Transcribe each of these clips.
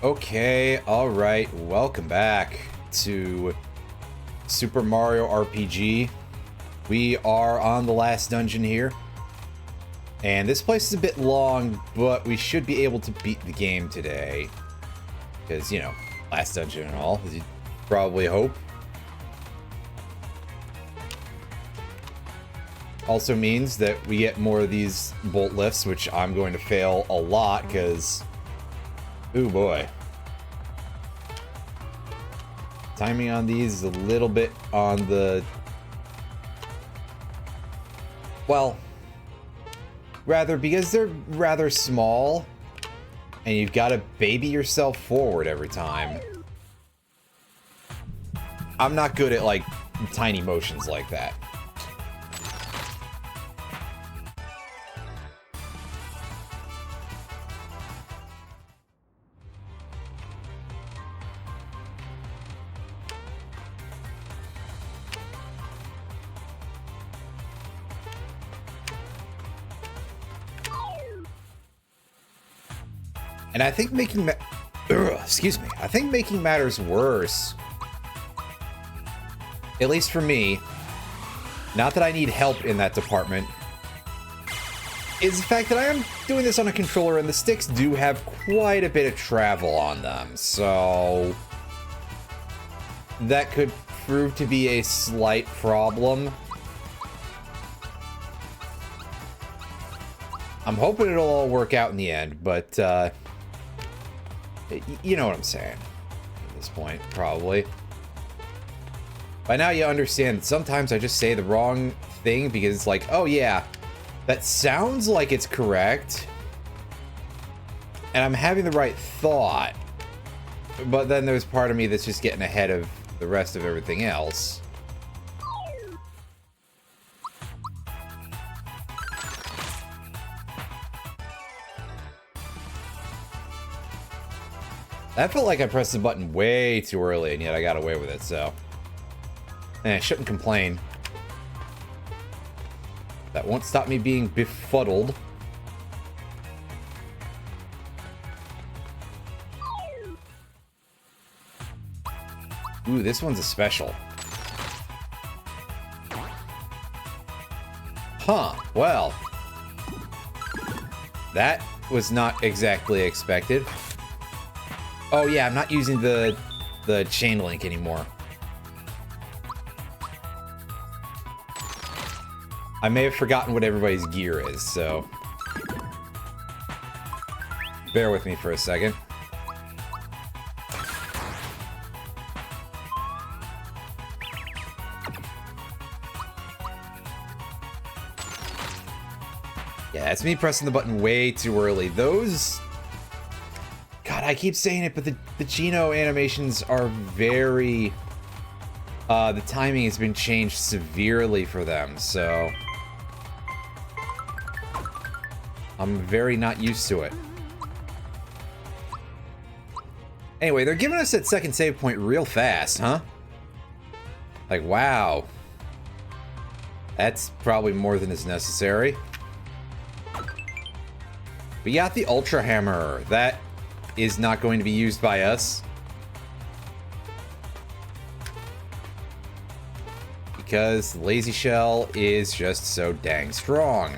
Okay, alright, welcome back to Super Mario RPG. We are on the last dungeon here. And this place is a bit long, but we should be able to beat the game today. Because, you know, last dungeon and all, as you probably hope. Also means that we get more of these bolt lifts, which I'm going to fail a lot, because... ooh boy. Timing on these is a little bit on the... well... rather, because they're rather small, and you've got to baby yourself forward every time. I'm not good at, like, tiny motions like that. And I think making I think making matters worse, at least for me, not that I need help in that department, is the fact that I am doing this on a controller and the sticks do have quite a bit of travel on them, so that could prove to be a slight problem. I'm hoping it'll all work out in the end, but you know what I'm saying at this point, probably. By now you understand that sometimes I just say the wrong thing because it's like, oh yeah, that sounds like it's correct, and I'm having the right thought, but then there's part of me that's just getting ahead of the rest of everything else. That felt like I pressed the button way too early, and yet I got away with it, so... I shouldn't complain. That won't stop me being befuddled. Ooh, this one's a special. Huh, well. That was not exactly expected. Oh yeah, I'm not using the chain link anymore. I may have forgotten what everybody's gear is, so bear with me for a second. Yeah, it's me pressing the button way too early. Those... God, I keep saying it, but the Geno animations are very... the timing has been changed severely for them, so... I'm very not used to it. Anyway, they're giving us that second save point real fast, huh? Like, wow. That's probably more than is necessary. We got the Ultra Hammer. That is not going to be used by us. Because the Lazy Shell is just so dang strong.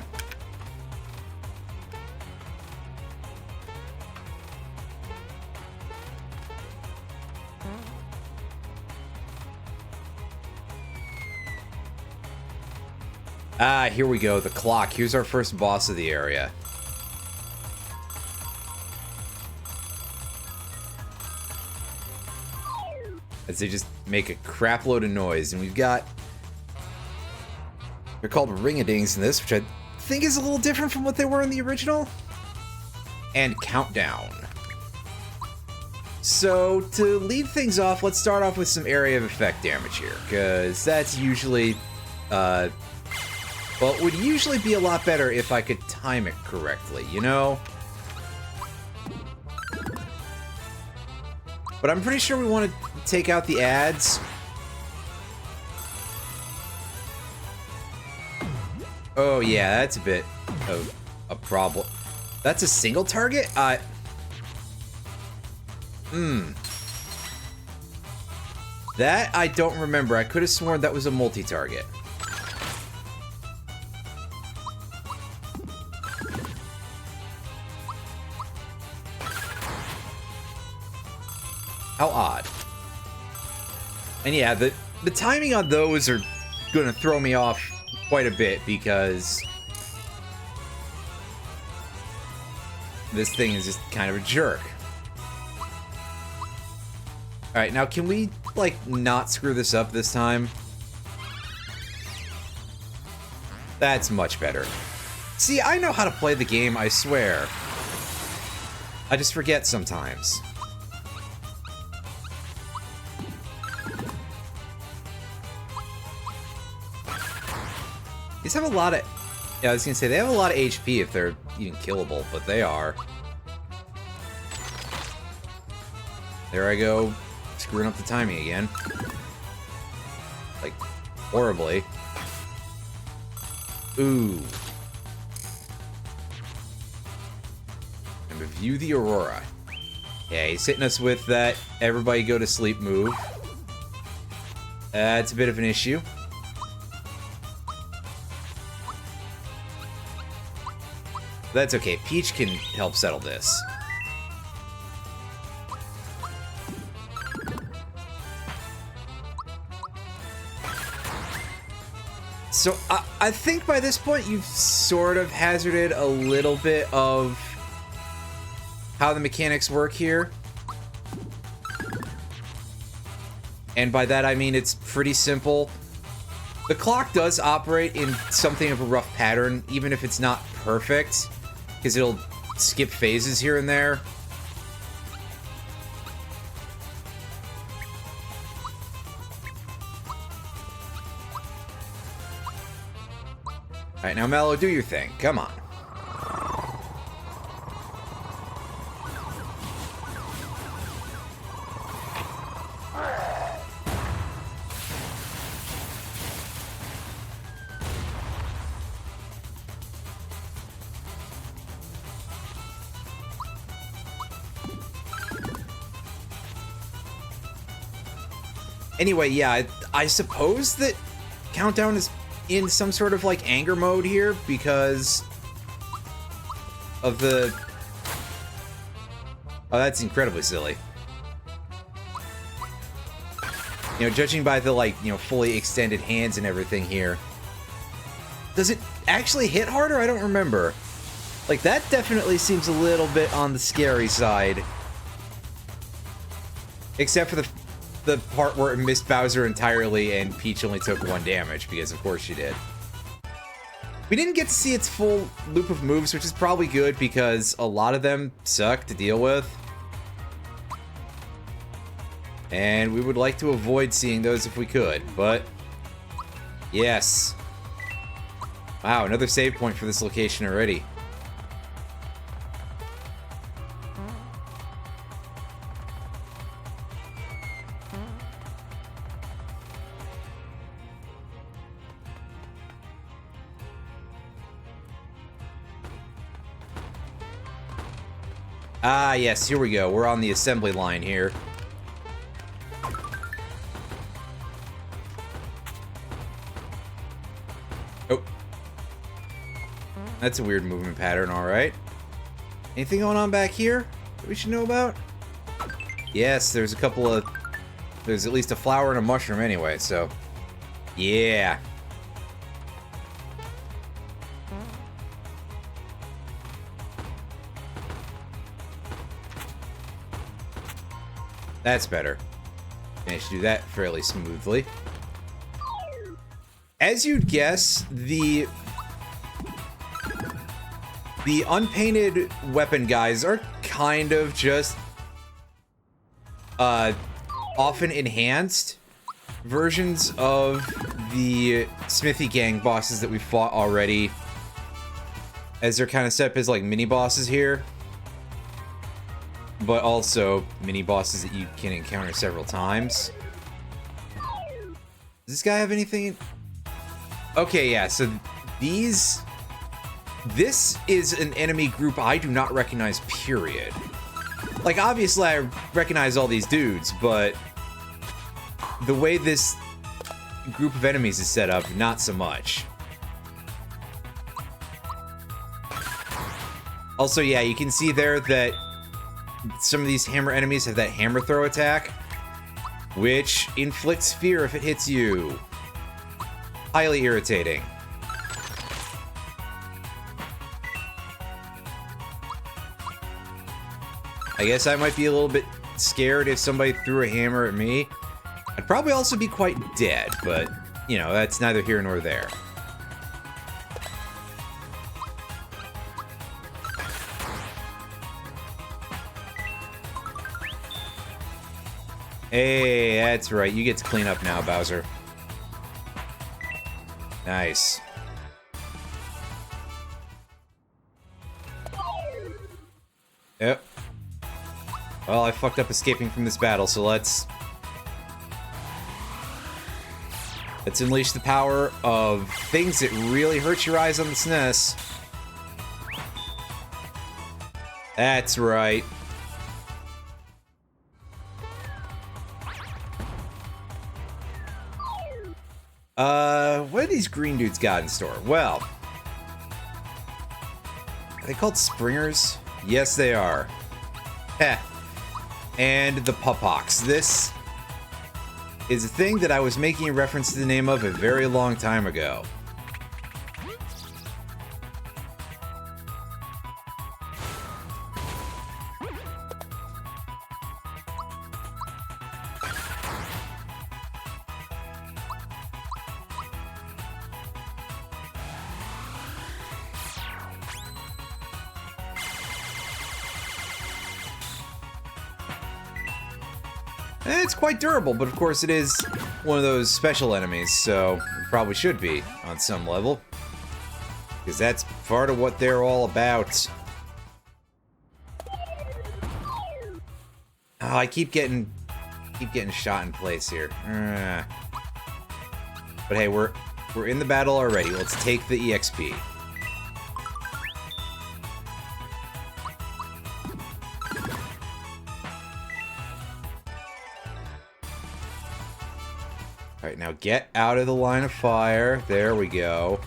Ah, here we go, the clock. Here's our first boss of the area. As they just make a crap load of noise. And we've got... they're called ring-a-dings in this, which I think is a little different from what they were in the original. And countdown. So, to lead things off, let's start off with some area of effect damage here. Because that's usually... well, it would usually be a lot better if I could time it correctly, you know? But I'm pretty sure we want to take out the ads. Oh yeah, that's a bit of a problem. That's a single target? That I don't remember. I could have sworn that was a multi-target. How odd. And yeah, the timing on those are gonna throw me off quite a bit because this thing is just kind of a jerk. Alright, now can we, like, not screw this up this time? That's much better. See, I know how to play the game, I swear. I just forget sometimes. These have a lot of... Yeah, I was gonna say, they have a lot of HP if they're even killable, but they are. There I go, screwing up the timing again. Like, horribly. Ooh. And review the Aurora. Yeah, he's hitting us with that everybody go to sleep move. That's a bit of an issue. That's okay. Peach can help settle this. So, I think by this point you've sort of hazarded a little bit of how the mechanics work here. And by that I mean it's pretty simple. The clock does operate in something of a rough pattern, even if it's not perfect, because it'll skip phases here and there. Alright, now Mallow, do your thing. Come on. Anyway, yeah, I suppose that Countdown is in some sort of, like, anger mode here because of the... Oh, that's incredibly silly. You know, judging by the, like, you know, fully extended hands and everything here. Does it actually hit harder? I don't remember. Like, that definitely seems a little bit on the scary side. Except for the part where it missed Bowser entirely and Peach only took 1 damage, because of course she did. We didn't get to see its full loop of moves, which is probably good, because a lot of them suck to deal with. And we would like to avoid seeing those if we could, but... Yes. Wow, another save point for this location already. Ah, yes, here we go. We're on the assembly line here. Oh. That's a weird movement pattern, alright. Anything going on back here that we should know about? Yes, there's a couple of... There's at least a flower and a mushroom anyway, so... Yeah. That's better. Managed to do that fairly smoothly. As you'd guess, the unpainted weapon guys are kind of just often enhanced versions of the Smithy gang bosses that we fought already, as they're kind of set up as like mini bosses here. But also mini bosses that you can encounter several times. Does this guy have anything? Okay, yeah, so this is an enemy group I do not recognize, period. Like, obviously I recognize all these dudes, but the way this group of enemies is set up, not so much. Also, yeah, you can see there that some of these hammer enemies have that hammer throw attack, which inflicts fear if it hits you. Highly irritating. I guess I might be a little bit scared if somebody threw a hammer at me. I'd probably also be quite dead, but, you know, that's neither here nor there. Hey, that's right. You get to clean up now, Bowser. Nice. Yep. Well, I fucked up escaping from this battle, so let's unleash the power of things that really hurt your eyes on the SNES. That's right. What do these green dudes got in store? Well, are they called springers? Yes, they are. Heh. And the Pupox. This is a thing that I was making a reference to the name of a very long time ago. It's quite durable, but of course it is one of those special enemies, so it probably should be on some level. Because that's part of what they're all about. Oh, I keep getting shot in place here. But hey, we're in the battle already. Let's take the EXP. Alright, now get out of the line of fire. There we go.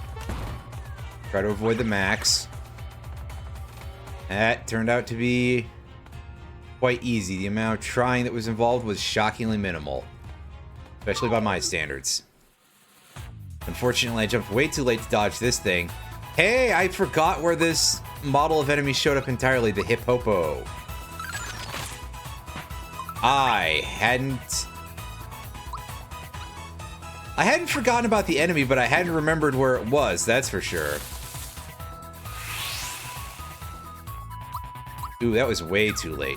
Try to avoid the max. That turned out to be quite easy. The amount of trying that was involved was shockingly minimal. Especially by my standards. Unfortunately, I jumped way too late to dodge this thing. Hey, I forgot where this model of enemy showed up entirely. The Hippopo. I hadn't forgotten about the enemy, but I hadn't remembered where it was, that's for sure. Ooh, that was way too late.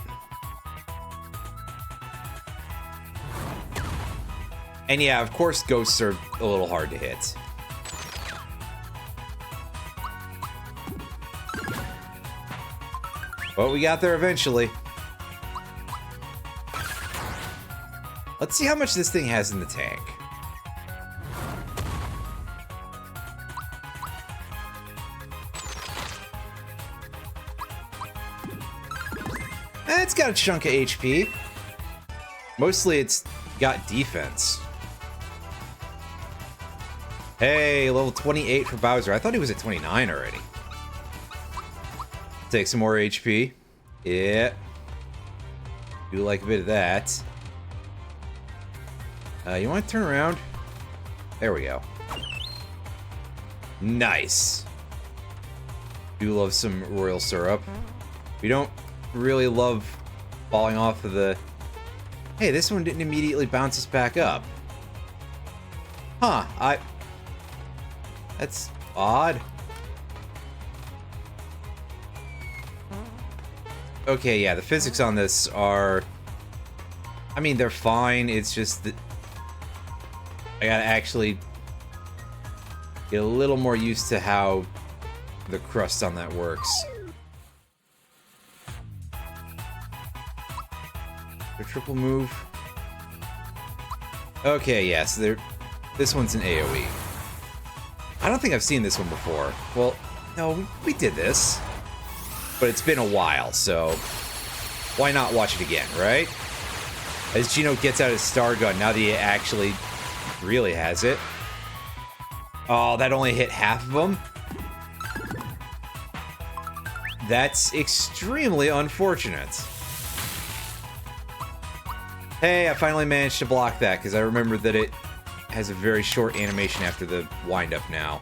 And yeah, of course, ghosts are a little hard to hit. But we got there eventually. Let's see how much this thing has in the tank. It's got a chunk of HP. Mostly it's got defense. Hey, level 28 for Bowser. I thought he was at 29 already. Take some more HP. Yeah. Do like a bit of that. You want to turn around? There we go. Nice. Do love some royal syrup. We don't really love falling off of the... Hey, this one didn't immediately bounce us back up. Huh, that's odd. Okay, yeah, the physics on this are... I mean, they're fine, it's just that... I gotta actually get a little more used to how the crust on that works. A triple move. Okay, yes, this one's an AoE. I don't think I've seen this one before. Well, no, we did this. But it's been a while, so... why not watch it again, right? As Gino gets out his star gun, now that he actually really has it. Oh, that only hit half of them? That's extremely unfortunate. Hey, I finally managed to block that, because I remembered that it has a very short animation after the wind-up now.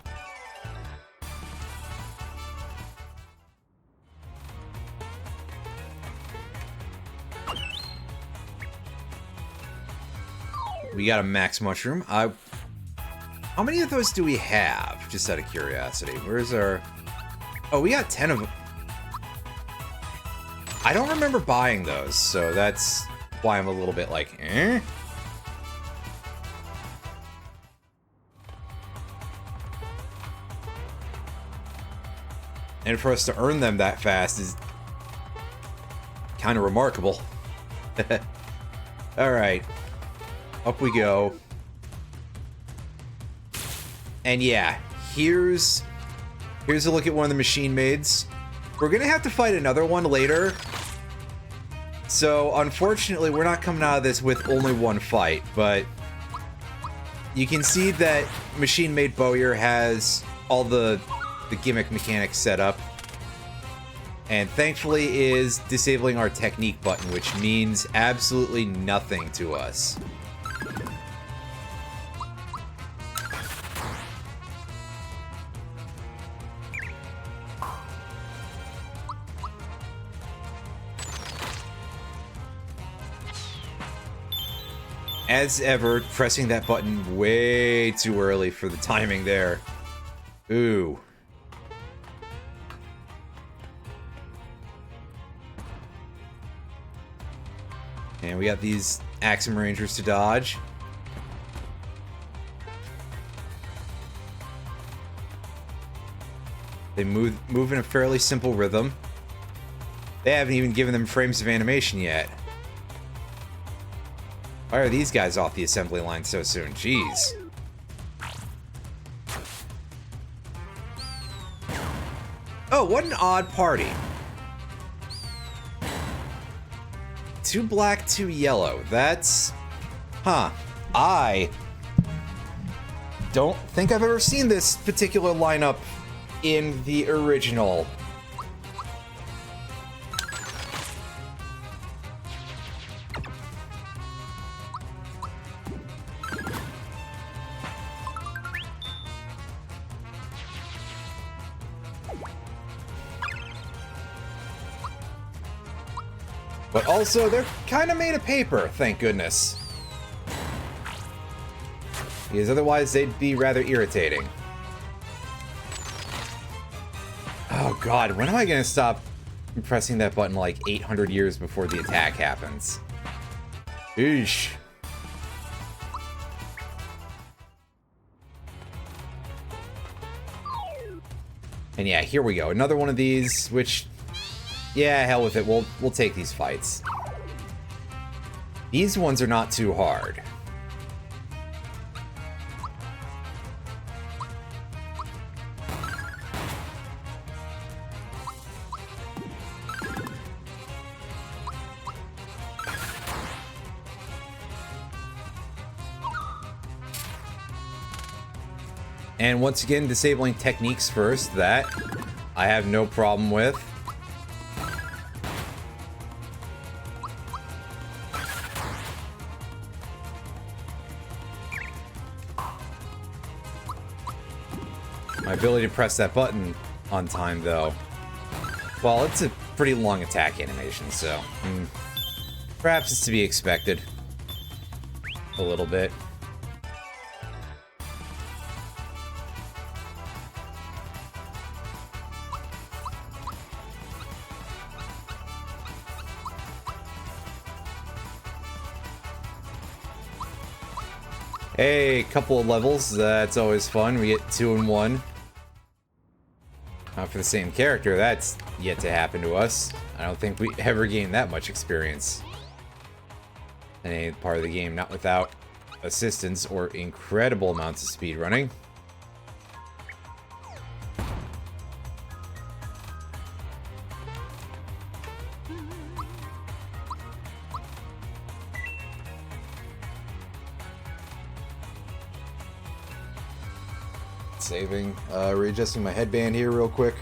We got a max mushroom. How many of those do we have? Just out of curiosity. Where's our... Oh, we got 10 of them. I don't remember buying those, so that's why I'm a little bit like, eh? And for us to earn them that fast is kind of remarkable. Alright. Up we go. And yeah, here's a look at one of the machine maids. We're gonna have to fight another one later. So, unfortunately, we're not coming out of this with only one fight, but you can see that Machine Maid Bowyer has all the gimmick mechanics set up. And thankfully is disabling our technique button, which means absolutely nothing to us. As ever, pressing that button way too early for the timing there. Ooh. And we got these Axum Rangers to dodge. They move in a fairly simple rhythm. They haven't even given them frames of animation yet. Why are these guys off the assembly line so soon? Jeez. Oh, what an odd party. 2 black, 2 yellow. That's... Huh. I don't think I've ever seen this particular lineup in the original. But also, they're kind of made of paper, thank goodness. Because otherwise, they'd be rather irritating. Oh god, when am I gonna stop pressing that button like 800 years before the attack happens? Eesh. And yeah, here we go. Another one of these, which... Yeah, hell with it. We'll take these fights. These ones are not too hard. And once again, disabling techniques first, that I have no problem with. My ability to press that button on time, though. Well, it's a pretty long attack animation, so... perhaps it's to be expected. A little bit. Hey, couple of levels. That's always fun. We get 2 in 1. Not for the same character. That's yet to happen to us. I don't think we ever gained that much experience in any part of the game, not without assistance or incredible amounts of speedrunning. Saving. Readjusting my headband here real quick.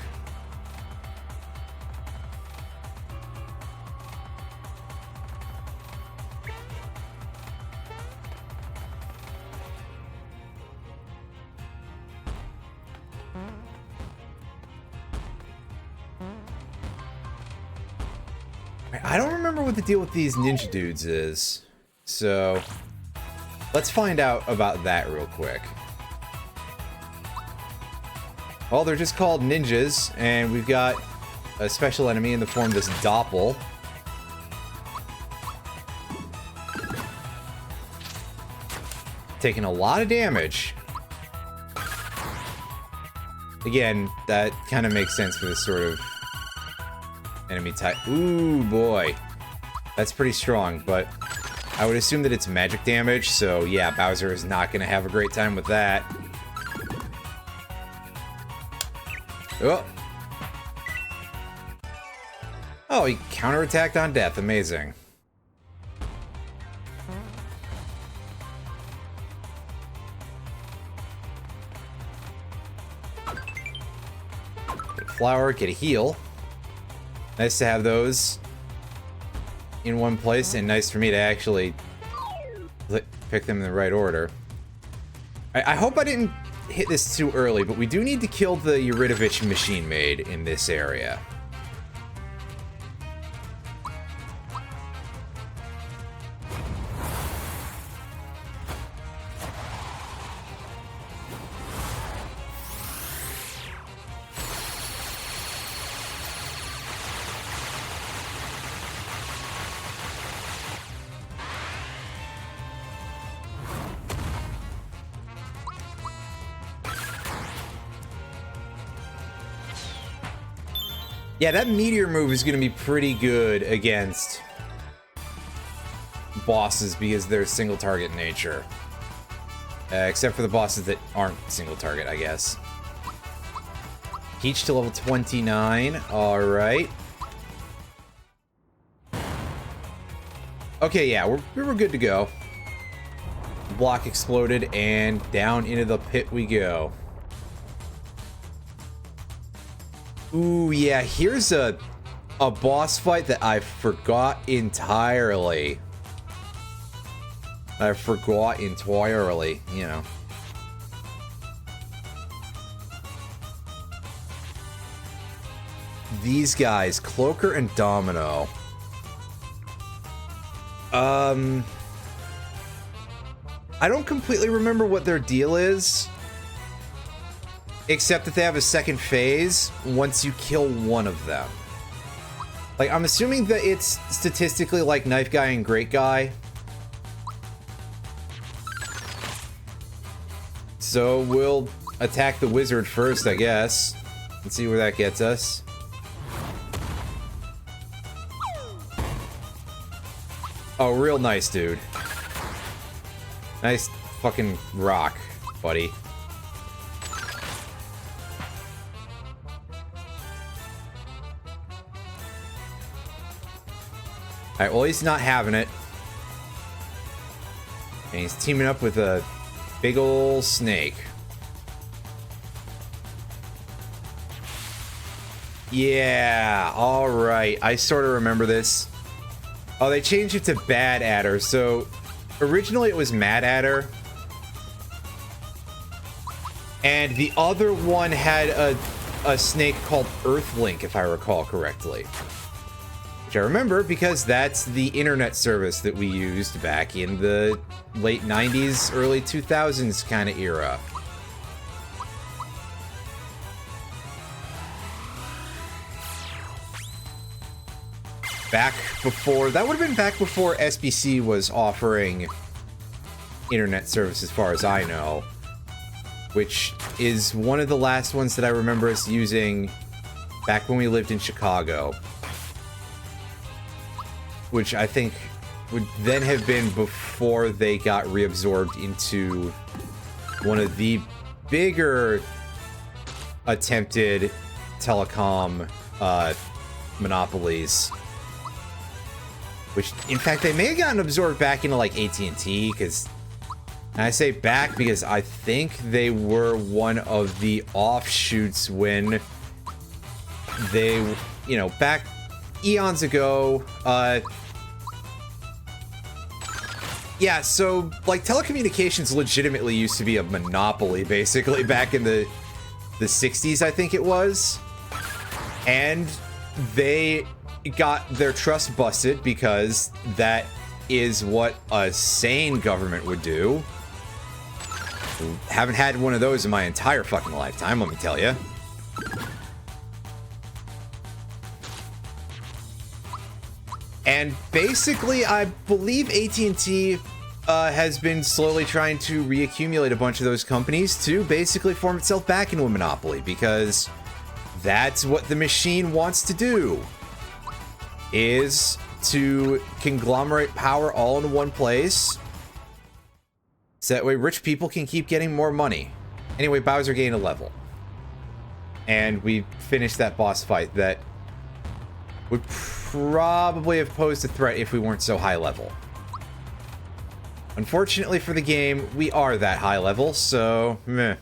I don't remember what the deal with these ninja dudes is, so let's find out about that real quick. Well, they're just called ninjas, and we've got a special enemy in the form of this Doppel. Taking a lot of damage. Again, that kind of makes sense for this sort of enemy type. Ooh, boy. That's pretty strong, but I would assume that it's magic damage, so yeah, Bowser is not going to have a great time with that. Oh. Oh, he counterattacked on death. Amazing. Get a flower, get a heal. Nice to have those in one place, and nice for me to actually pick them in the right order. I hope I didn't hit this too early, but we do need to kill the Eurytovich machine maid in this area. Yeah, that meteor move is going to be pretty good against bosses because they're single target in nature. Except for the bosses that aren't single target, I guess. Peach to level 29. Alright. Okay, yeah, we were good to go. Block exploded, and down into the pit we go. Ooh, yeah, here's a boss fight that I forgot entirely. I forgot entirely, you know. These guys, Cloaker and Domino. I don't completely remember what their deal is. Except that they have a second phase once you kill one of them. Like, I'm assuming that it's statistically like Knife Guy and Great Guy. So we'll attack the wizard first, I guess. And see where that gets us. Oh, real nice, dude. Nice fucking rock, buddy. Alright, well, he's not having it. And he's teaming up with a big ol' snake. Yeah, alright. I sort of remember this. Oh, they changed it to Bad Adder. So, originally it was Mad Adder. And the other one had a snake called Earthlink, if I recall correctly. Which I remember because that's the internet service that we used back in the late 90s, early 2000s kind of era. Back before, that would have been back before SBC was offering internet service as far as I know. Which is one of the last ones that I remember us using back when we lived in Chicago. Which I think would then have been before they got reabsorbed into one of the bigger attempted telecom monopolies. Which, in fact, they may have gotten absorbed back into, like, AT&T, because And I say back because I think they were one of the offshoots when they, you know, back eons ago, yeah, so, like, telecommunications legitimately used to be a monopoly, basically, back in the 60s, I think it was. And they got their trust busted because that is what a sane government would do. Haven't had one of those in my entire fucking lifetime, let me tell you. And basically, I believe AT&T has been slowly trying to reaccumulate a bunch of those companies to basically form itself back into a monopoly, because that's what the machine wants to do, is to conglomerate power all in one place, so that way rich people can keep getting more money. Anyway, Bowser gained a level. And we finished that boss fight that would probably have posed a threat if we weren't so high level. Unfortunately for the game, we are that high level, so meh.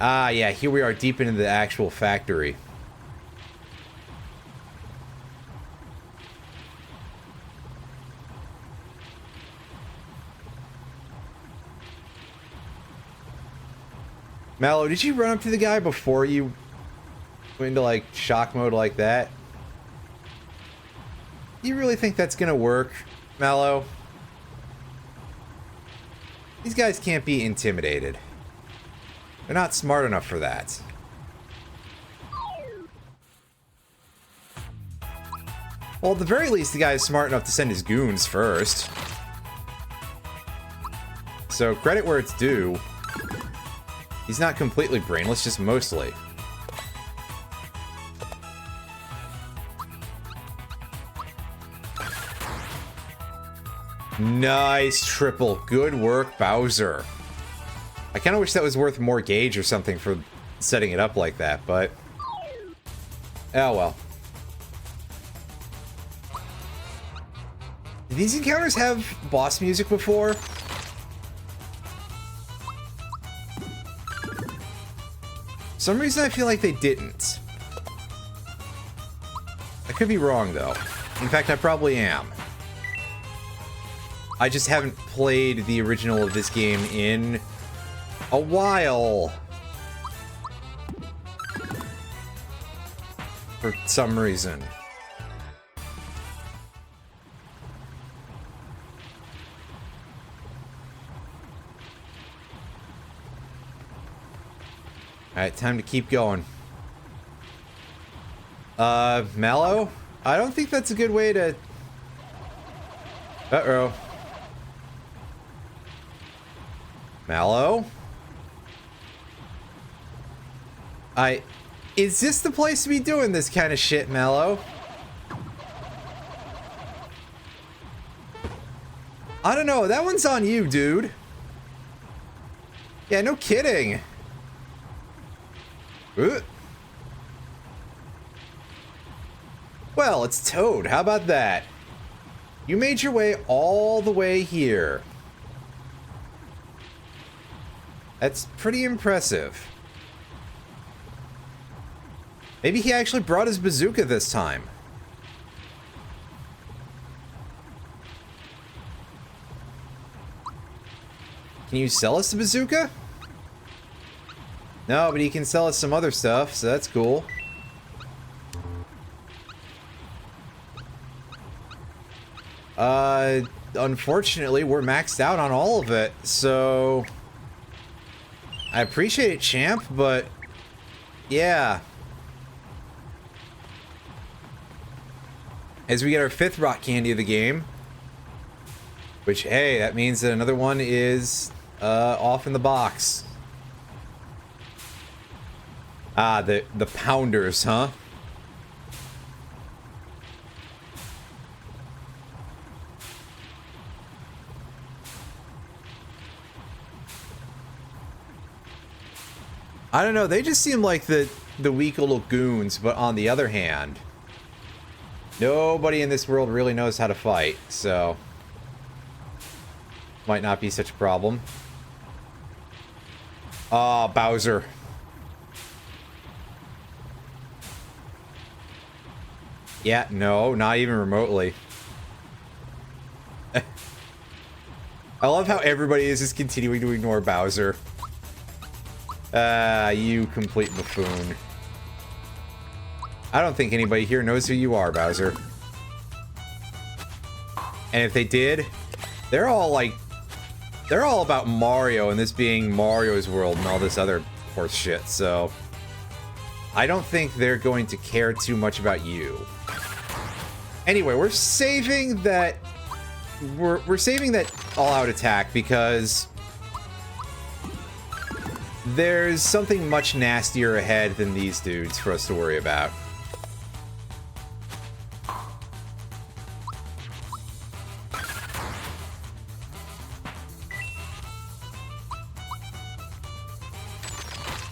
Ah, yeah, here we are deep into the actual factory. Mallow, did you run up to the guy before you went into, like, shock mode like that? You really think that's gonna work, Mallow? These guys can't be intimidated. They're not smart enough for that. Well, at the very least, the guy is smart enough to send his goons first. So, credit where it's due. He's not completely brainless, just mostly. Nice triple. Good work, Bowser. I kind of wish that was worth more gauge or something for setting it up like that, but... oh well. Did these encounters have boss music before? For some reason I feel like they didn't. I could be wrong, though. In fact, I probably am. I just haven't played the original of this game in a while. For some reason. Alright, time to keep going. Mallow? I don't think that's a good way to... uh-oh. Mallow? Is this the place to be doing this kind of shit, Mallow? I don't know, that one's on you, dude. Yeah, no kidding. Well, it's Toad. How about that? You made your way all the way here. That's pretty impressive. Maybe he actually brought his bazooka this time. Can you sell us the bazooka? No, but he can sell us some other stuff, so that's cool. Unfortunately, we're maxed out on all of it, so... I appreciate it, champ, but... yeah. As we get our 5th rock candy of the game. Which, hey, that means that another one is, off in the box. Ah, the pounders, huh? I don't know, they just seem like the weak little goons, but on the other hand, Nobody in this world really knows how to fight, so might not be such a problem. Ah, Bowser. Yeah, no, not even remotely. I love how everybody is just continuing to ignore Bowser. You complete buffoon. I don't think anybody here knows who you are, Bowser. And if they did, they're all about Mario and this being Mario's world and all this other horse shit, so I don't think they're going to care too much about you. Anyway, we're saving that all-out attack because there's something much nastier ahead than these dudes for us to worry about.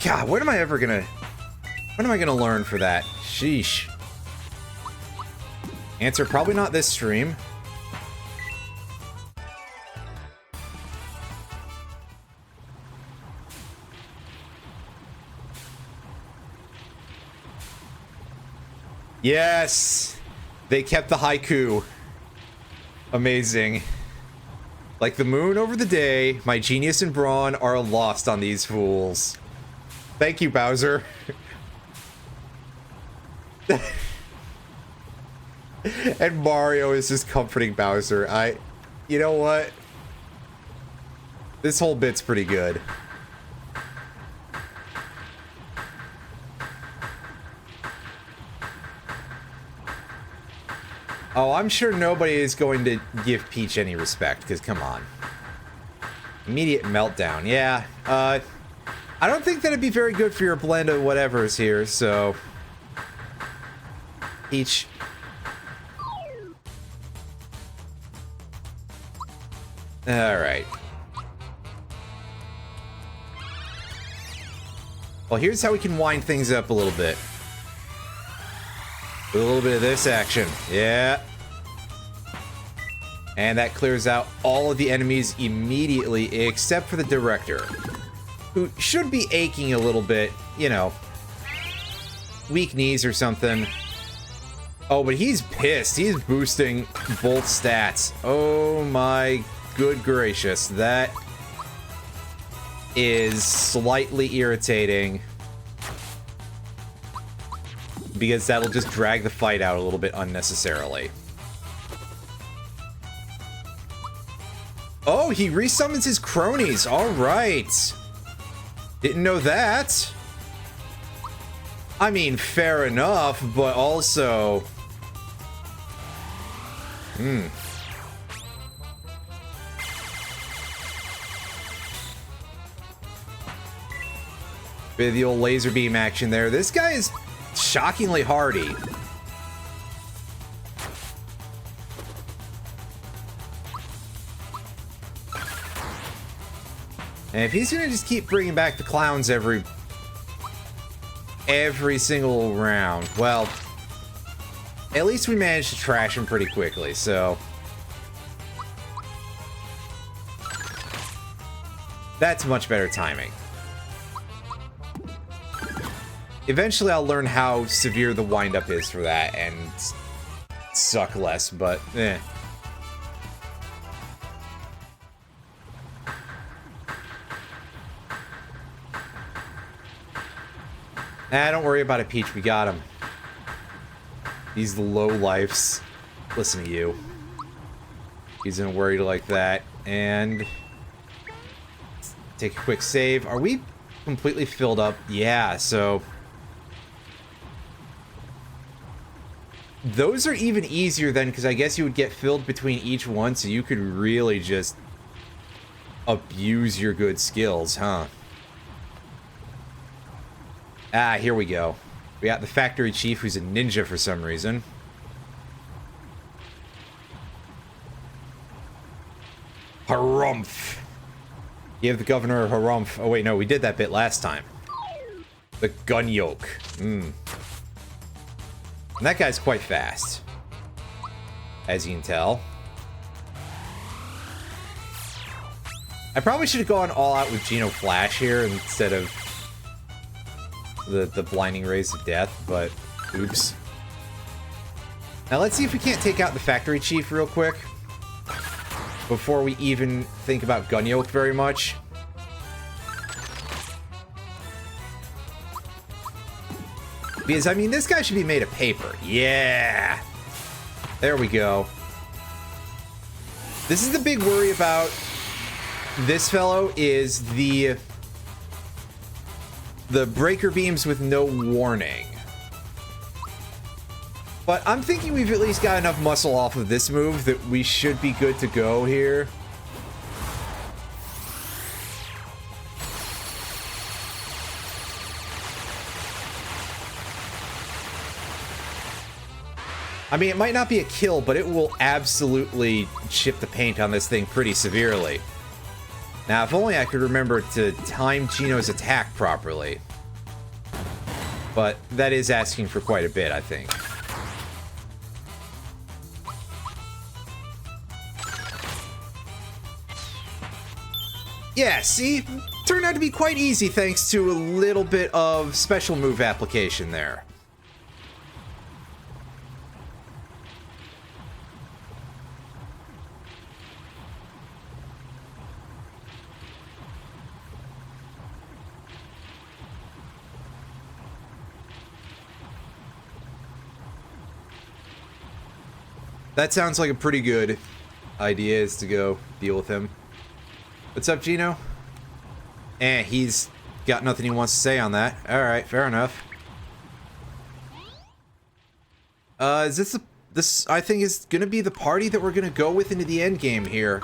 God, what am I gonna learn for that? Sheesh. Answer, probably not this stream. Yes! They kept the haiku. Amazing. Like the moon over the day, my genius and brawn are lost on these fools. Thank you, Bowser. And Mario is just comforting Bowser. You know what? This whole bit's pretty good. Oh, I'm sure nobody is going to give Peach any respect, because come on. Immediate meltdown, yeah. I don't think that'd be very good for your blend of whatever's here, so... Peach. Alright. Well, here's how we can wind things up a little bit. With a little bit of this action. Yeah. And that clears out all of the enemies immediately, except for the director, who should be aching a little bit, you know. Weak knees or something. Oh, but he's pissed. He's boosting both stats. Oh my good gracious. That is slightly irritating. Because that'll just drag the fight out a little bit unnecessarily. Oh, he resummons his cronies. All right. Didn't know that. I mean, fair enough, but also... Bit of the old laser beam action there. This guy is shockingly hardy. And if he's gonna just keep bringing back the clowns every single round, well, at least we managed to trash him pretty quickly, so... That's much better timing. Eventually I'll learn how severe the wind-up is for that and suck less, but eh. Nah, don't worry about it, Peach. We got him. These low-lifes. Listen to you. He's gonna worry like that. And... take a quick save. Are we completely filled up? Yeah, so... those are even easier then, because I guess you would get filled between each one, so you could really just... abuse your good skills, huh? Ah, here we go. We got the factory chief, who's a ninja for some reason. Harumph. Give the governor a harumph. Oh wait, no, we did that bit last time. The gun yoke. And that guy's quite fast. as you can tell. I probably should have gone all out with Geno Flash here instead of the blinding rays of death, but oops. Now let's see if we can't take out the factory chief real quick before we even think about gun yoke very much. Because, I mean, this guy should be made of paper. Yeah! There we go. This is the big worry about this fellow, is the breaker beams with no warning. But I'm thinking we've at least got enough muscle off of this move that we should be good to go here. I mean, it might not be a kill, but it will absolutely chip the paint on this thing pretty severely. Now, if only I could remember to time Geno's attack properly. But that is asking for quite a bit, I think. Yeah, see? Turned out to be quite easy thanks to a little bit of special move application there. That sounds like a pretty good idea, is to go deal with him. What's up, Geno? He's got nothing he wants to say on that. Alright, fair enough. Is this I think is gonna be the party that we're gonna go with into the end game here.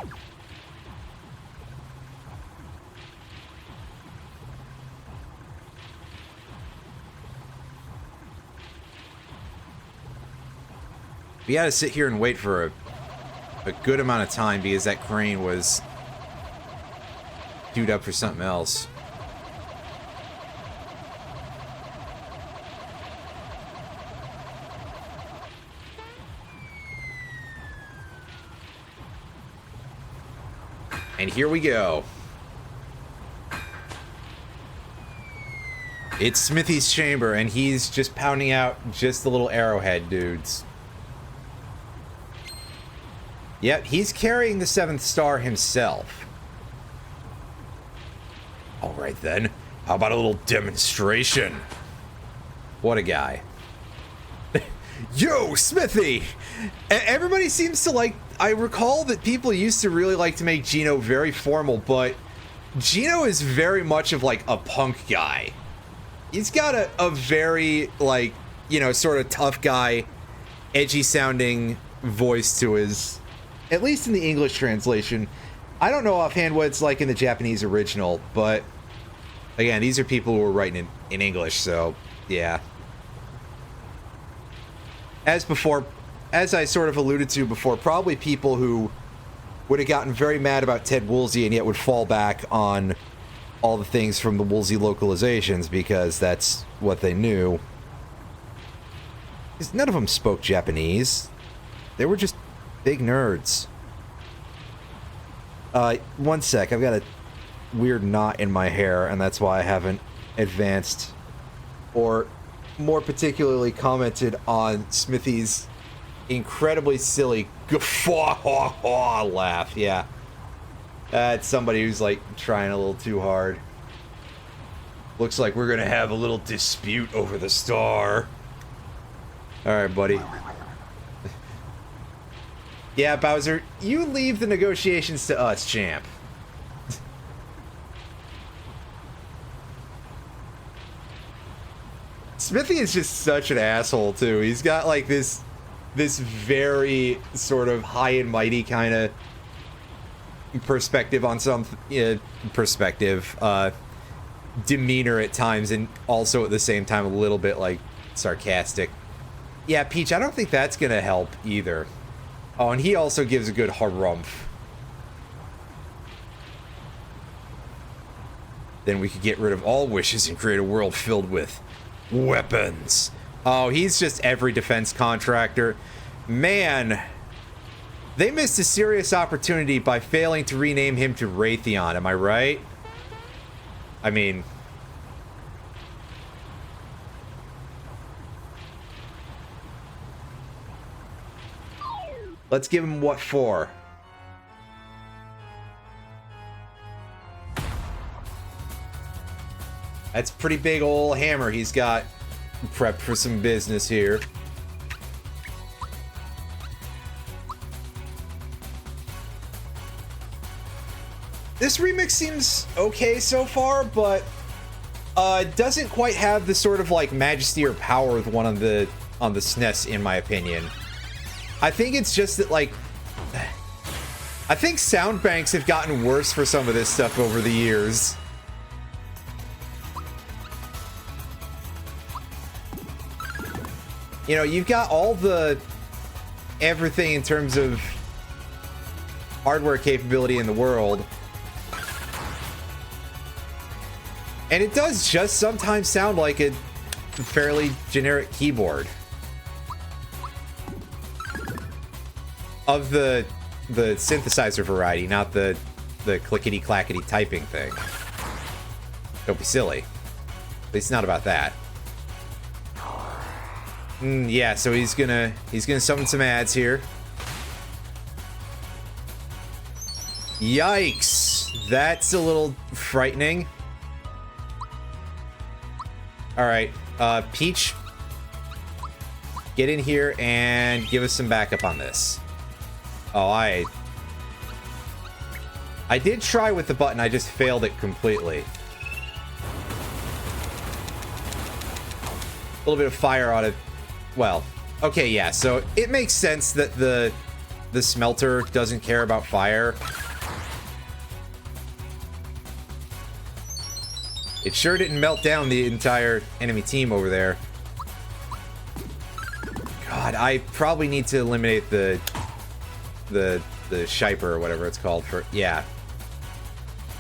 We gotta sit here and wait for a good amount of time because that crane was queued up for something else. And here we go. It's Smithy's chamber, and he's just pounding out just the little arrowhead dudes. Yep, he's carrying the 7th star himself. Alright then, how about a little demonstration? What a guy. Yo, Smithy! Everybody seems to like... I recall that people used to really like to make Geno very formal, but Geno is very much of like a punk guy. He's got a very, like, you know, sort of tough guy, edgy sounding voice to his... At least in the English translation. I don't know offhand what it's like in the Japanese original, but again, these are people who are writing in English, so yeah. As before, as I sort of alluded to before, probably people who would have gotten very mad about Ted Woolsey and yet would fall back on all the things from the Woolsey localizations because that's what they knew. Because none of them spoke Japanese. They were just big nerds. One sec, I've got a weird knot in my hair, and that's why I haven't advanced, or more particularly commented on Smithy's incredibly silly guffaw laugh. Yeah. That's somebody who's, like, trying a little too hard. Looks like we're gonna have a little dispute over the star. Alright, buddy. Yeah, Bowser, you leave the negotiations to us, champ. Smithy is just such an asshole, too. He's got, like, this very sort of high and mighty kind of perspective on some... demeanor at times, and also at the same time a little bit, like, sarcastic. Yeah, Peach, I don't think that's gonna help, either. Oh, and he also gives a good harumph. Then we could get rid of all wishes and create a world filled with weapons. Oh, he's just every defense contractor. Man, They missed a serious opportunity by failing to rename him to Raytheon, am I right? I mean... let's give him what for? That's a pretty big old hammer he's got prepped for some business here. This remix seems okay so far, but doesn't quite have the sort of like majesty or power of the one on the SNES, in my opinion. I think it's just that, like, I think sound banks have gotten worse for some of this stuff over the years. You know, you've got all the everything in terms of hardware capability in the world. And it does just sometimes sound like a fairly generic keyboard. Of the synthesizer variety, not the clickety-clackety typing thing. Don't be silly. At least not about that. Yeah, so he's gonna summon some ads here. Yikes! That's a little frightening. Alright, Peach, get in here and give us some backup on this. Oh, I did try with the button, I just failed it completely. A little bit of fire on it. Well, okay, yeah, so it makes sense that the smelter doesn't care about fire. It sure didn't melt down the entire enemy team over there. God, I probably need to eliminate the Shiper or whatever it's called for... yeah.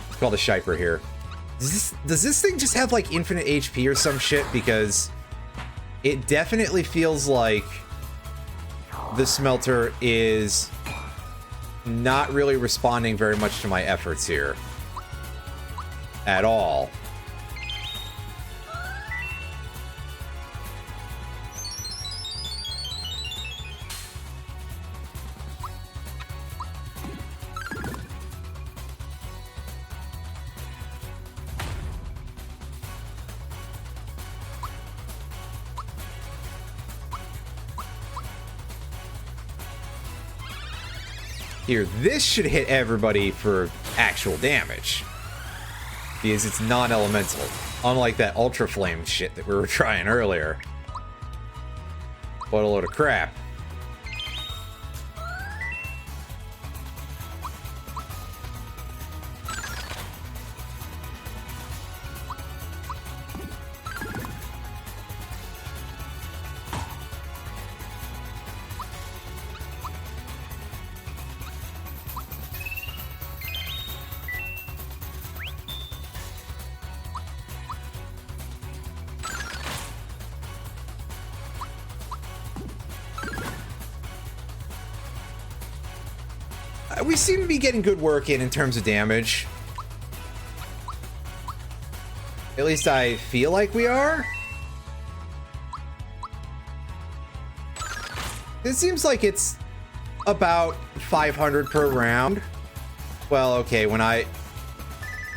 It's called a Shiper here. Does this thing just have, like, infinite HP or some shit? Because it definitely feels like the smelter is not really responding very much to my efforts here. At all. Here, this should hit everybody for actual damage. Because it's non-elemental. Unlike that Ultra Flame shit that we were trying earlier. What a load of crap. We seem to be getting good work in terms of damage. At least I feel like we are. It seems like it's about 500 per round. Well, okay, when I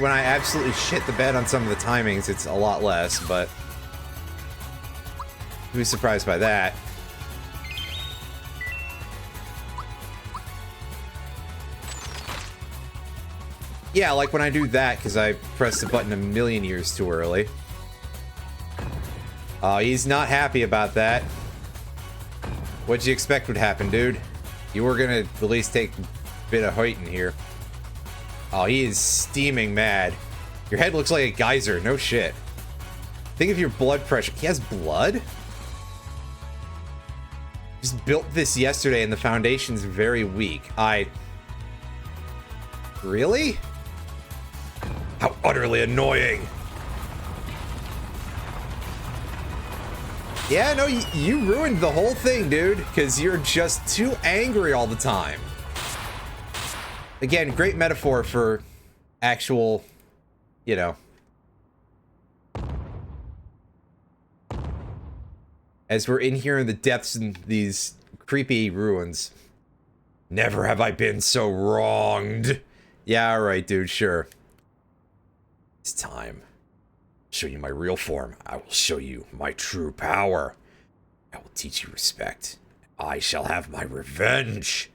absolutely shit the bed on some of the timings, it's a lot less, but who's surprised by that? Yeah, like when I do that, because I pressed the button a million years too early. Oh, he's not happy about that. What'd you expect would happen, dude? You were gonna at least take a bit of height in here. Oh, he is steaming mad. Your head looks like a geyser, no shit. Think of your blood pressure. He has blood? Just built this yesterday and the foundation's very weak. Really? How utterly annoying. Yeah, no, you ruined the whole thing, dude, because you're just too angry all the time. Again, great metaphor for actual, you know. As we're in here in the depths in these creepy ruins. Never have I been so wronged. Yeah, alright, dude, sure. It's time. Show you my real form. I will show you my true power. I will teach you respect. I shall have my revenge.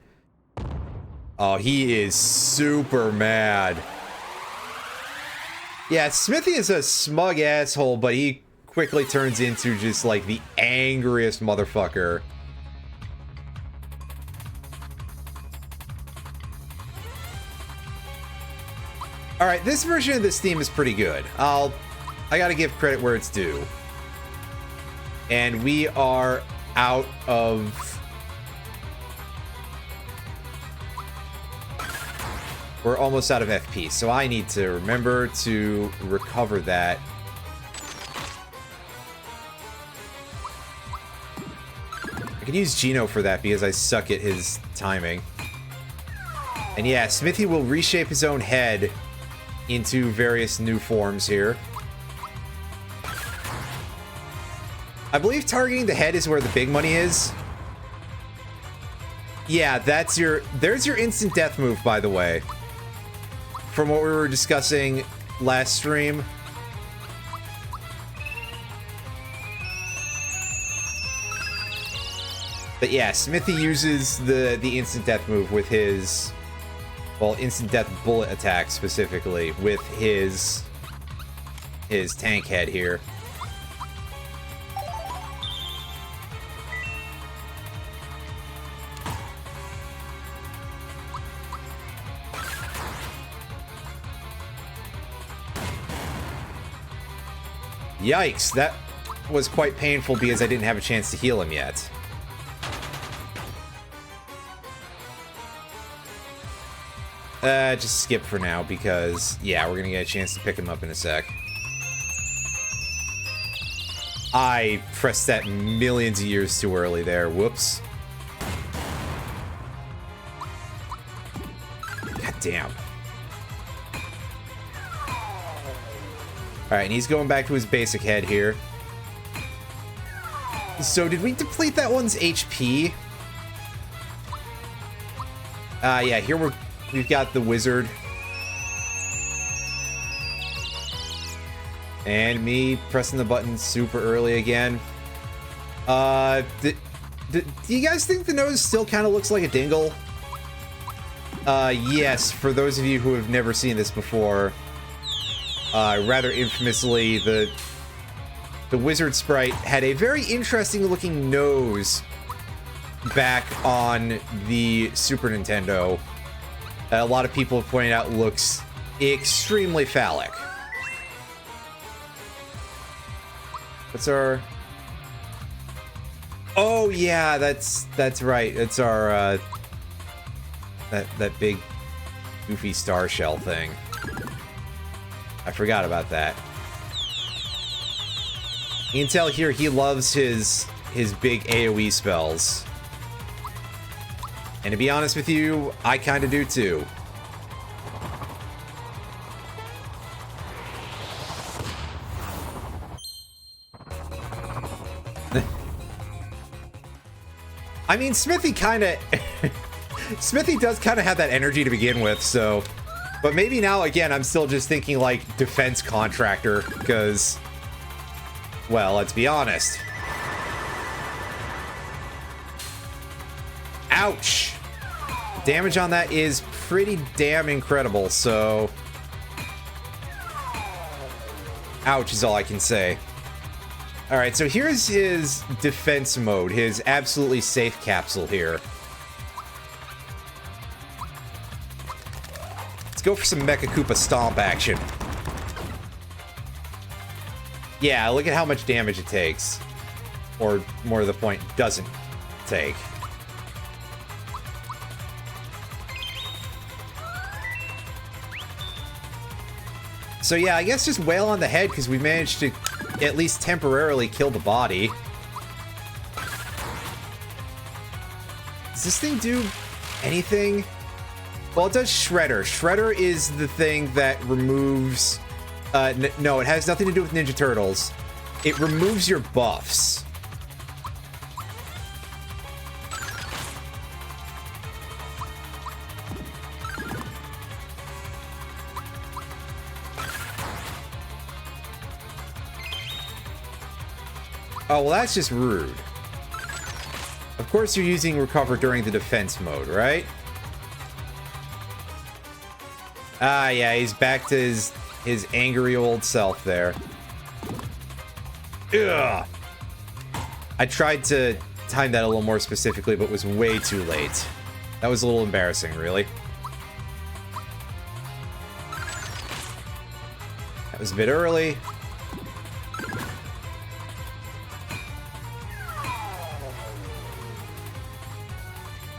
Oh, he is super mad. Yeah, Smithy is a smug asshole, but he quickly turns into just like the angriest motherfucker. Alright, this version of this theme is pretty good. I gotta give credit where it's due. And we are out of... We're almost out of FP, so I need to remember to recover that. I can use Gino for that because I suck at his timing. And yeah, Smithy will reshape his own head into various new forms here. I believe targeting the head is where the big money is. Yeah, there's your instant death move, by the way. From what we were discussing last stream. But yeah, Smithy uses the instant death move with his... Well, instant death bullet attack specifically with his tank head here. Yikes, that was quite painful because I didn't have a chance to heal him yet. Just skip for now because, yeah, we're gonna get a chance to pick him up in a sec. I pressed that millions of years too early there. Whoops. God damn. Alright, and he's going back to his basic head here. So, did we deplete that one's HP? Yeah, here we've got the wizard. And me pressing the button super early again. Do you guys think the nose still kind of looks like a dingle? Yes, for those of you who have never seen this before. Rather infamously, the wizard sprite had a very interesting looking nose back on the Super Nintendo. A lot of people have pointed out looks extremely phallic. What's our... Oh yeah, that's right. It's our that big goofy star shell thing. I forgot about that. You can tell here he loves his big AoE spells. And to be honest with you, I kind of do too. I mean, Smithy kind of... Smithy does kind of have that energy to begin with, so... But maybe now, again, I'm still just thinking, like, defense contractor, because... Well, let's be honest. Ouch! Damage on that is pretty damn incredible, so... Ouch is all I can say. Alright, so here's his defense mode, his absolutely safe capsule here. Let's go for some Mecha Koopa Stomp action. Yeah, look at how much damage it takes. Or, more to the point, doesn't take. So yeah, I guess just wail on the head, because we managed to at least temporarily kill the body. Does this thing do anything? Well, it does Shredder. Shredder is the thing that removes... no, it has nothing to do with Ninja Turtles. It removes your buffs. Oh, well, that's just rude. Of course you're using Recover during the defense mode, right? Ah, yeah, he's back to his angry old self there. Ugh. I tried to time that a little more specifically, but was way too late. That was a little embarrassing, really. That was a bit early.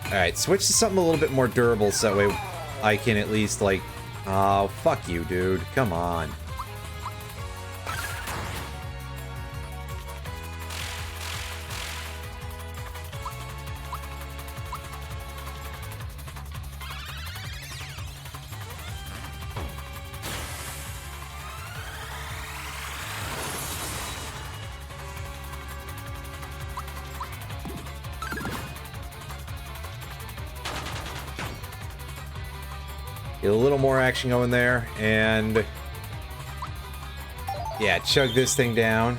Alright, switch to something a little bit more durable so that way I can at least, like... Oh, fuck you, dude. Come on. Get a little more action going there, and... yeah, chug this thing down.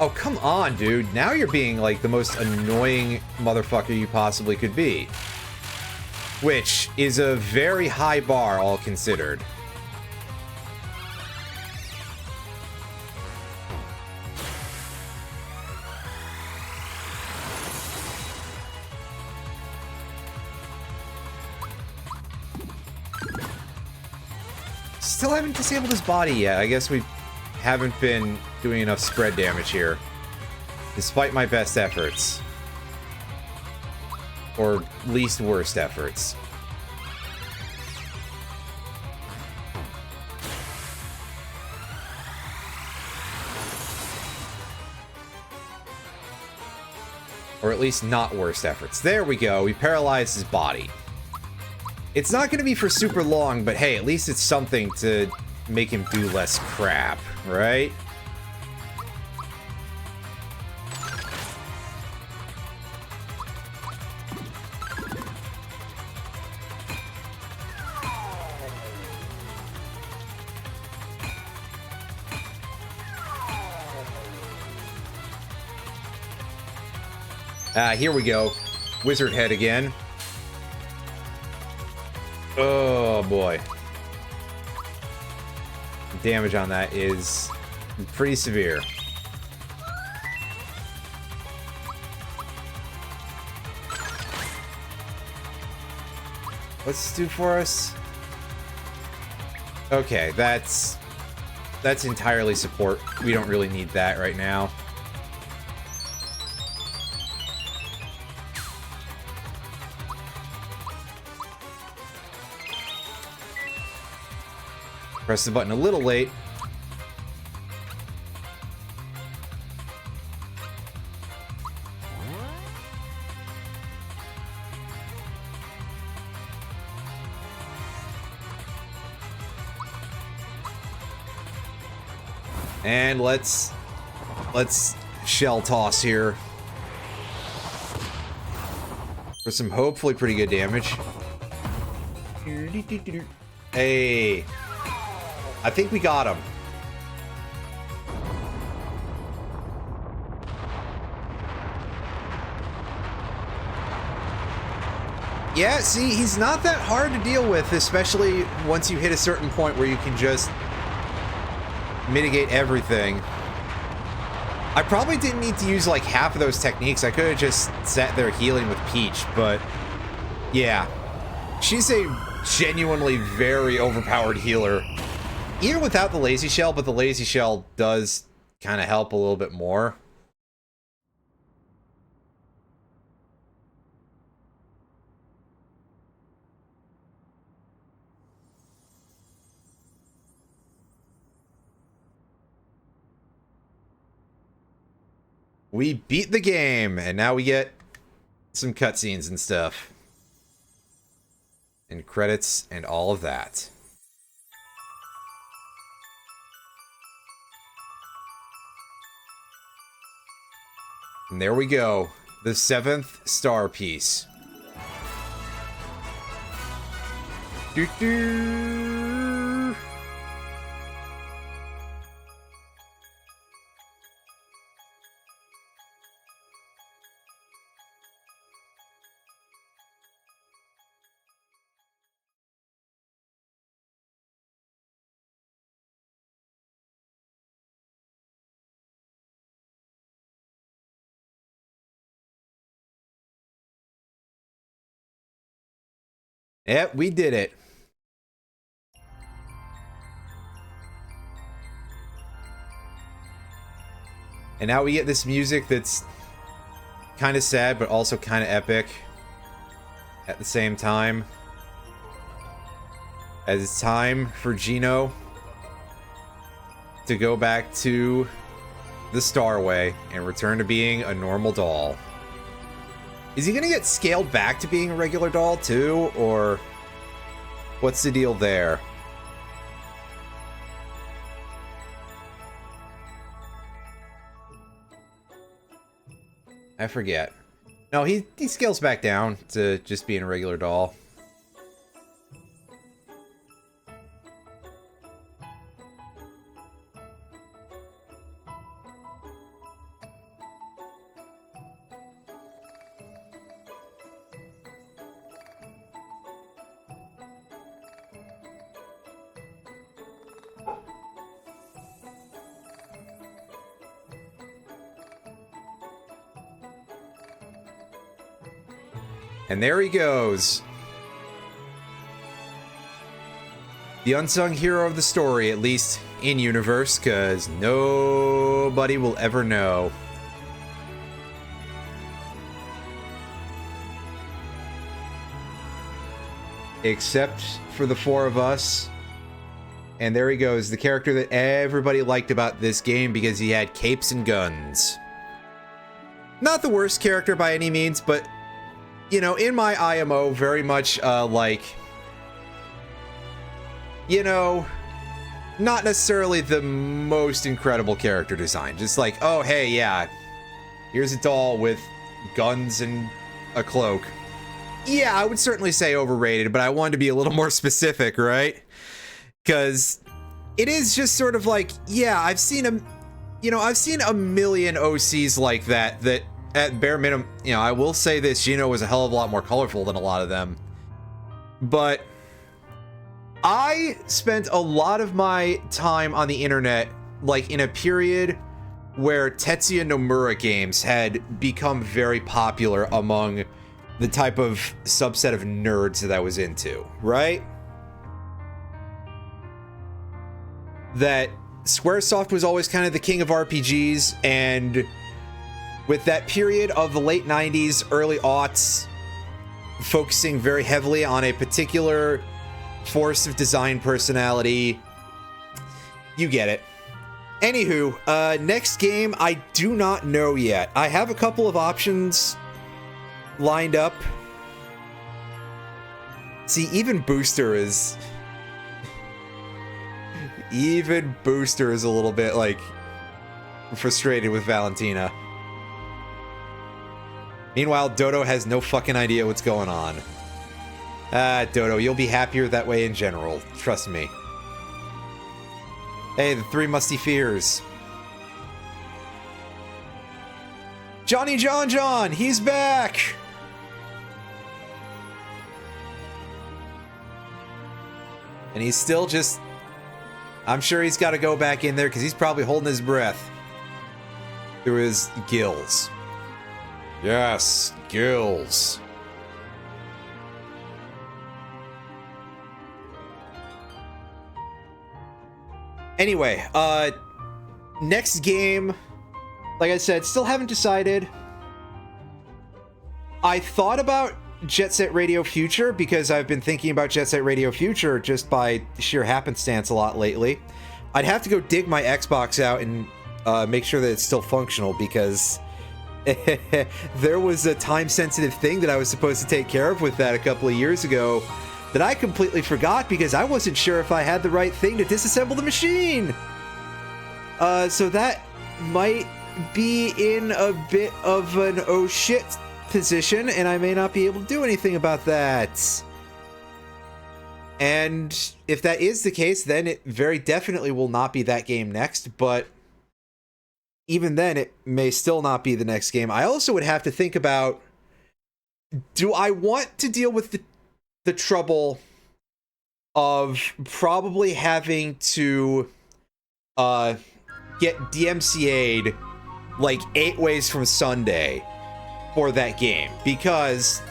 Oh, come on, dude. Now you're being, like, the most annoying motherfucker you possibly could be. Which is a very high bar, all considered. Still haven't disabled his body yet. I guess we haven't been doing enough spread damage here, despite my best efforts. Or least worst efforts. Or at least not worst efforts. There we go. We paralyzed his body. It's not going to be for super long, but hey, at least it's something to make him do less crap, right? Here we go. Wizard head again. Oh, boy. Damage on that is pretty severe. What's this do for us? Okay, that's entirely support. We don't really need that right now. Press the button a little late. And let's shell toss here for some hopefully pretty good damage. Hey. I think we got him. Yeah, see, he's not that hard to deal with, especially once you hit a certain point where you can just mitigate everything. I probably didn't need to use like half of those techniques. I could have just sat there healing with Peach, but yeah. She's a genuinely very overpowered healer. Even without the lazy shell, but the lazy shell does kind of help a little bit more. We beat the game, and now we get some cutscenes and stuff. And credits and all of that. And there we go. The 7th star piece. Doo-doo. Yep, we did it. And now we get this music that's kind of sad, but also kind of epic at the same time. As it's time for Gino to go back to the Starway and return to being a normal doll. Is he gonna get scaled back to being a regular doll too, or what's the deal there? I forget. No, he scales back down to just being a regular doll. And there he goes. The unsung hero of the story, at least in universe, because nobody will ever know. Except for the 4 of us. And there he goes, the character that everybody liked about this game because he had capes and guns. Not the worst character by any means, but you know, in my IMO, very much, like, you know, not necessarily the most incredible character design. Just like, oh, hey, yeah, here's a doll with guns and a cloak. Yeah, I would certainly say overrated, but I wanted to be a little more specific, right? Because it is just sort of like, yeah, I've seen a million OCs like that, at bare minimum, you know, I will say this, Gino was a hell of a lot more colorful than a lot of them. But I spent a lot of my time on the internet, like, in a period where Tetsuya Nomura games had become very popular among the type of subset of nerds that I was into, right? That Squaresoft was always kind of the king of RPGs, and with that period of the late 90s, early aughts, focusing very heavily on a particular force of design personality, you get it. Anywho, next game, I do not know yet. I have a couple of options lined up. See, even Booster is a little bit, like, frustrated with Valentina. Meanwhile, Dodo has no fucking idea what's going on. Dodo, you'll be happier that way in general. Trust me. Hey, the 3 musty fears. Johnny John, he's back! And he's still just... I'm sure he's got to go back in there because he's probably holding his breath through his gills. Yes, gills. Anyway, next game, like I said, still haven't decided. I thought about Jet Set Radio Future because I've been thinking about Jet Set Radio Future just by sheer happenstance a lot lately. I'd have to go dig my Xbox out and make sure that it's still functional because There was a time-sensitive thing that I was supposed to take care of with that a couple of years ago that I completely forgot because I wasn't sure if I had the right thing to disassemble the machine. So that might be in a bit of an oh shit position, and I may not be able to do anything about that. And if that is the case, then it very definitely will not be that game next, but even then, it may still not be the next game. I also would have to think about, do I want to deal with the trouble of probably having to get DMCA'd like 8 ways from Sunday for that game? Because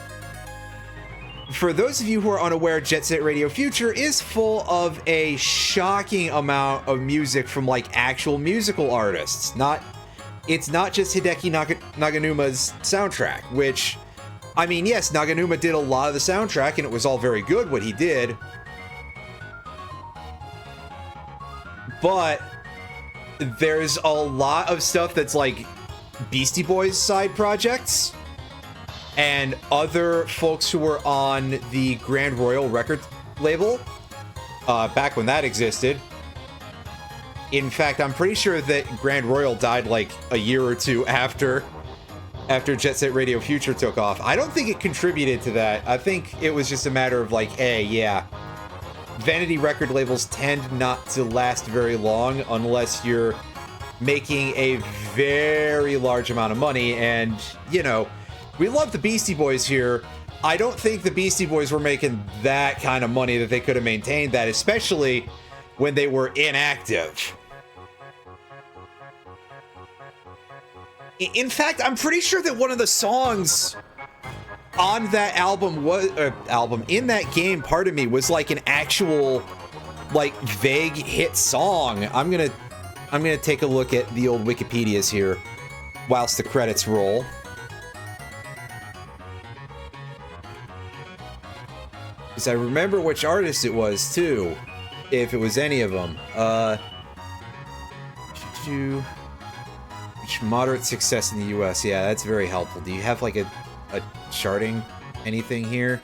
for those of you who are unaware, Jet Set Radio Future is full of a shocking amount of music from like actual musical artists. It's not just Hideki Naganuma's soundtrack, which, I mean, yes, Naganuma did a lot of the soundtrack and it was all very good what he did. But there's a lot of stuff that's like Beastie Boys side projects and other folks who were on the Grand Royal record label back when that existed. In fact, I'm pretty sure that Grand Royal died like a year or two after Jet Set Radio Future took off. I don't think it contributed to that. I think it was just a matter of like, hey, yeah, vanity record labels tend not to last very long unless you're making a very large amount of money. And, you know, we love the Beastie Boys here. I don't think the Beastie Boys were making that kind of money that they could have maintained that, especially when they were inactive. In fact, I'm pretty sure that one of the songs on that album was in that game, pardon me, was like an actual like vague hit song. I'm gonna take a look at the old Wikipedias here whilst the credits roll. Because I remember which artist it was too, if it was any of them. Which moderate success in the US? Yeah, that's very helpful. Do you have like a charting anything here?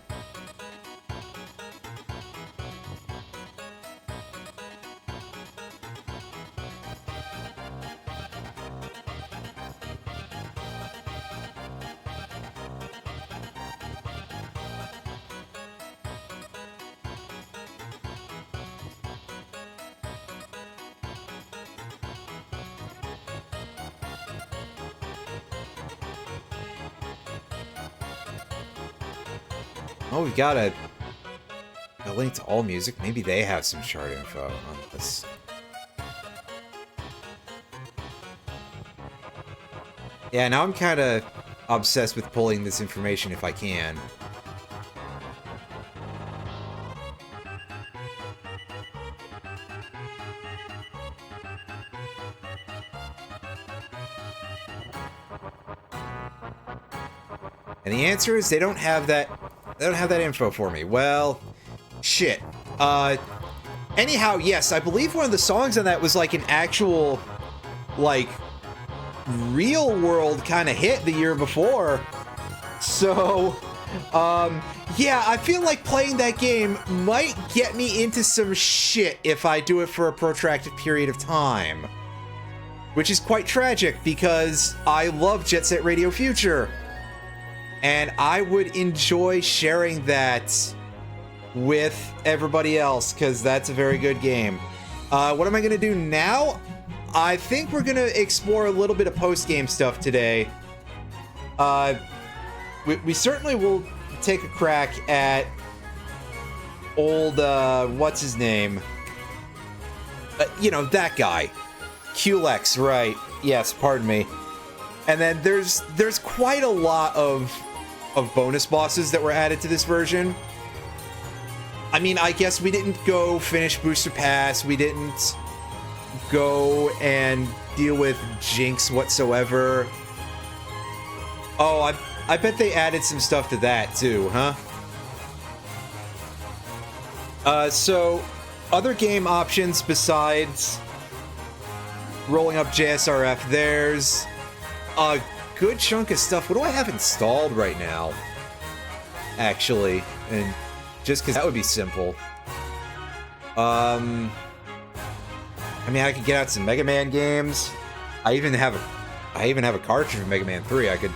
Oh, we got a link to All Music. Maybe they have some chart info on this. Yeah, now I'm kind of obsessed with pulling this information if I can. And the answer is they don't have that. They don't have that info for me. Well, shit. Anyhow, yes, I believe one of the songs on that was like an actual, like, real world kind of hit the year before. So, yeah, I feel like playing that game might get me into some shit if I do it for a protracted period of time. Which is quite tragic because I love Jet Set Radio Future. And I would enjoy sharing that with everybody else, because that's a very good game. What am I going to do now? I think we're going to explore a little bit of post-game stuff today. We certainly will take a crack at old, what's his name? You know, that guy. Culex, right. Yes, pardon me. And then there's quite a lot of bonus bosses that were added to this version. I mean, I guess we didn't go finish Booster Pass. We didn't go and deal with Jinx whatsoever. Oh, I bet they added some stuff to that too, huh? So, other game options besides rolling up JSRF, there's a good chunk of stuff. What do I have installed right now? Actually, and just because that would be simple. I mean, I could get out some Mega Man games. I even have a cartridge of Mega Man 3. I could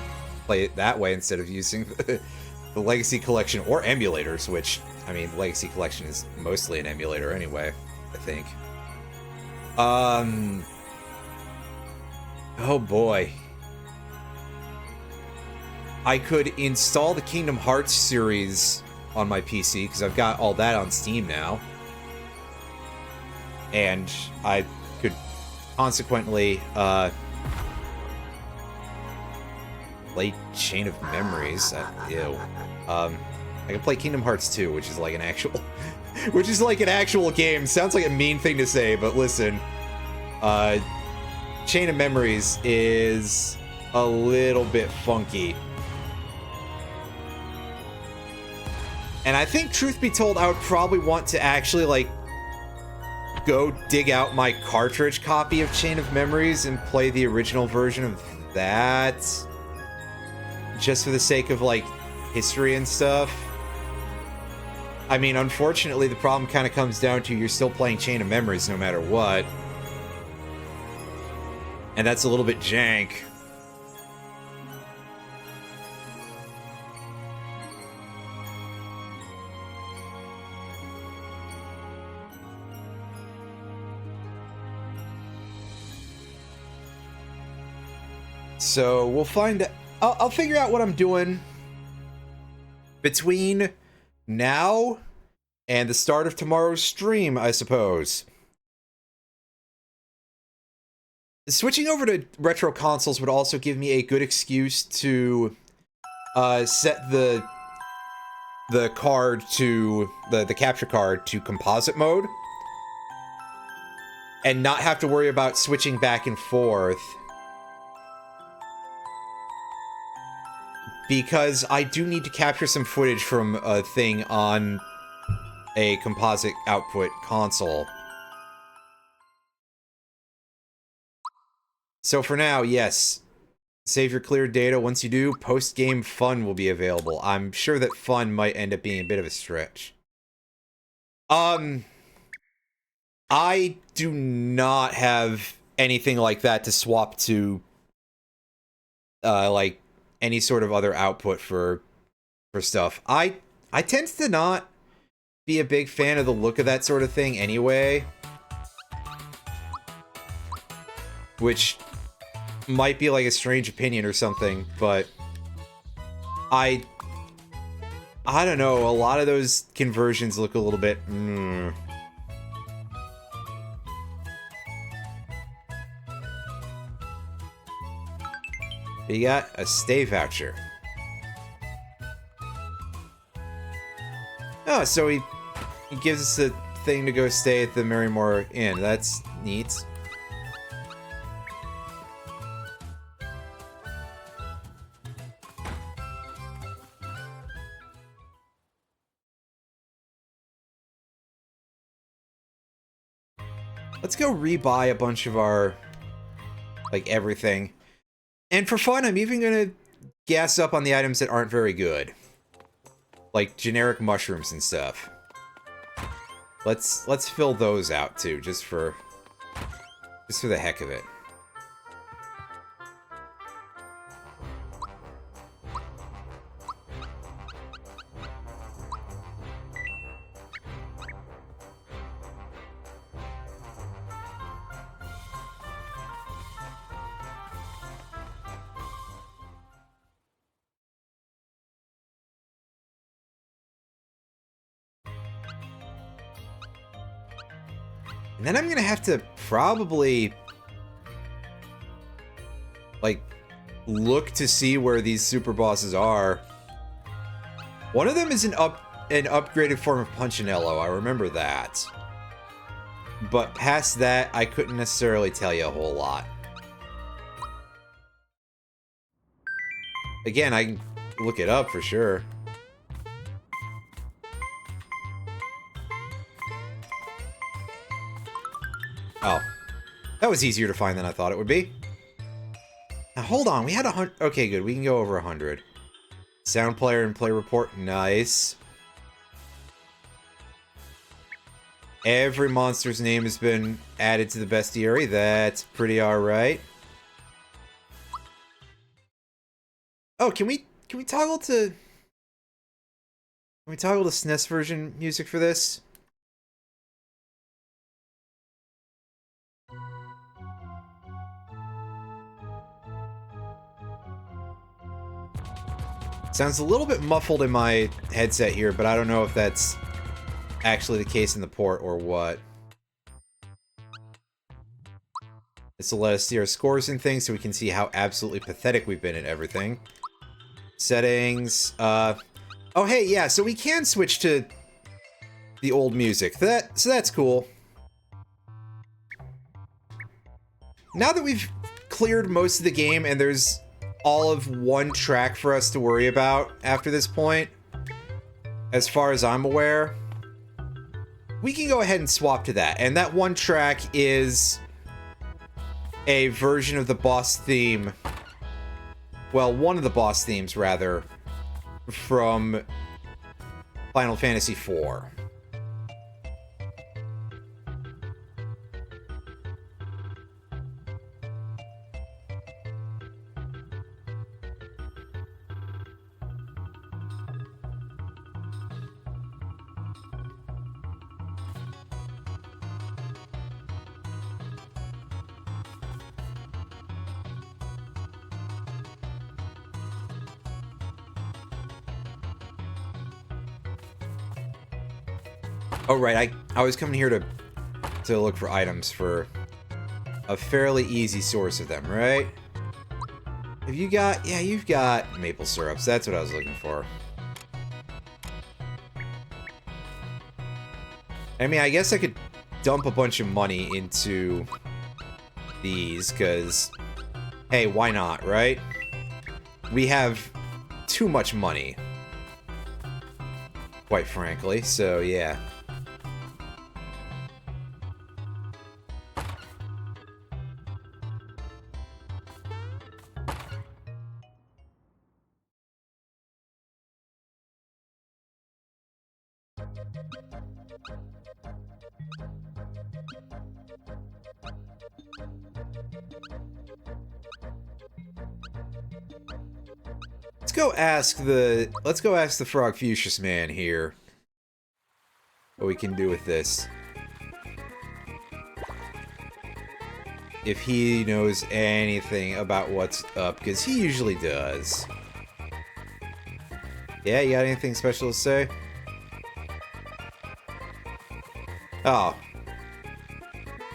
play it that way instead of using the Legacy Collection or emulators, which, I mean, Legacy Collection is mostly an emulator anyway, I think. Oh boy. I could install the Kingdom Hearts series on my PC, because I've got all that on Steam now. And I could consequently, play Chain of Memories. Ew. I can play Kingdom Hearts 2, which is like an actual... which is like an actual game. Sounds like a mean thing to say, but listen. Chain of Memories is a little bit funky. And I think, truth be told, I would probably want to actually, like, go dig out my cartridge copy of Chain of Memories and play the original version of that. Just for the sake of, like, history and stuff. I mean, unfortunately, the problem kind of comes down to you're still playing Chain of Memories no matter what. And that's a little bit jank. So we'll find... I'll figure out what I'm doing between now and the start of tomorrow's stream, I suppose. Switching over to retro consoles would also give me a good excuse to set the card to the capture card to composite mode and not have to worry about switching back and forth. Because I do need to capture some footage from a thing on a composite output console. So for now, yes, save your cleared data. Once you do, post-game fun will be available. I'm sure that fun might end up being a bit of a stretch. I do not have anything like that to swap to, like, any sort of other output for stuff. I tend to not be a big fan of the look of that sort of thing anyway. Which might be like a strange opinion or something, but I don't know, a lot of those conversions look a little bit You got a stay voucher. Oh, so he gives us a thing to go stay at the Marymore Inn. That's neat. Let's go rebuy a bunch of our, like, everything. And for fun, I'm even gonna gas up on the items that aren't very good. Like generic mushrooms and stuff. Let's fill those out too, just for the heck of it. And then I'm gonna have to probably, like, look to see where these super bosses are. One of them is an upgraded form of Punchinello, I remember that. But past that, I couldn't necessarily tell you a whole lot. Again, I can look it up for sure. Oh. That was easier to find than I thought it would be. Now, hold on. We had 100. Okay, good. We can go over 100. Sound player and play report. Nice. Every monster's name has been added to the bestiary. That's pretty alright. Oh, can we toggle to... Can we toggle to SNES version music for this? Sounds a little bit muffled in my headset here, but I don't know if that's actually the case in the port or what. This will let us see our scores and things so we can see how absolutely pathetic we've been at everything. Settings, oh hey, yeah, so we can switch to the old music. So that's cool. Now that we've cleared most of the game and there's all of one track for us to worry about after this point, as far as I'm aware, we can go ahead and swap to that. And that one track is a version of the boss theme. Well, one of the boss themes, rather, from Final Fantasy IV. Oh, right, I was coming here to look for items for a fairly easy source of them, right? Have you got... Yeah, you've got maple syrups. That's what I was looking for. I mean, I guess I could dump a bunch of money into these, because... Hey, why not, right? We have too much money. Quite frankly, so yeah. Let's go ask the Frogfucius man here what we can do with this. If he knows anything about what's up, because he usually does. Yeah, you got anything special to say? Oh.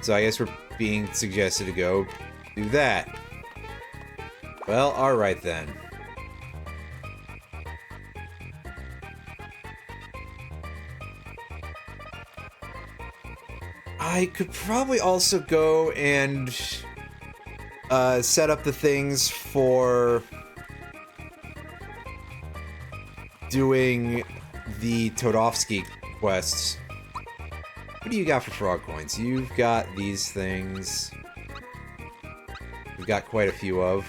So I guess we're being suggested to go do that. Well, alright then. I could probably also go and set up the things for doing the Todovsky quests. What do you got for frog coins? You've got these things. We've got quite a few of.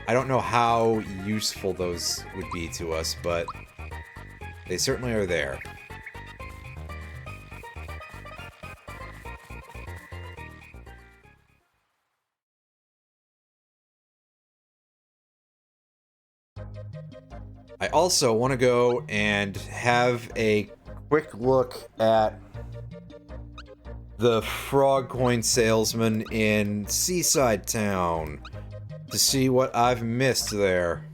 I don't know how useful those would be to us, but they certainly are there. I also want to go and have a quick look at the frog coin salesman in Seaside Town to see what I've missed there.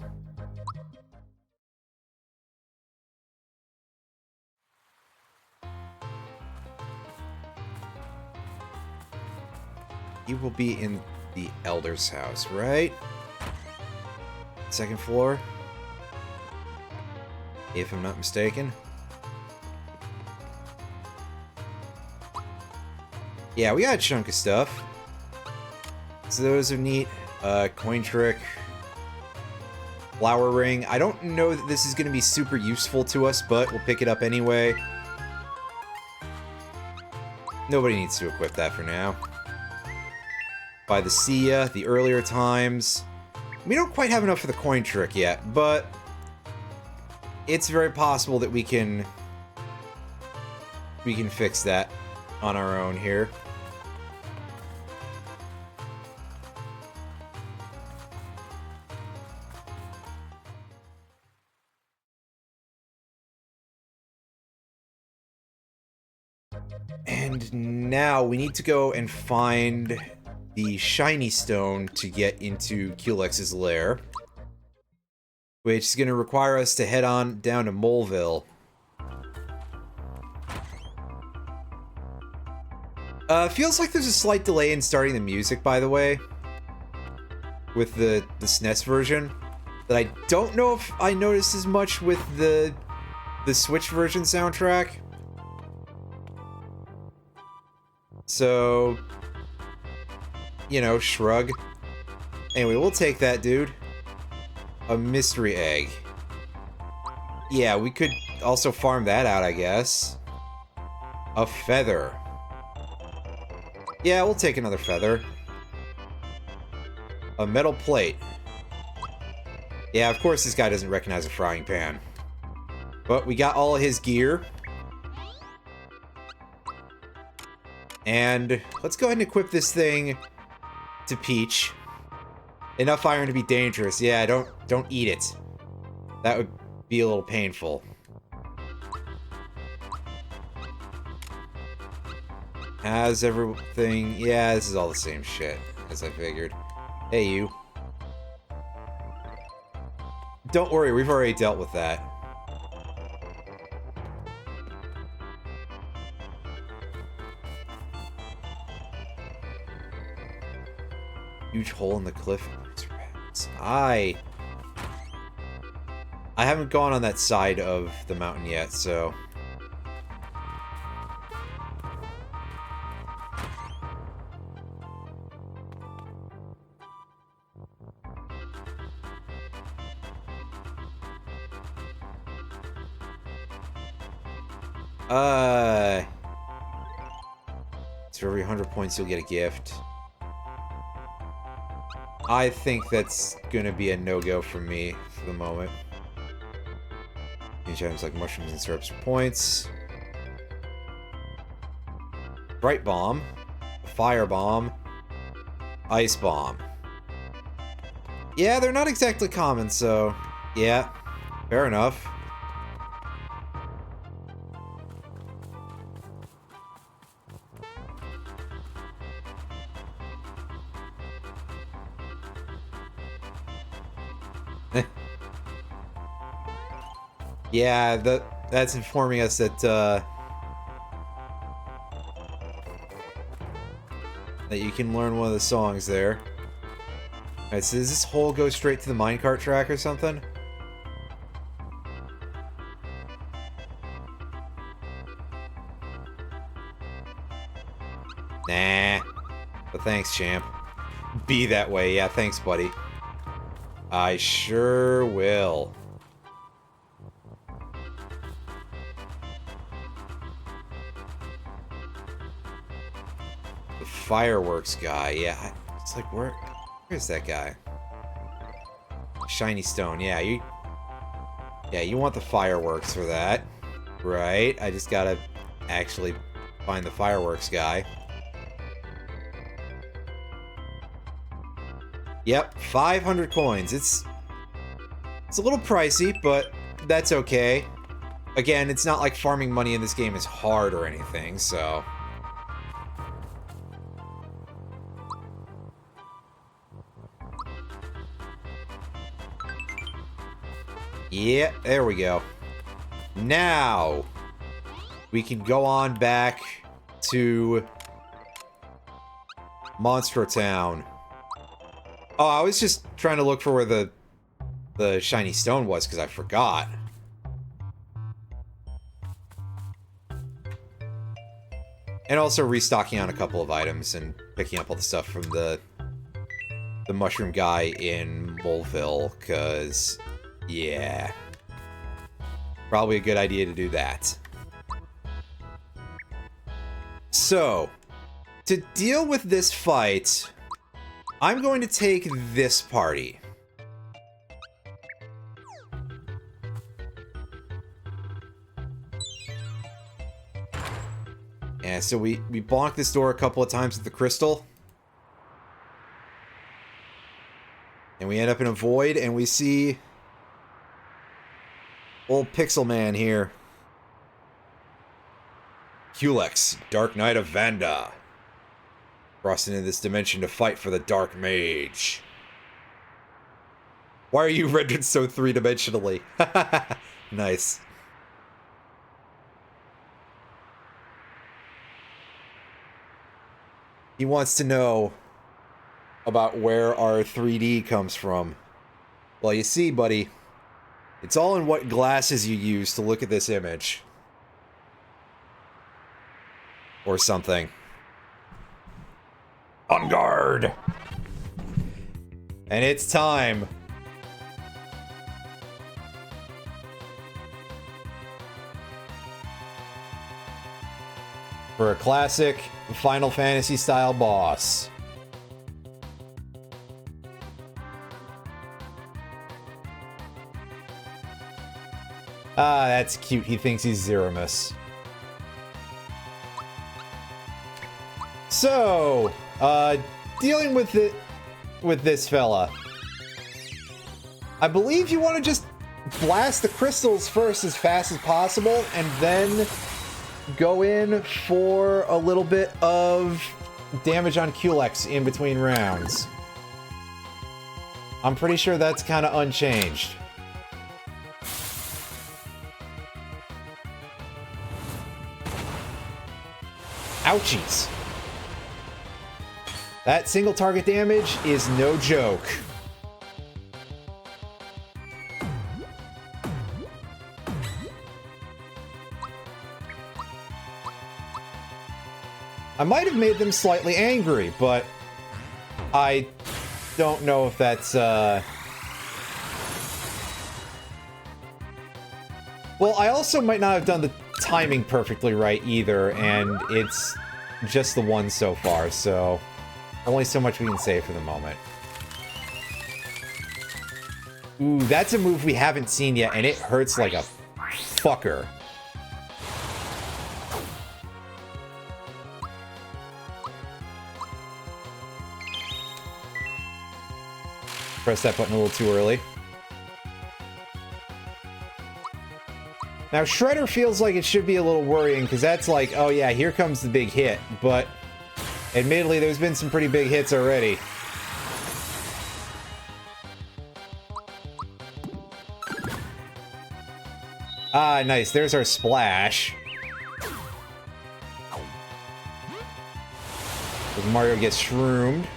You will be in the Elder's house, right? Second floor? If I'm not mistaken. Yeah, we got a chunk of stuff. So those are neat. Coin trick. Flower ring. I don't know that this is going to be super useful to us, but we'll pick it up anyway. Nobody needs to equip that for now. by the Sia, the earlier times. We don't quite have enough for the coin trick yet, but it's very possible that we can fix that on our own here. And now we need to go and find the shiny stone to get into Kulex's lair, which is going to require us to head on down to Moleville. Feels like there's a slight delay in starting the music, by the way, with the SNES version, that I don't know if I noticed as much with the Switch version soundtrack. So, you know, shrug. Anyway, we'll take that, dude. A mystery egg. Yeah, we could also farm that out, I guess. A feather. Yeah, we'll take another feather. A metal plate. Yeah, of course this guy doesn't recognize a frying pan. But we got all of his gear. And let's go ahead and equip this thing to Peach. Enough iron to be dangerous. Yeah, don't eat it. That would be a little painful. Has everything... Yeah, this is all the same shit, as I figured. Hey, you. Don't worry, we've already dealt with that. Huge hole in the cliff. I haven't gone on that side of the mountain yet, so... So every 100 points you'll get a gift. I think that's gonna be a no-go for me for the moment. Each items like mushrooms and syrups for points. Bright bomb, fire bomb, ice bomb. Yeah, they're not exactly common, so yeah, fair enough. Yeah, that's informing us that that you can learn one of the songs there. Alright, so does this hole go straight to the minecart track or something? Nah. But thanks, champ. Be that way. Yeah, thanks, buddy. I sure will. Fireworks guy, yeah. It's like, where's that guy? Shiny stone, yeah, you want the fireworks for that. Right, I just gotta actually find the fireworks guy. Yep, 500 coins. It's a little pricey, but that's okay. Again, it's not like farming money in this game is hard or anything, so... Yeah, there we go. Now, we can go on back to Monstro Town. Oh, I was just trying to look for where the shiny stone was, because I forgot. And also restocking on a couple of items and picking up all the stuff from the mushroom guy in Moleville, because... yeah. Probably a good idea to do that. So, to deal with this fight, I'm going to take this party. And so we bonk this door a couple of times with the crystal. And we end up in a void, and we see old Pixel Man here. Culex, Dark Knight of Vanda. Crossing into this dimension to fight for the Dark Mage. Why are you rendered so three-dimensionally? Nice. He wants to know about where our 3D comes from. Well, you see, buddy, it's all in what glasses you use to look at this image. Or something. On guard! And it's time. For a classic Final Fantasy style boss. Ah, that's cute. He thinks he's Zeramus. So, dealing with this fella. I believe you want to just blast the crystals first as fast as possible, and then go in for a little bit of damage on Culex in between rounds. I'm pretty sure that's kind of unchanged. Ouchies. That single target damage is no joke. I might have made them slightly angry, but I don't know if that's, Well, I also might not have done the timing perfectly right either, and it's just the one so far, so only so much we can say for the moment. Ooh, that's a move we haven't seen yet, and it hurts like a fucker. Press that button a little too early. Now, Shredder feels like it should be a little worrying, because that's like, oh yeah, here comes the big hit, but admittedly, there's been some pretty big hits already. Ah, nice. There's our splash. Mario gets shroomed.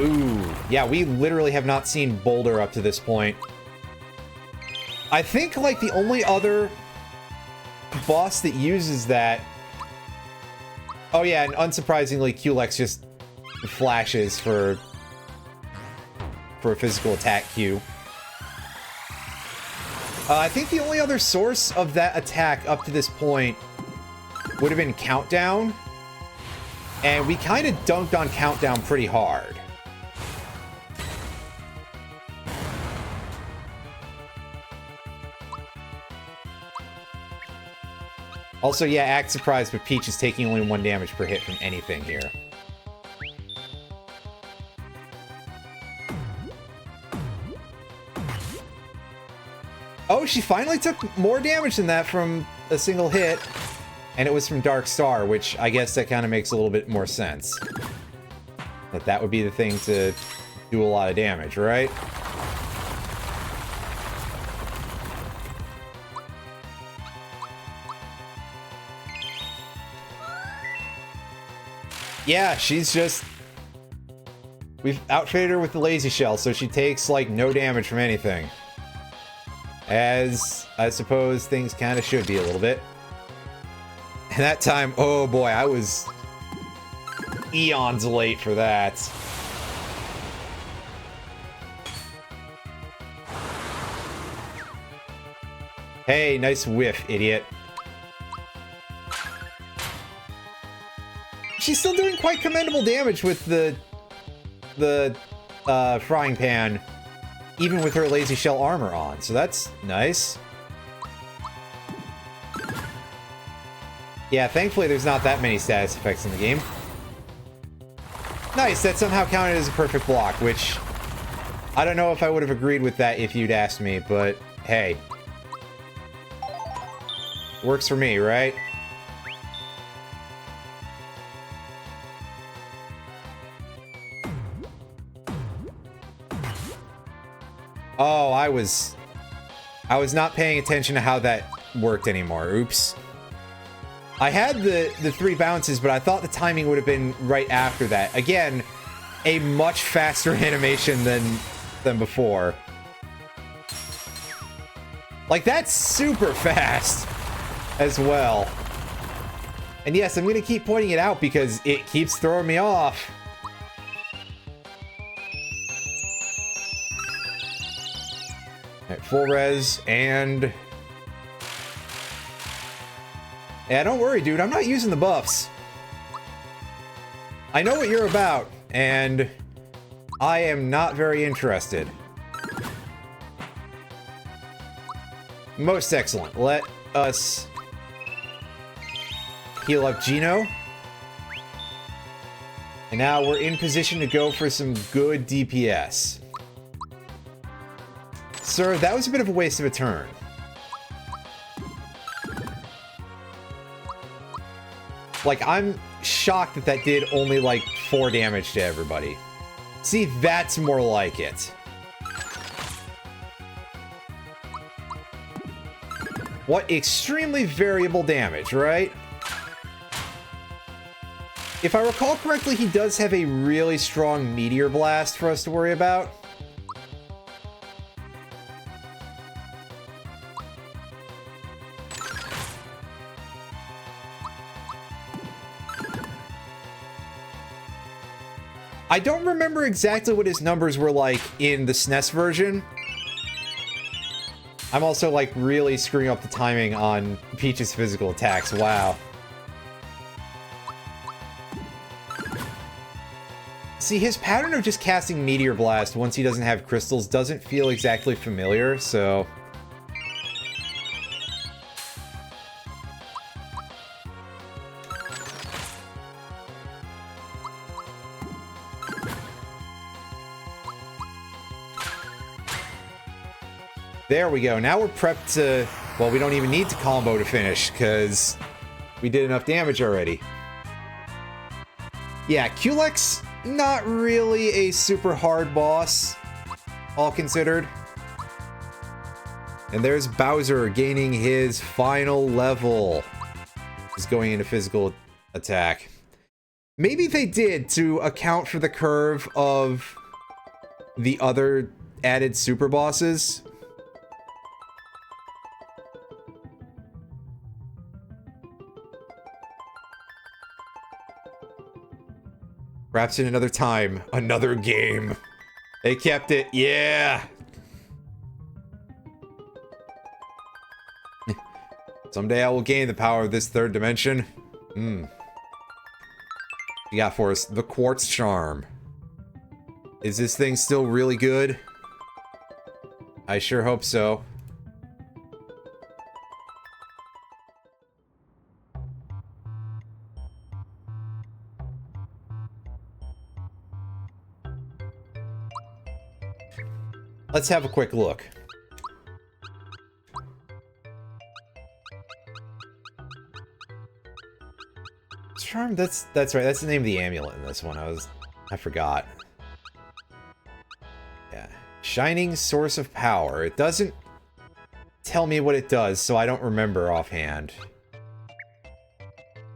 Ooh, yeah, we literally have not seen Boulder up to this point. I think, like, the only other boss that uses that... Oh yeah, and unsurprisingly, Culex just flashes for a physical attack cue. I think the only other source of that attack up to this point would have been Countdown. And we kind of dunked on Countdown pretty hard. Also, yeah, act surprised, but Peach is taking only 1 damage per hit from anything here. Oh, she finally took more damage than that from a single hit, and it was from Dark Star, which I guess that kind of makes a little bit more sense. That would be the thing to do a lot of damage, right? Yeah, she's just... We've outfitted her with the Lazy Shell, so she takes, like, no damage from anything. As I suppose things kind of should be a little bit. And that time, oh boy, I was eons late for that. Hey, nice whiff, idiot. She's still doing quite commendable damage with the frying pan, even with her lazy shell armor on, so that's nice. Yeah, thankfully there's not that many status effects in the game. Nice, that somehow counted as a perfect block, which I don't know if I would have agreed with that if you'd asked me, but hey. Works for me, right? Oh, I was not paying attention to how that worked anymore. Oops. I had the 3 bounces, but I thought the timing would have been right after that. Again, a much faster animation than before. Like, that's super fast as well. And yes, I'm going to keep pointing it out because it keeps throwing me off. Alright, full res, and... Yeah, don't worry, dude. I'm not using the buffs. I know what you're about, and I am not very interested. Most excellent. Let us heal up Gino. And now we're in position to go for some good DPS. Sir, that was a bit of a waste of a turn. Like, I'm shocked that that did only, like, 4 damage to everybody. See, that's more like it. What extremely variable damage, right? If I recall correctly, he does have a really strong Meteor Blast for us to worry about. I don't remember exactly what his numbers were like in the SNES version. I'm also, like, really screwing up the timing on Peach's physical attacks. Wow. See, his pattern of just casting Meteor Blast once he doesn't have crystals doesn't feel exactly familiar, so... There we go. Now we're prepped to... Well, we don't even need to combo to finish, because we did enough damage already. Yeah, Culex, not really a super hard boss, all considered. And there's Bowser gaining his final level. He's going into physical attack. Maybe they did to account for the curve of the other added super bosses. Perhaps in another time, another game. They kept it, yeah! Someday I will gain the power of this third dimension. You got for us the Quartz Charm. Is this thing still really good? I sure hope so. Let's have a quick look. Charm, that's right. That's the name of the amulet in this one. I forgot. Yeah. Shining Source of Power. It doesn't tell me what it does, so I don't remember offhand.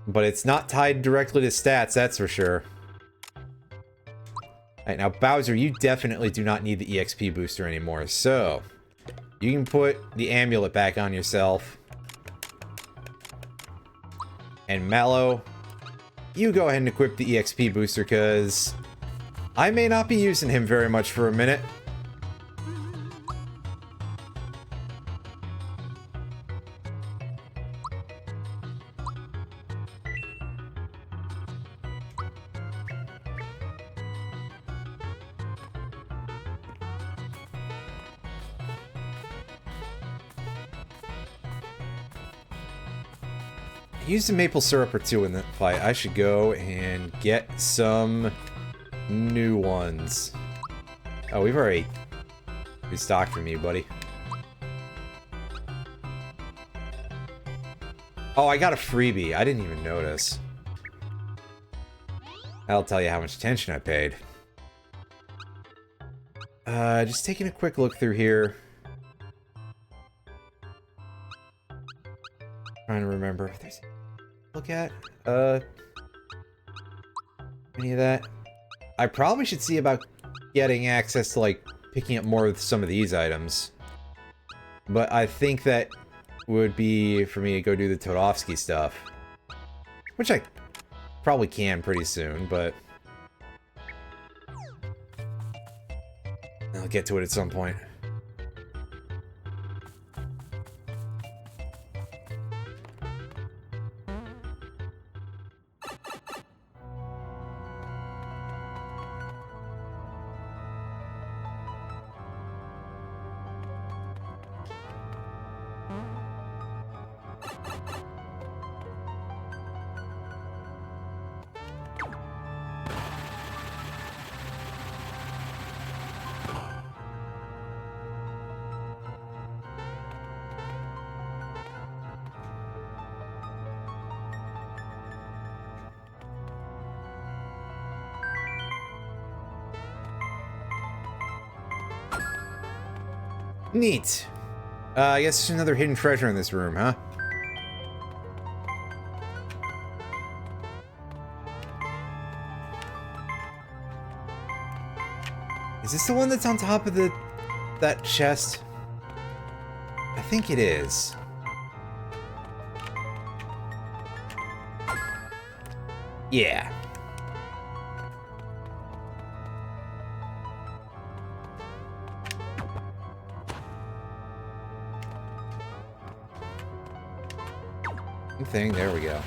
But it's not tied directly to stats, that's for sure. Alright, now Bowser, you definitely do not need the EXP booster anymore, so you can put the amulet back on yourself. And Mallow, you go ahead and equip the EXP booster, because I may not be using him very much for a minute. used a maple syrup or two in that fight. I should go and get some new ones. Oh, we've already restocked from you, buddy. Oh, I got a freebie. I didn't even notice. That'll tell you how much attention I paid. Just taking a quick look through here. Trying to remember if there's look at any of that. I probably should see about getting access to like picking up more of some of these items. But I think that would be for me to go do the Todovsky stuff. Which I probably can pretty soon, but I'll get to it at some point. Neat. I guess there's another hidden treasure in this room, huh? Is this the one that's on top of that chest? I think it is. Yeah. Thing, there we go.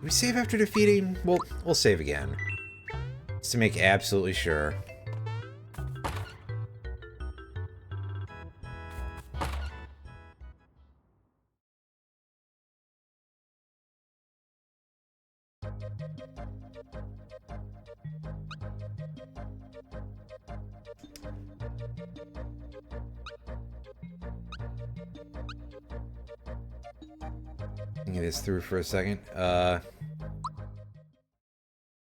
We save after defeating? Well, we'll save again. Just to make absolutely sure. Get this through for a second.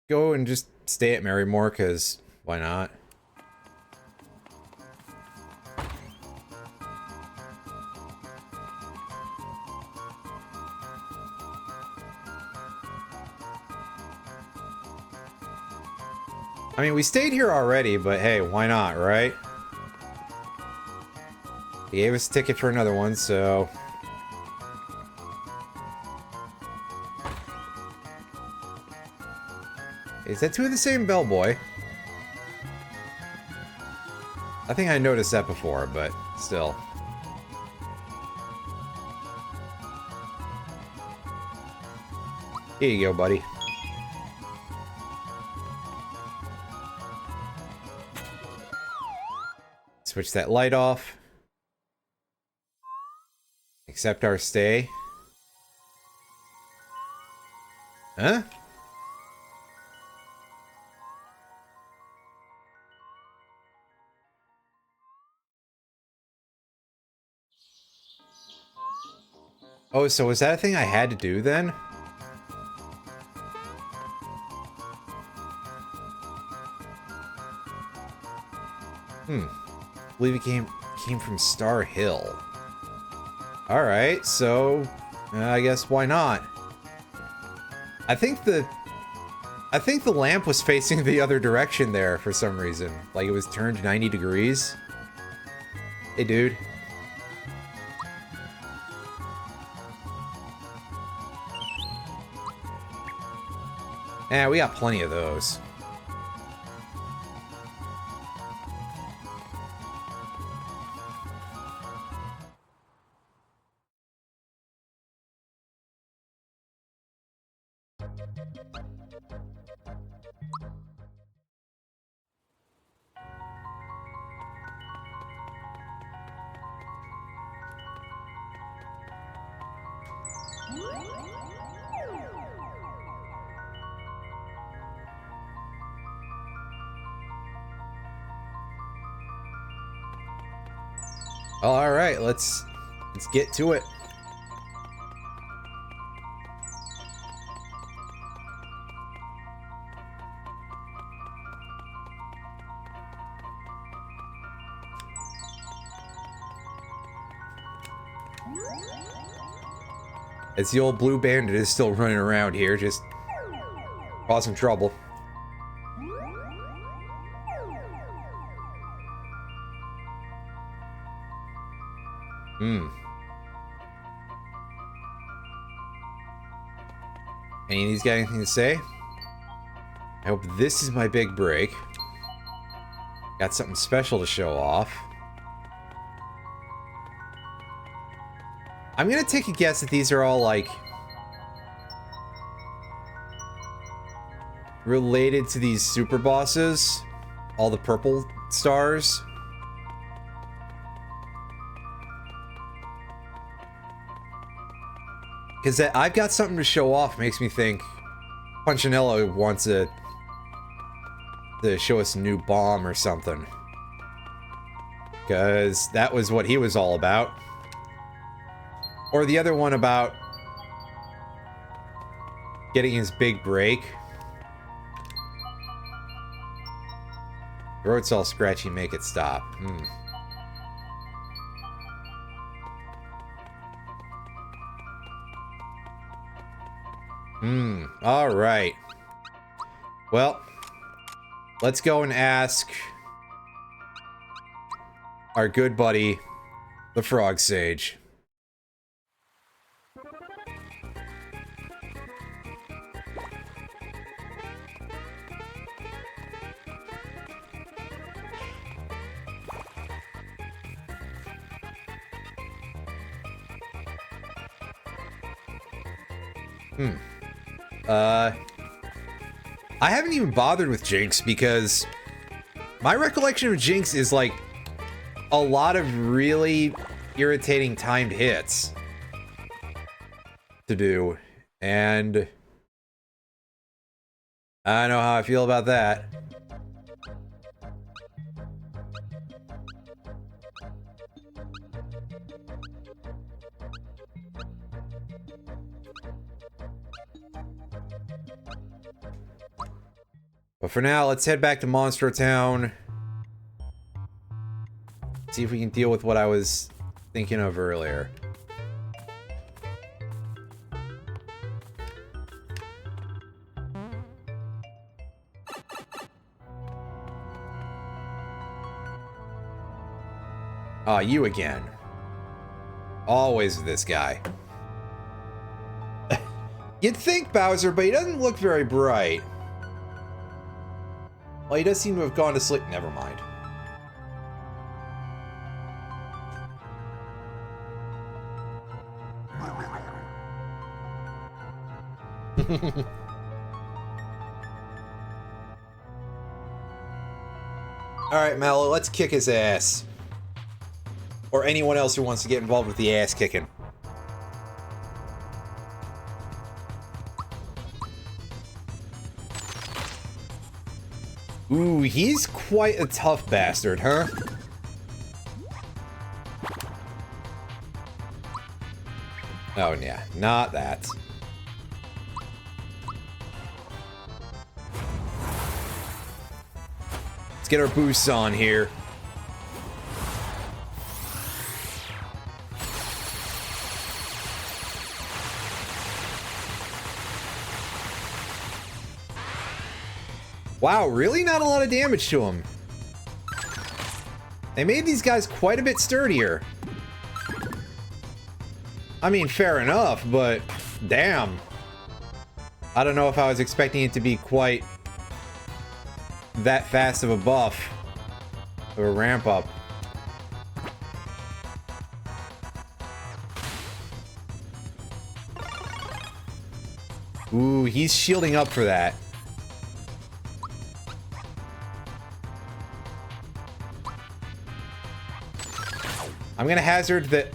Go and just stay at Marymore, because why not? I mean, we stayed here already, but hey, why not, right? He gave us a ticket for another one, so... Is that two of the same bellboy? I think I noticed that before, but still. Here you go, buddy. Switch that light off. Accept our stay. Huh? Oh, so was that a thing I had to do then? I believe it came from Star Hill. Alright, so I guess why not? I think the lamp was facing the other direction there for some reason. Like it was turned 90 degrees. Hey, dude. We got plenty of those. All right, let's get to it. It's the old blue bandit is still running around here, just causing trouble. Any of these got anything to say? I hope this is my big break. Got something special to show off. I'm gonna take a guess that these are all, like, related to these super bosses. All the purple stars. Because I've got something to show off makes me think Punchinello wants to show us a new bomb or something. Because that was what he was all about. Or the other one about getting his big break. Throat's all scratchy, make it stop. Alright. Well, let's go and ask our good buddy, the Frog Sage. I haven't even bothered with Jinx because my recollection of Jinx is like a lot of really irritating timed hits to do, and I don't know how I feel about that. But for now, let's head back to Monster Town. See if we can deal with what I was thinking of earlier. Ah, you again. Always this guy. You'd think Bowser, but he doesn't look very bright. Well, he does seem to have gone to sleep. Never mind. Alright, Mallow, let's kick his ass. Or anyone else who wants to get involved with the ass kicking. Ooh, he's quite a tough bastard, huh? Oh, yeah, not that. Let's get our boosts on here. Wow, really not a lot of damage to him. They made these guys quite a bit sturdier. I mean, fair enough, but damn. I don't know if I was expecting it to be quite that fast of a buff. Or a ramp up. Ooh, he's shielding up for that. I'm gonna hazard that...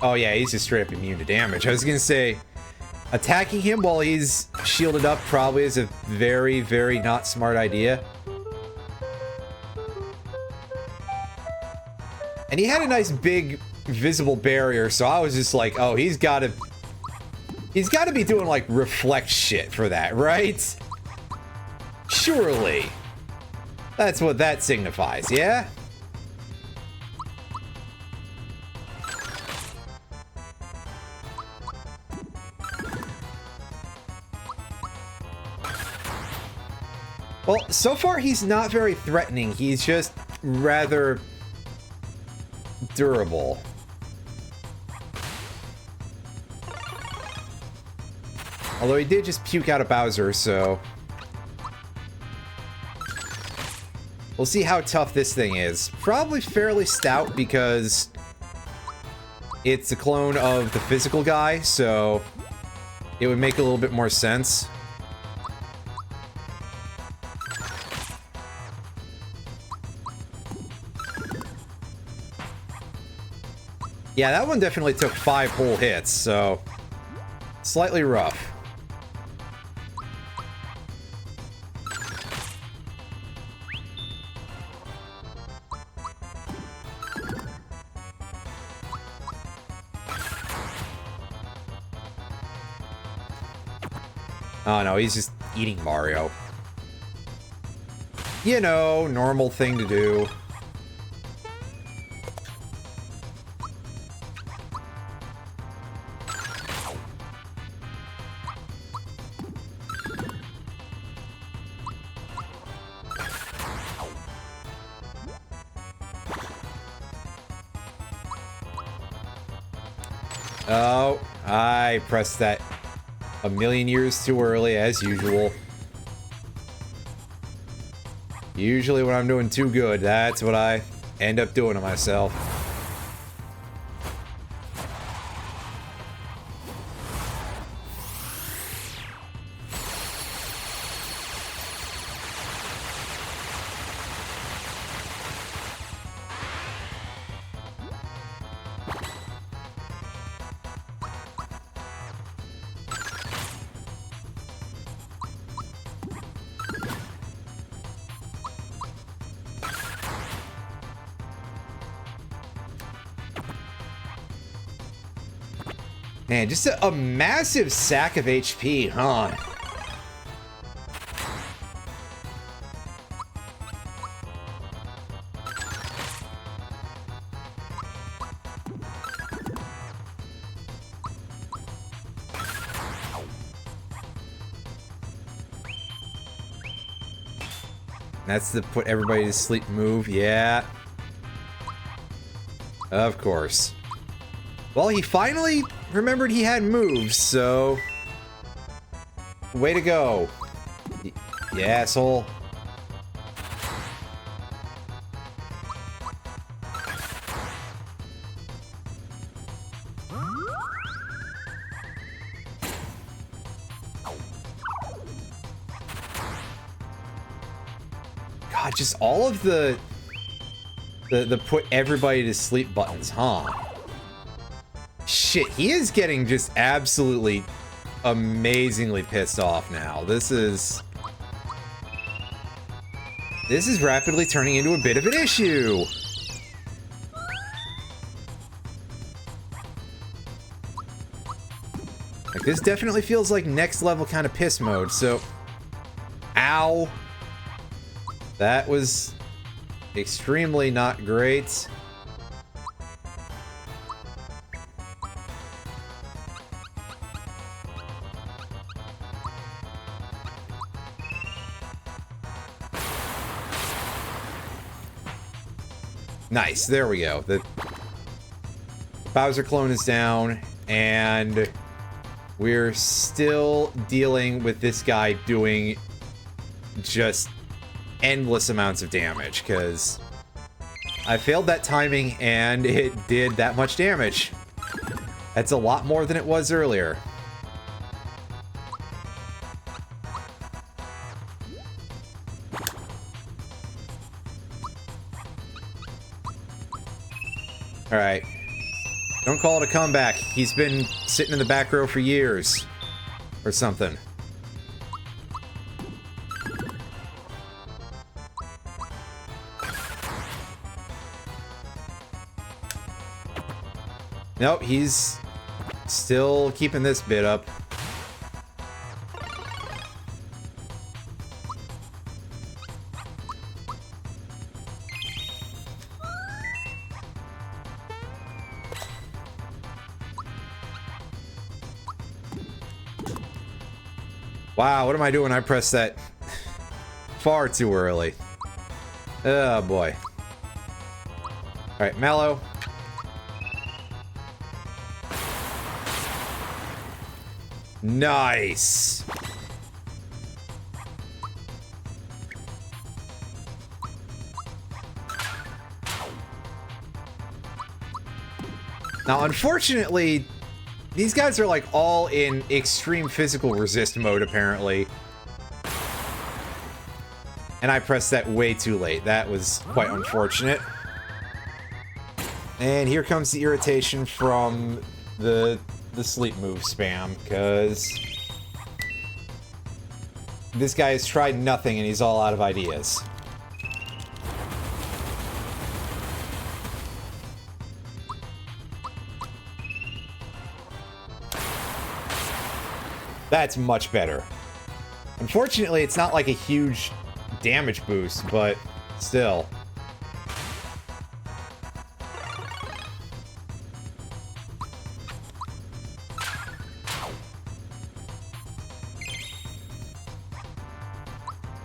Oh yeah, he's just straight up immune to damage. I was gonna say, attacking him while he's shielded up probably is a very, very not smart idea. And he had a nice big visible barrier, so I was just like, oh, he's gotta be doing like reflect shit for that, right? Surely. That's what that signifies, yeah? Well, so far he's not very threatening. He's just rather durable. Although he did just puke out a Bowser, so... We'll see how tough this thing is. Probably fairly stout because it's a clone of the physical guy, so it would make a little bit more sense. Yeah, that one definitely took 5 whole hits, so slightly rough. Oh no, he's just eating Mario. You know, normal thing to do. Oh, I pressed that a million years too early, as usual. Usually when I'm doing too good, that's what I end up doing to myself. Man, just a massive sack of HP, huh? That's the put everybody to sleep move, yeah. Of course. Well, he finally remembered he had moves, so... Way to go. You asshole. God, just all of the put everybody to sleep buttons, huh? Shit, he is getting just absolutely amazingly pissed off now. This is rapidly turning into a bit of an issue. Like, this definitely feels like next level kind of piss mode, so... Ow. That was extremely not great. Nice, there we go. The Bowser clone is down, and We're still dealing with this guy doing just endless amounts of damage, because I failed that timing and it did that much damage. That's a lot more than it was earlier. Alright. Don't call it a comeback. He's been sitting in the back row for years. Or something. Nope, he's still keeping this bit up. Wow, what am I doing? I pressed that far too early. Oh boy. Alright, Mallow. Nice. Now, unfortunately, these guys are like all in extreme physical resist mode, apparently. And I pressed that way too late. That was quite unfortunate. And here comes the irritation from the sleep move spam, because this guy has tried nothing and he's all out of ideas. That's much better. Unfortunately, it's not like a huge damage boost, but still.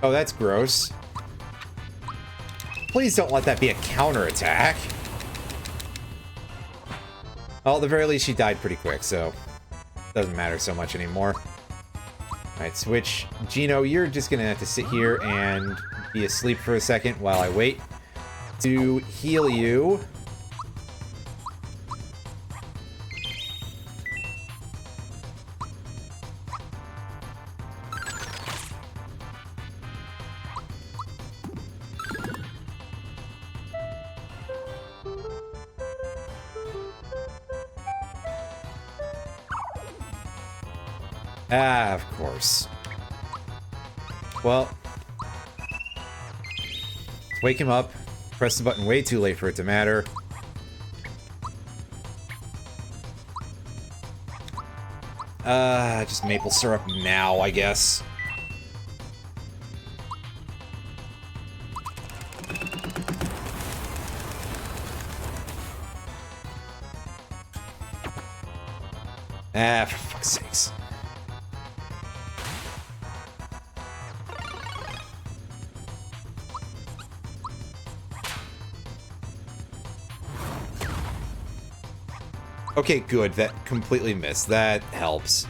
Oh, that's gross. Please don't let that be a counterattack. Well, at the very least, she died pretty quick, so doesn't matter so much anymore. Alright, switch. Gino, you're just gonna have to sit here and be asleep for a second while I wait to heal you. Ah, of course. Well, let's wake him up. Press the button way too late for it to matter. Just maple syrup now, I guess. Ah, for fuck's sakes. Okay, good. That completely missed. That helps.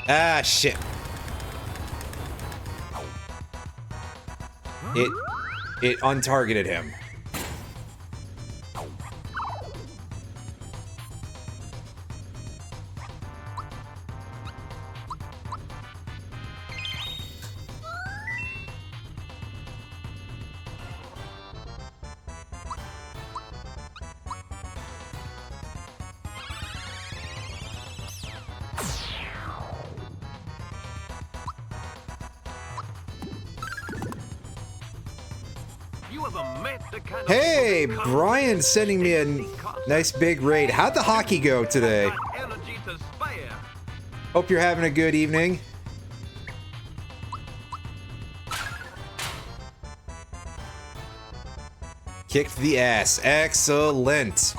Ah, shit. It untargeted him. Hey, Brian's sending me a nice big raid. How'd the hockey go today? Hope you're having a good evening. Kicked the ass. Excellent.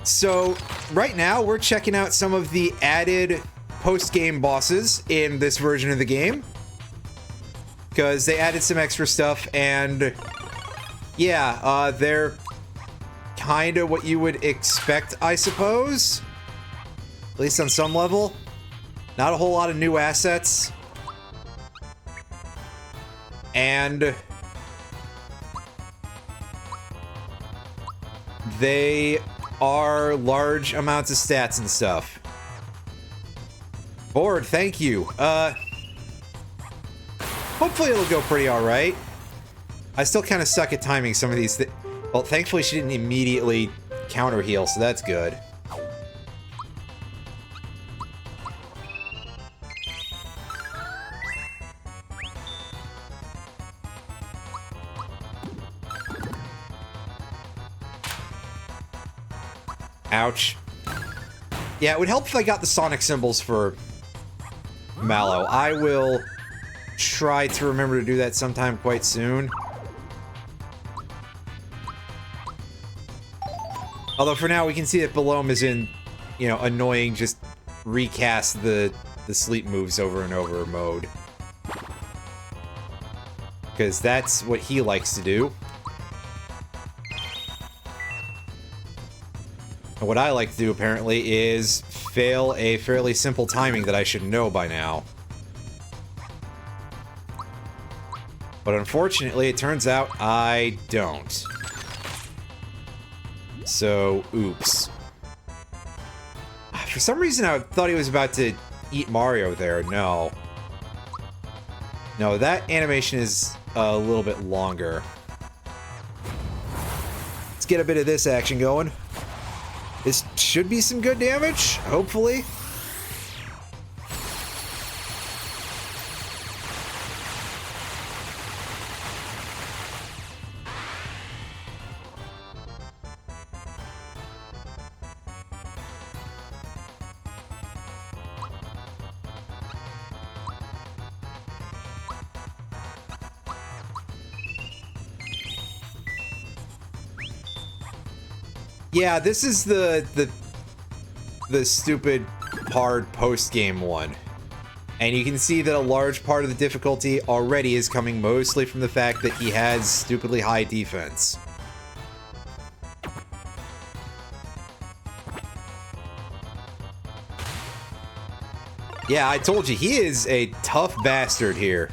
So, right now, we're checking out some of the added post-game bosses in this version of the game. because they added some extra stuff, and yeah, they're kind of what you would expect, I suppose. At least on some level. Not a whole lot of new assets. And they are large amounts of stats and stuff. Board, thank you. Hopefully it'll go pretty alright. I still kind of suck at timing some of these things. Well, thankfully she didn't immediately counter heal, so that's good. Ouch. Yeah, it would help if I got the Sonic symbols for Mallow. I will try to remember to do that sometime quite soon. Although for now we can see that Belome is in, you know, annoying just recast the sleep moves over and over mode. Because that's what he likes to do. And what I like to do, apparently, is fail a fairly simple timing that I should know by now. But unfortunately, it turns out I don't. So, oops. For some reason, I thought he was about to eat Mario there. No. No, that animation is a little bit longer. Let's get a bit of this action going. This should be some good damage, hopefully. Yeah, this is the stupid hard post-game one. And you can see that a large part of the difficulty already is coming mostly from the fact that he has stupidly high defense. Yeah, I told you, he is a tough bastard here.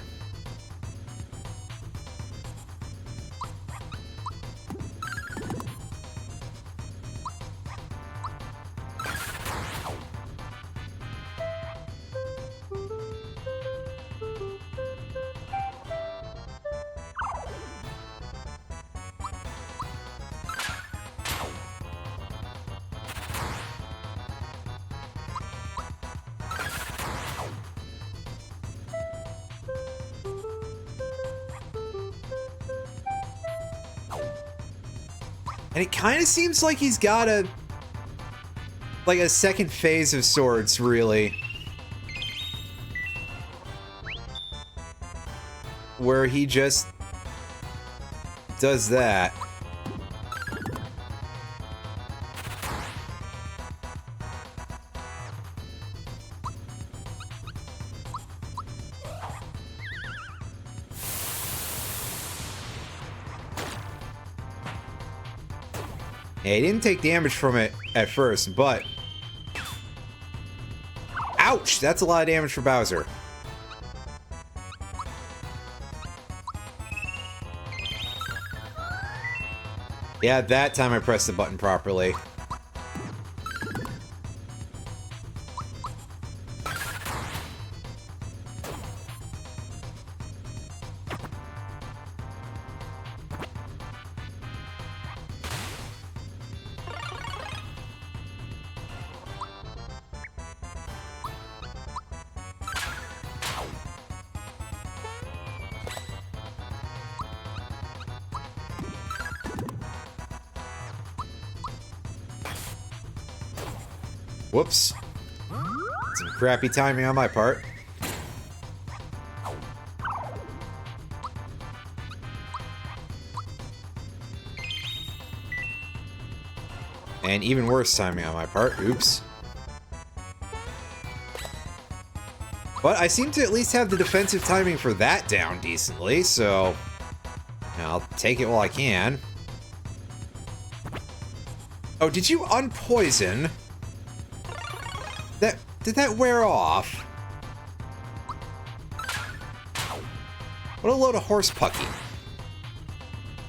And it kind of seems like he's got a second phase of sorts, really. Where he just does that. Yeah, he didn't take damage from it at first, but... Ouch! That's a lot of damage for Bowser. Yeah, that time I pressed the button properly. Whoops. Some crappy timing on my part. And even worse timing on my part. Oops. But I seem to at least have the defensive timing for that down decently, so I'll take it while I can. Oh, did you unpoison? Did that wear off? What a load of horse pucky.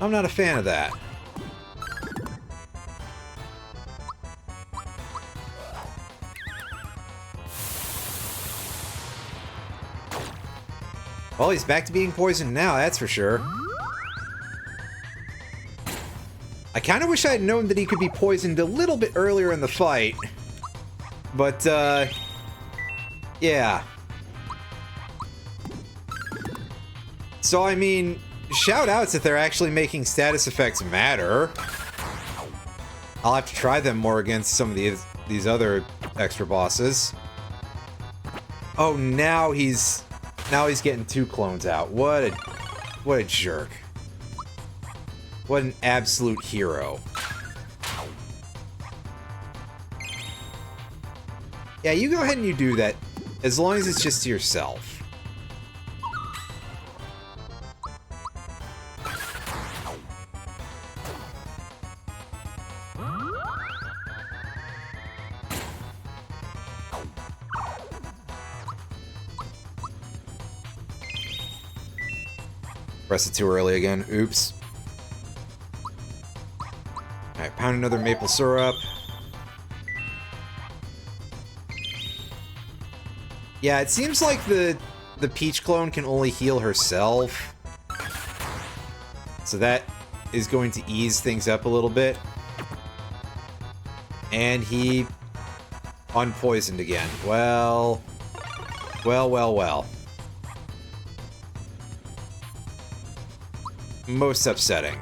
I'm not a fan of that. Well, he's back to being poisoned now, that's for sure. I kind of wish I had known that he could be poisoned a little bit earlier in the fight. But, yeah. So, I mean, shout-outs that they're actually making status effects matter. I'll have to try them more against some of these other extra bosses. Oh, now he's getting 2 clones out. What a jerk. What an absolute hero. Yeah, you go ahead and you do that, as long as it's just to yourself. Pressed it too early again. Oops. Alright, pound another maple syrup. Yeah, it seems like the Peach clone can only heal herself. So that is going to ease things up a little bit. And he unpoisoned again. Well. Most upsetting.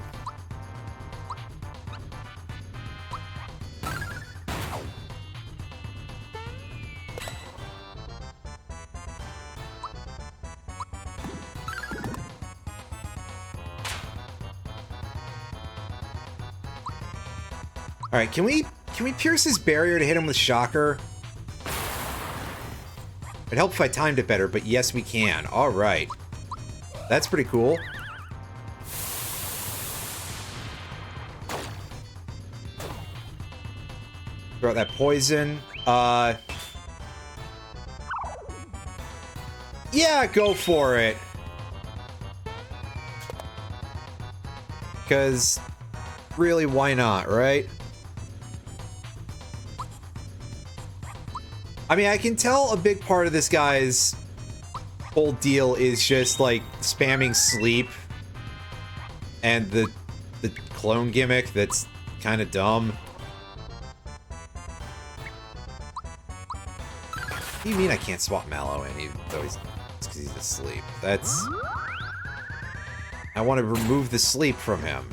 Alright, can we pierce his barrier to hit him with Shocker? It'd help if I timed it better, but yes, we can. Alright. That's pretty cool. Throw out that poison. Yeah, go for it. Because, really, why not, right? I mean, I can tell a big part of this guy's whole deal is just, like, spamming sleep and the clone gimmick that's kind of dumb. What do you mean I can't swap Mallow in, even though it's because he's asleep? That's... I want to remove the sleep from him.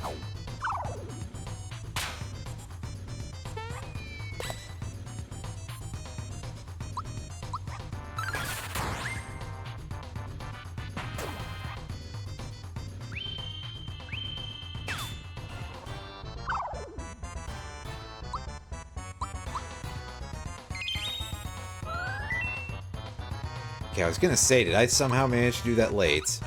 Okay, I was gonna say, did I somehow manage to do that late?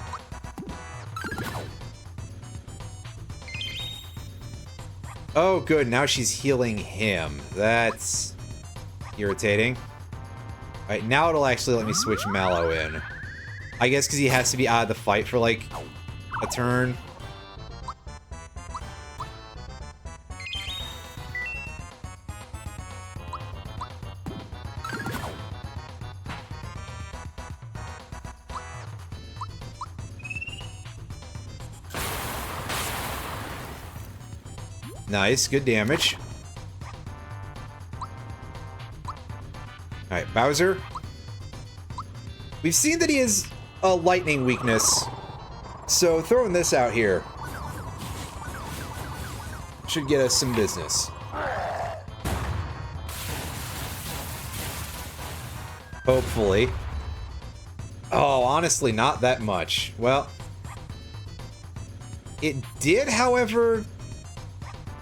Oh, good, now she's healing him. That's irritating. Alright, now it'll actually let me switch Mallow in. I guess because he has to be out of the fight for, like, a turn. Nice, good damage. Alright, Bowser. We've seen that he has a lightning weakness, so throwing this out here should get us some business. Hopefully. Oh, honestly, not that much. Well, it did, however,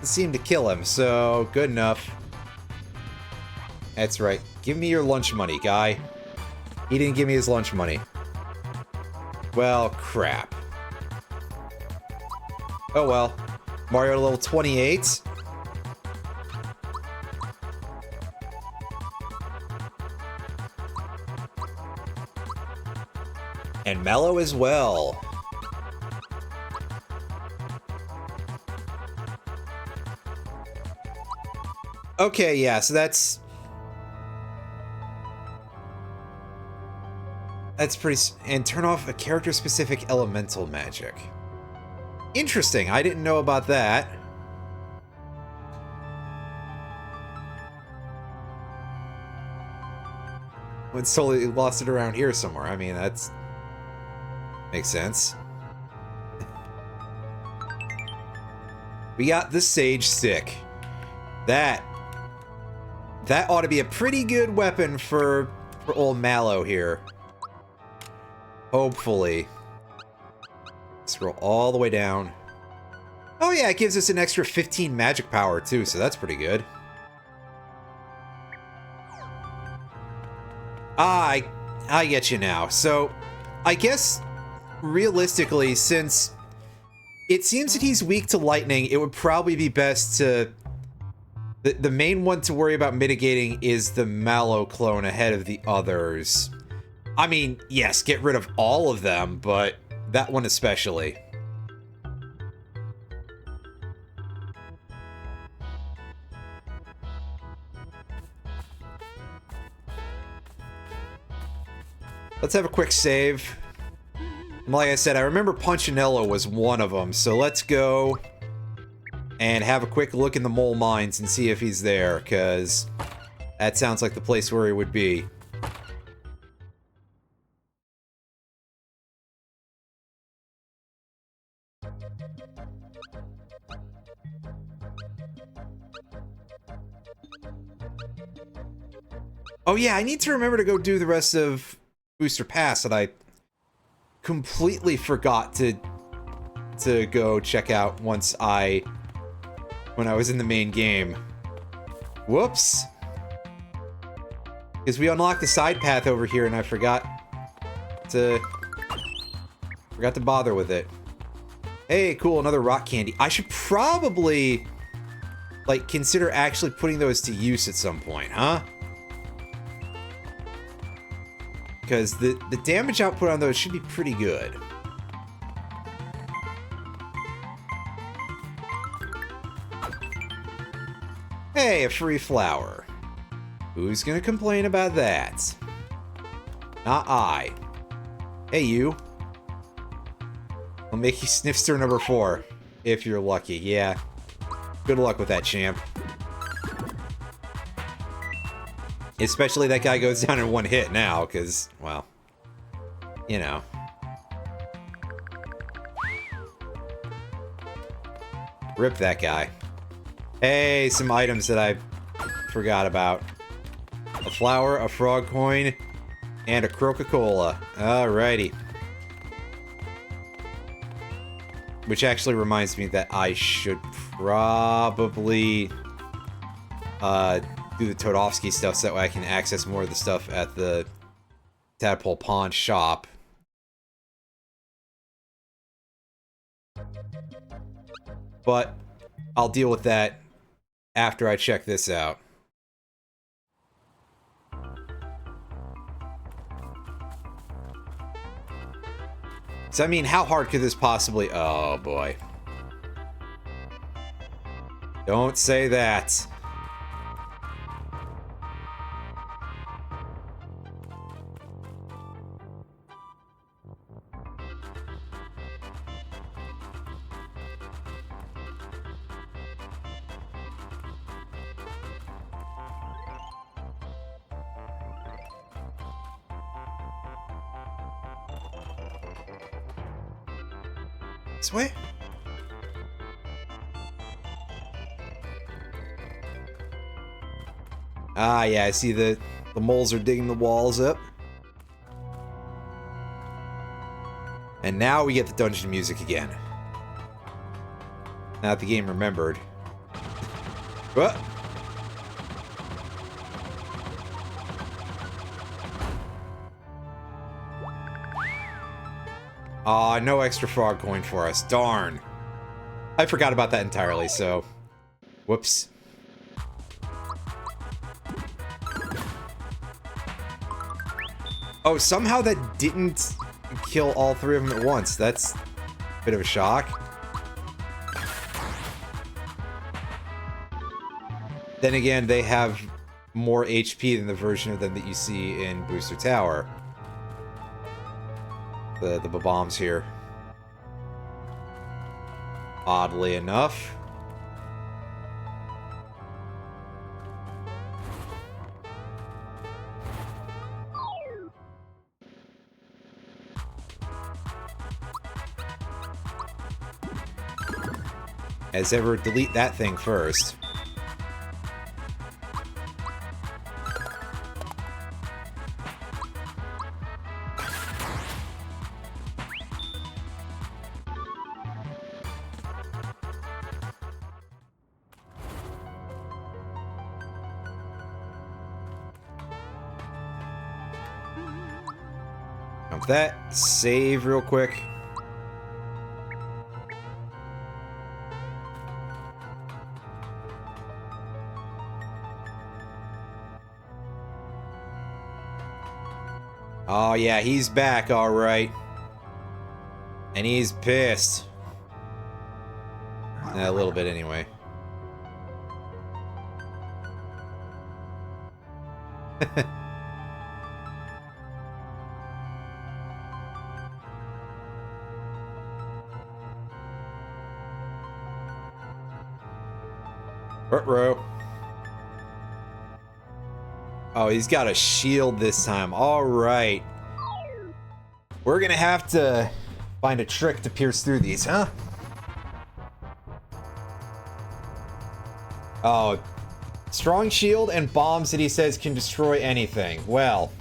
seem to kill him, so good enough. That's right. Give me your lunch money, guy. He didn't give me his lunch money. Well, crap. Oh well. Mario to level 28. And Mellow as well. Okay, yeah, so that's pretty... And turn off a character-specific elemental magic. Interesting, I didn't know about that. It's totally lost it around here somewhere. I mean, that's... makes sense. We got the Sage Stick. That ought to be a pretty good weapon for old Mallow here. Hopefully. Scroll all the way down. Oh yeah, it gives us an extra 15 magic power too, so that's pretty good. I get you now. So, I guess, realistically, since it seems that he's weak to lightning, it would probably be best to... The main one to worry about mitigating is the Mallow clone ahead of the others. I mean, yes, get rid of all of them, but that one especially. Let's have a quick save. Like I said, I remember Punchinello was one of them, so let's go and have a quick look in the mole mines and see if he's there, because that sounds like the place where he would be. Oh yeah, I need to remember to go do the rest of Booster Pass that I completely forgot to go check out when I was in the main game. Whoops. Because we unlocked the side path over here and I forgot to bother with it. Hey, cool, another rock candy. I should probably like consider actually putting those to use at some point, huh? Because the damage output on those should be pretty good. Hey, a free flower. Who's gonna complain about that? Not I. Hey, you. I'll make you Snifster number 4, if you're lucky. Yeah. Good luck with that, champ. Especially that guy goes down in one hit now, because, well, you know. Rip that guy. Hey, some items that I forgot about. A flower, a frog coin, and a Coca-Cola. Alrighty. Which actually reminds me that I should probably do the Todovsky stuff so that way I can access more of the stuff at the Tadpole Pond shop. But I'll deal with that after I check this out. So, I mean, how hard could this possibly... Oh, boy. Don't say that. This way? Ah, yeah, I see the moles are digging the walls up. And now we get the dungeon music again. Now that the game remembered. What? Aw, no extra frog coin for us. Darn. I forgot about that entirely, so... Whoops. Oh, somehow that didn't kill all three of them at once. That's a bit of a shock. Then again, they have more HP than the version of them that you see in Booster Tower. The bombs here. Oddly enough. As ever, delete that thing first. Dump that. Save real quick. Oh yeah, he's back, alright. And he's pissed. A little bit anyway. Ruh-roh. Oh, he's got a shield this time. Alright. We're gonna have to find a trick to pierce through these, huh? Oh. Strong shield and bombs that he says can destroy anything. Well,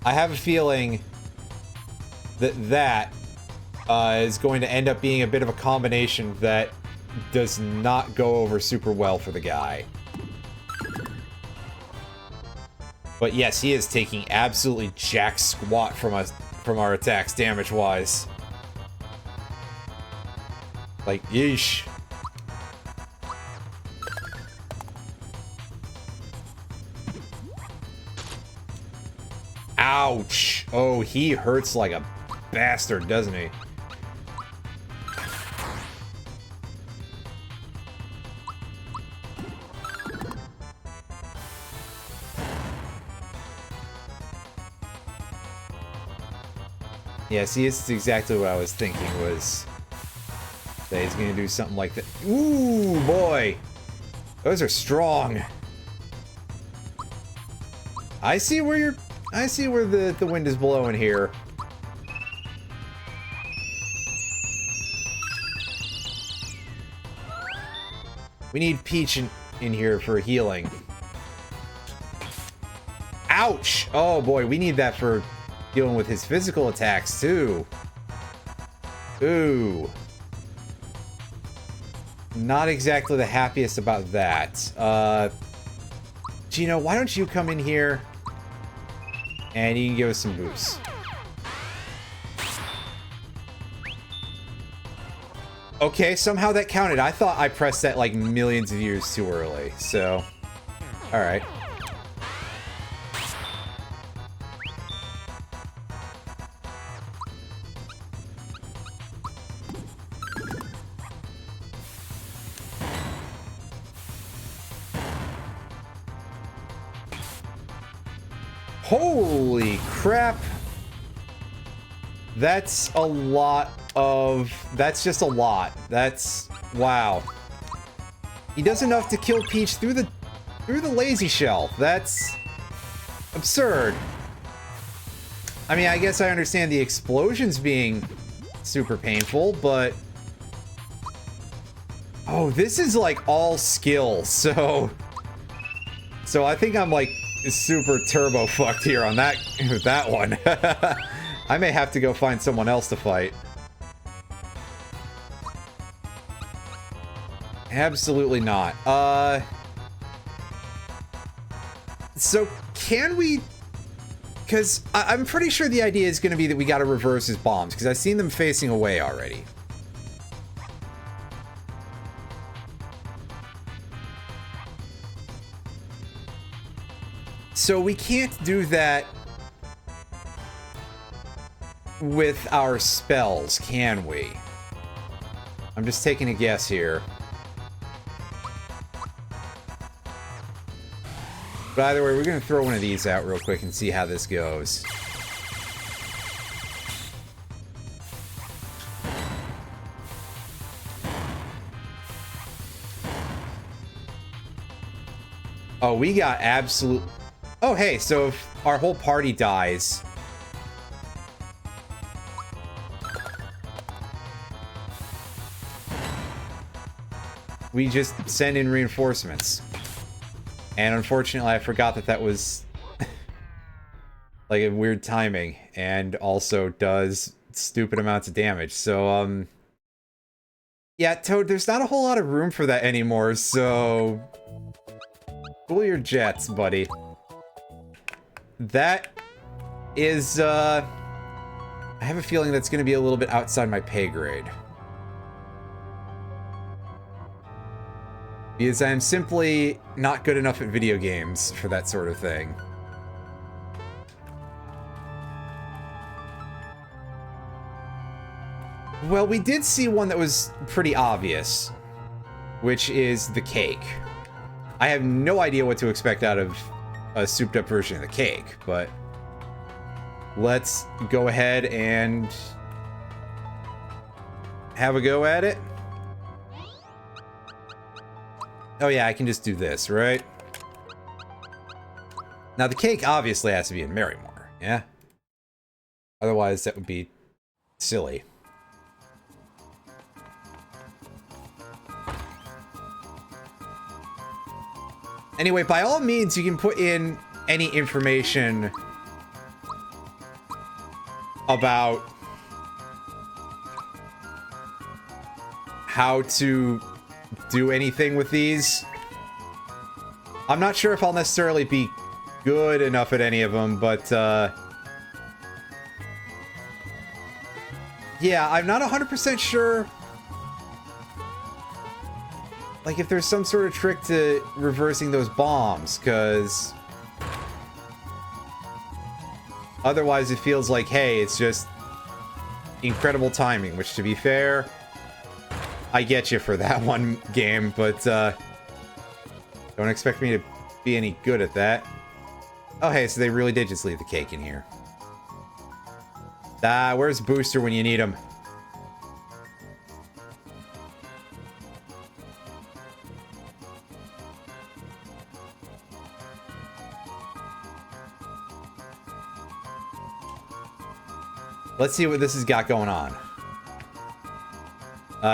I have a feeling that that is going to end up being a bit of a combination that does not go over super well for the guy. But yes, he is taking absolutely jack squat from us, from our attacks, damage-wise. Like, yeesh. Ouch! Oh, he hurts like a bastard, doesn't he? Yeah, see, it's exactly what I was thinking, was that he's gonna do something like that. Ooh, boy! Those are strong. I see where you're... I see where the wind is blowing here. We need Peach in here for healing. Ouch! Oh boy, we need that for dealing with his physical attacks too. Ooh. Not exactly the happiest about that. Gino, why don't you come in here and you can give us some boosts. Okay, somehow that counted. I thought I pressed that like millions of years too early, so... Alright. Holy crap! That's a lot of... That's just a lot. That's... Wow. He does enough to kill Peach through the lazy shell. That's... absurd. I mean, I guess I understand the explosions being super painful, but... Oh, this is like all skill, so... So I think I'm like... super turbo fucked here on that one. I may have to go find someone else to fight. Absolutely not. So can we Because I'm pretty sure the idea is going to be that we got to reverse his bombs, because I've seen them facing away already. So we can't do that with our spells, can we? I'm just taking a guess here. But either way, we're going to throw one of these out real quick and see how this goes. Oh, we got absolute... Oh, hey, so if our whole party dies... we just send in reinforcements. And unfortunately, I forgot that that was... like a weird timing. And also does stupid amounts of damage. So, yeah, Toad, there's not a whole lot of room for that anymore, so... cool your jets, buddy. That is, I have a feeling that's going to be a little bit outside my pay grade. Because I'm simply not good enough at video games for that sort of thing. Well, we did see one that was pretty obvious, which is the cake. I have no idea what to expect out of a souped up version of the cake, but let's go ahead and have a go at it. Oh yeah, I can just do this, right? Now the cake obviously has to be in Marrymore, yeah? Otherwise that would be silly. Anyway, by all means, you can put in any information about how to do anything with these. I'm not sure if I'll necessarily be good enough at any of them, but yeah, I'm not 100% sure. Like, if there's some sort of trick to reversing those bombs, because otherwise it feels like, hey, it's just incredible timing, which, to be fair, I get you for that one game, but don't expect me to be any good at that. Oh, hey, so they really did just leave the cake in here. Ah, where's Booster when you need him? Let's see what this has got going on.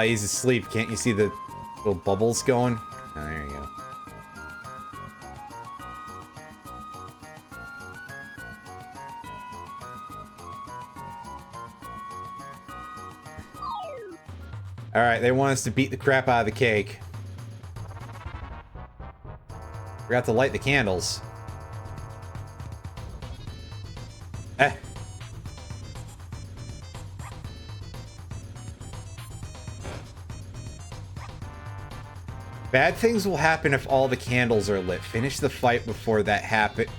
He's asleep. Can't you see the little bubbles going? Oh, there you go. Alright, they want us to beat the crap out of the cake. Forgot to light the candles. Eh. Bad things will happen if all the candles are lit. Finish the fight before that happens.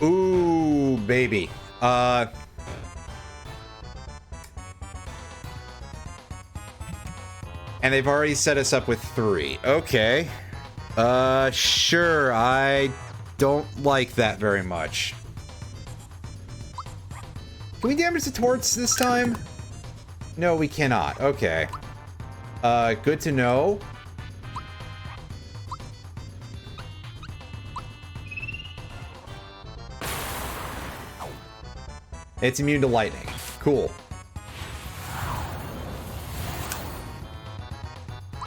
Ooh, baby. And they've already set us up with 3. Okay. Sure. I don't like that very much. Can we damage the torch this time? No, we cannot. Okay. Good to know. It's immune to lightning. Cool.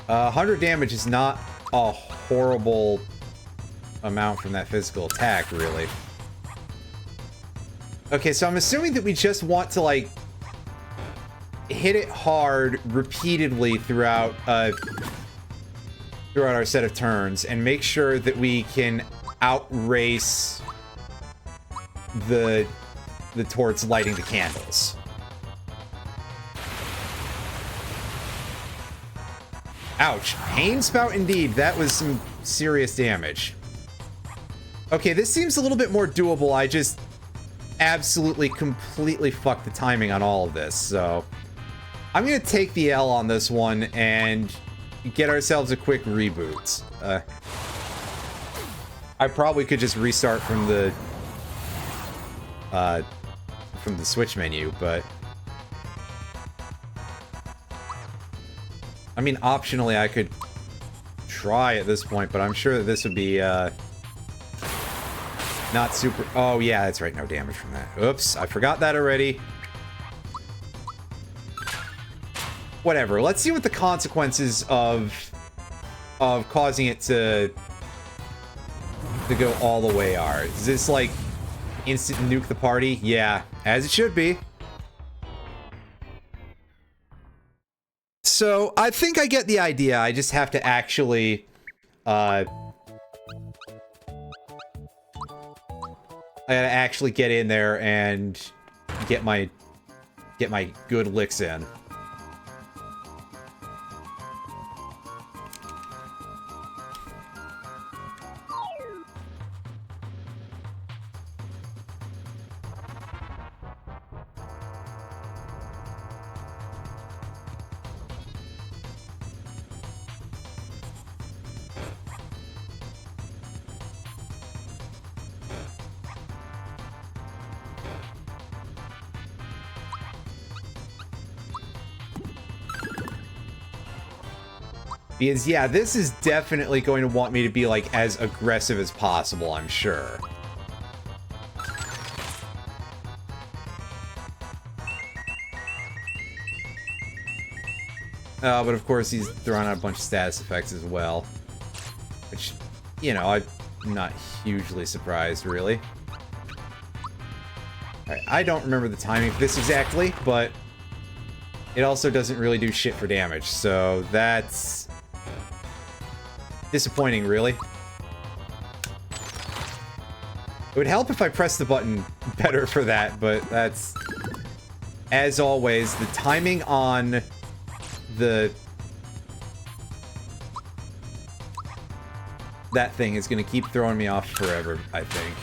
100 damage is not a horrible amount from that physical attack, really. Okay, so I'm assuming that we just want to, like, hit it hard repeatedly throughout our set of turns and make sure that we can outrace the torch lighting the candles. Ouch. Pain spout indeed. That was some serious damage. Okay, this seems a little bit more doable. I just absolutely, completely fucked the timing on all of this, so I'm gonna take the L on this one and get ourselves a quick reboot. I probably could just restart from the Switch menu, but I mean, optionally, I could try at this point, but I'm sure that this would be not super... Oh, yeah, that's right. No damage from that. Oops, I forgot that already. Whatever. Let's see what the consequences of causing it to go all the way are. Is this, like, instant nuke the party? Yeah, as it should be. So, I think I get the idea. I just have to actually... I gotta actually get in there and get my good licks in. Because, yeah, this is definitely going to want me to be, like, as aggressive as possible, I'm sure. But of course he's throwing out a bunch of status effects as well. Which, you know, I'm not hugely surprised, really. Alright, I don't remember the timing for this exactly, but it also doesn't really do shit for damage, so that's disappointing, really. It would help if I pressed the button better for that, but that's... As always, the timing on that thing is going to keep throwing me off forever, I think.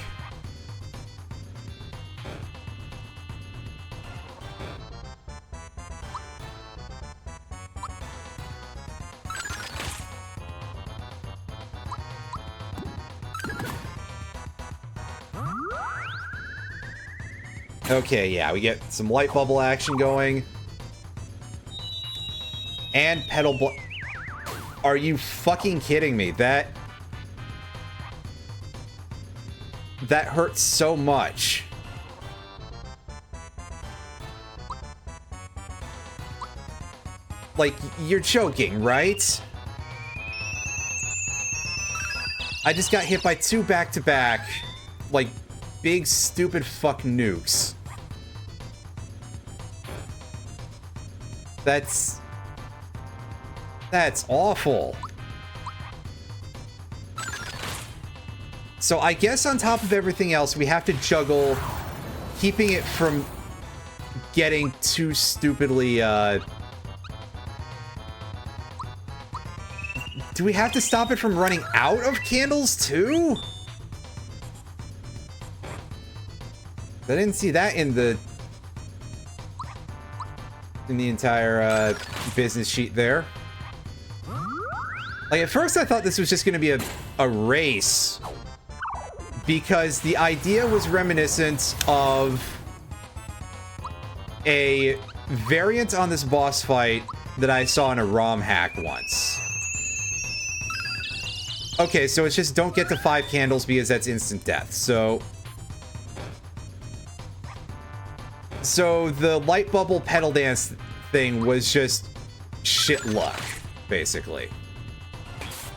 Okay, yeah, we get some light bubble action going. And pedal bl- Are you fucking kidding me? That hurts so much. Like, you're joking, right? I just got hit by 2 back-to-back, like, big stupid fuck nukes. That's awful. So I guess on top of everything else, we have to juggle keeping it from getting too stupidly, Do we have to stop it from running out of candles, too? I didn't see that in the entire, business sheet there. Like, at first I thought this was just gonna be a race. Because the idea was reminiscent of a variant on this boss fight that I saw in a ROM hack once. Okay, so it's just don't get to 5 candles because that's instant death. So the light bubble pedal dance thing was just shit luck, basically.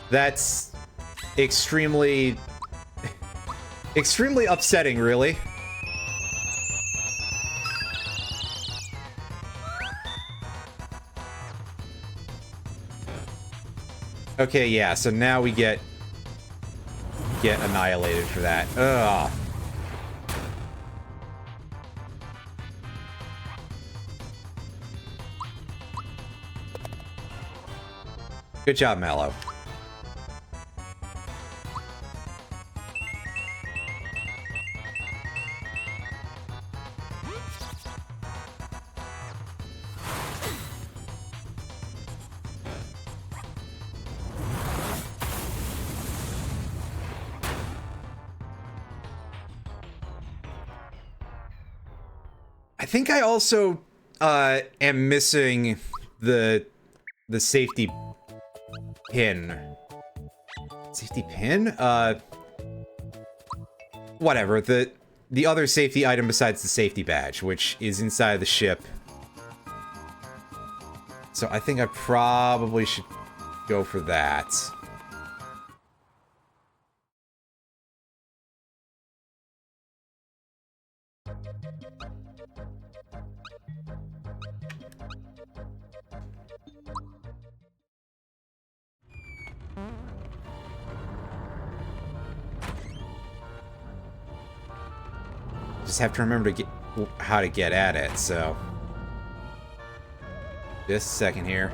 That's extremely upsetting, really. Okay, yeah, so now we get annihilated for that. Ugh. Good job, Mallow. I think I also am missing the safety pin. Safety pin? Whatever. The other safety item besides the safety badge, which is inside the ship. So I think I probably should go for that. Just have to remember to get how to get at it, so just a second here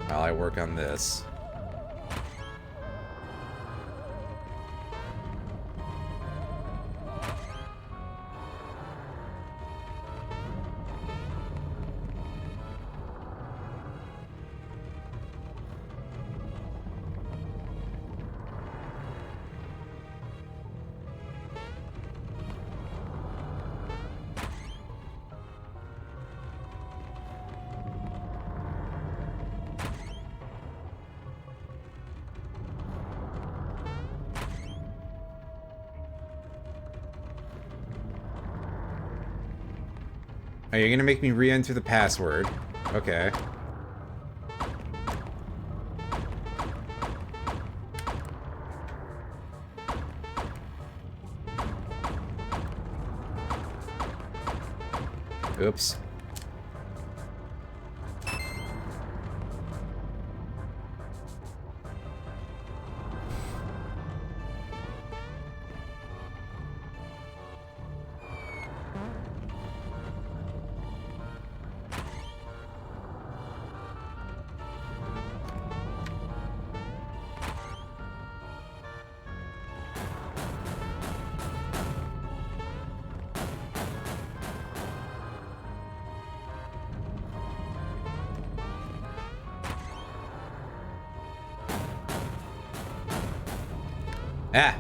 while I work on this. Oh, you're gonna make me re-enter the password. Okay. Oops. Ah!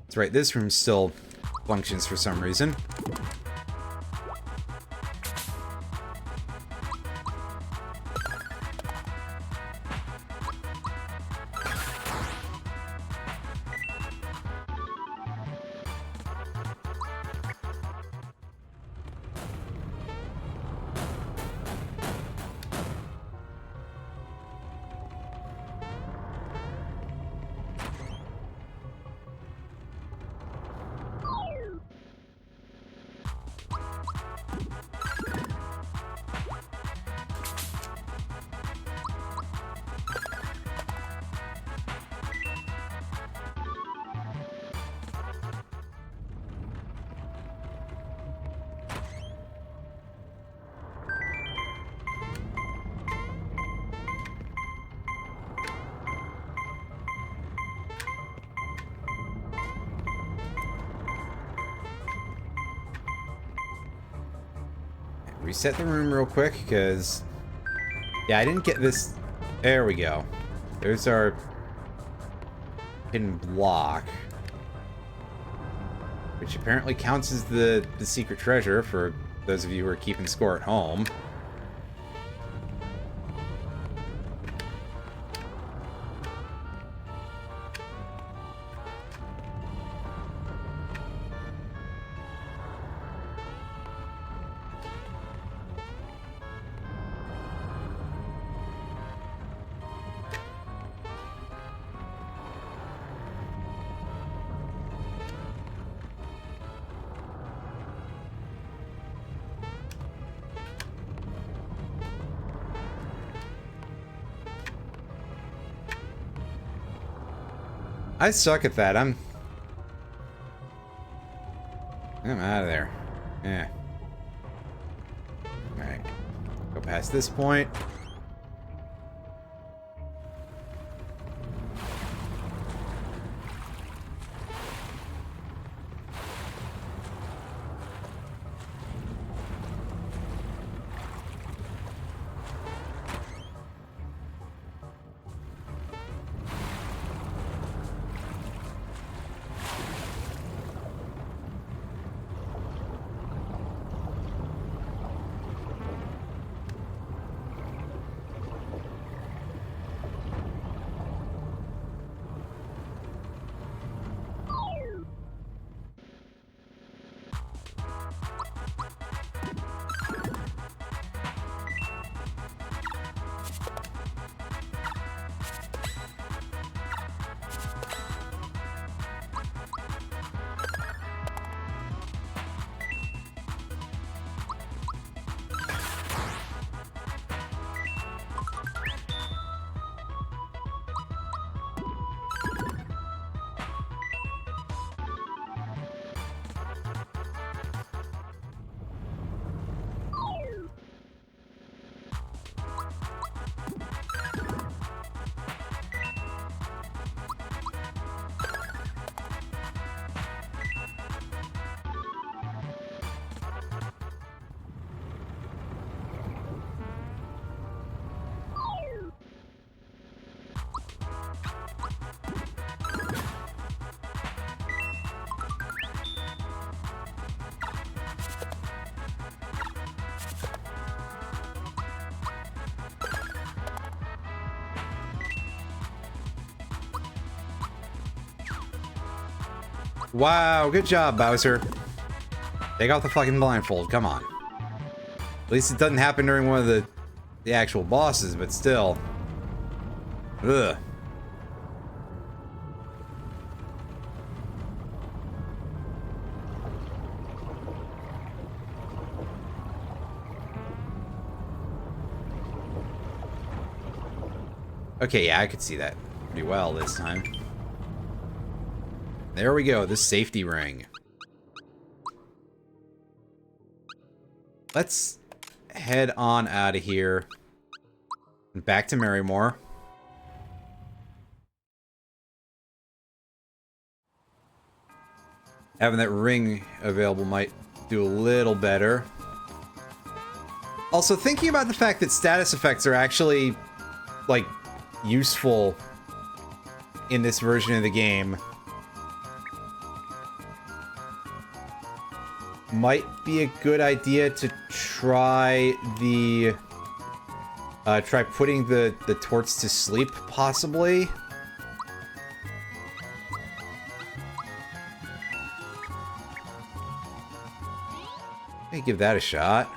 That's right, this room still functions for some reason. Reset the room real quick, because... yeah, I didn't get this... there we go. There's our... hidden block. Which apparently counts as the secret treasure, for those of you who are keeping score at home. I suck at that. I'm out of there. Yeah. Alright. Go past this point. Wow, good job, Bowser. Take off the fucking blindfold, come on. At least it doesn't happen during one of the actual bosses, but still. Ugh. Okay, yeah, I could see that pretty well this time. There we go, the safety ring. Let's head on out of here. Back to Marrymore. Having that ring available might do a little better. Also, thinking about the fact that status effects are actually, like, useful in this version of the game might be a good idea to try the try putting the torch to sleep, possibly. Let me give that a shot.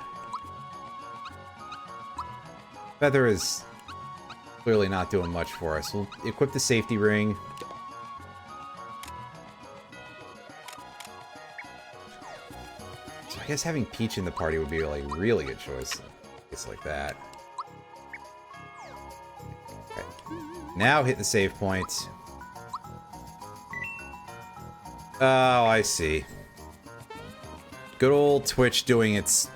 Feather is clearly not doing much for us. We'll equip the safety ring. So I guess having Peach in the party would be like a really good choice. It's like that. Okay. Now hit the save point. Oh, I see. Good old Twitch doing its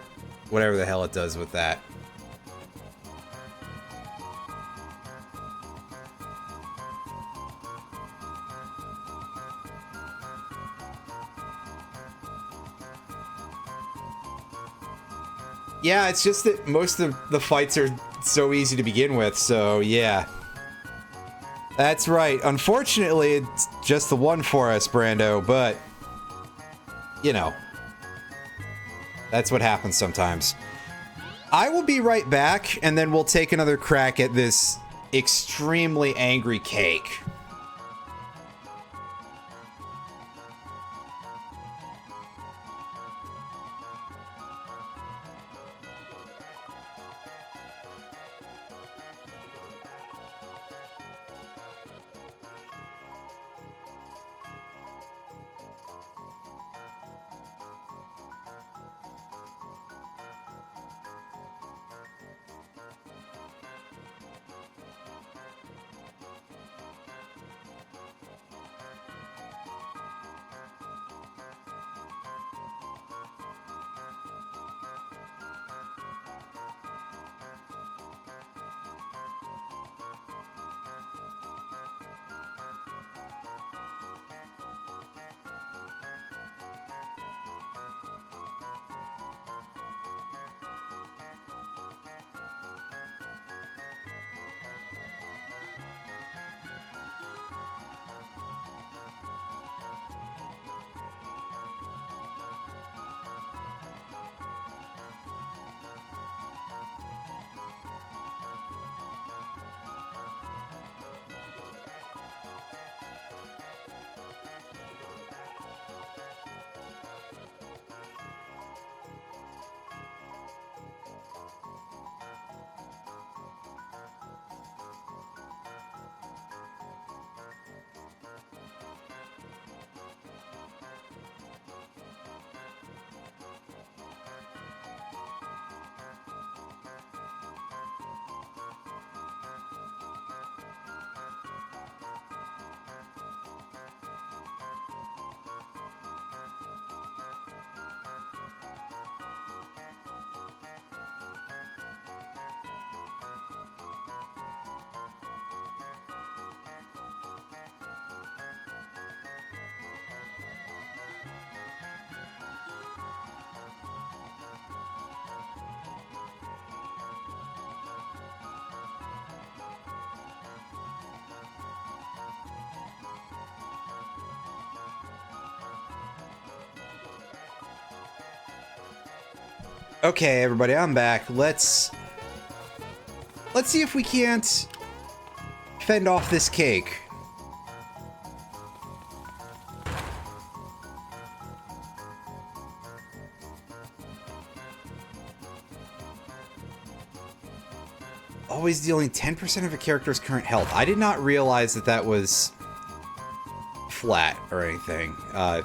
whatever the hell it does with that. Yeah, it's just that most of the fights are so easy to begin with, so yeah. That's right. Unfortunately, it's just the one for us, Brando, but, you know, that's what happens sometimes. I will be right back, and then we'll take another crack at this extremely angry cake. Okay, everybody, I'm back. Let's see if we can't fend off this cake. Always dealing 10% of a character's current health. I did not realize that that was flat or anything. That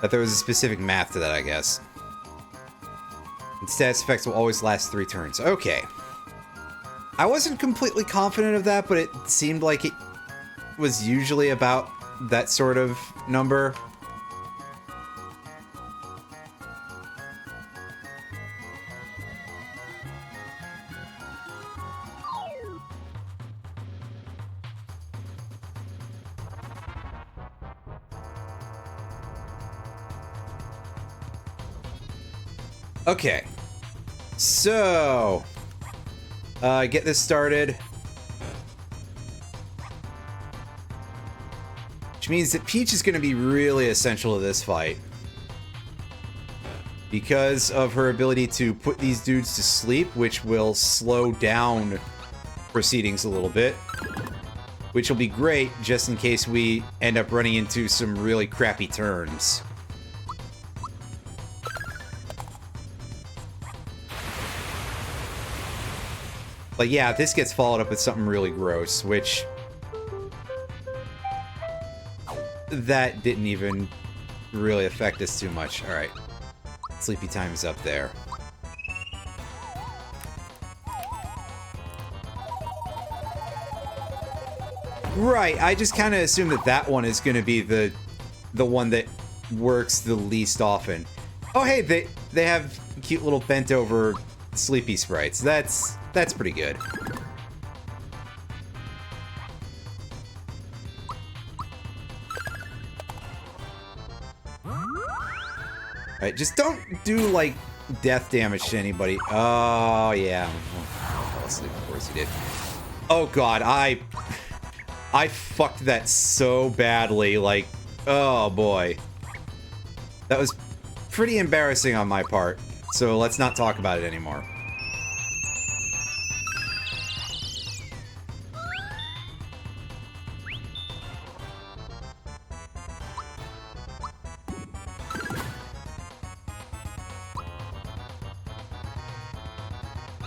there was a specific math to that, I guess. And status effects will always last 3 turns. Okay. I wasn't completely confident of that, but it seemed like it was usually about that sort of number. Okay, so get this started, which means that Peach is going to be really essential to this fight because of her ability to put these dudes to sleep, which will slow down proceedings a little bit, which will be great just in case we end up running into some really crappy turns. But yeah, this gets followed up with something really gross, which that didn't even really affect us too much. All right, sleepy time is up there. Right, I just kind of assume that that one is going to be the one that works the least often. Oh hey, they have cute little bent over sleepy sprites. That's pretty good. Alright, just don't do, like, death damage to anybody. Oh, yeah. I fell asleep, of course you did. Oh, God, I fucked that so badly, like, oh, boy. That was pretty embarrassing on my part, so let's not talk about it anymore.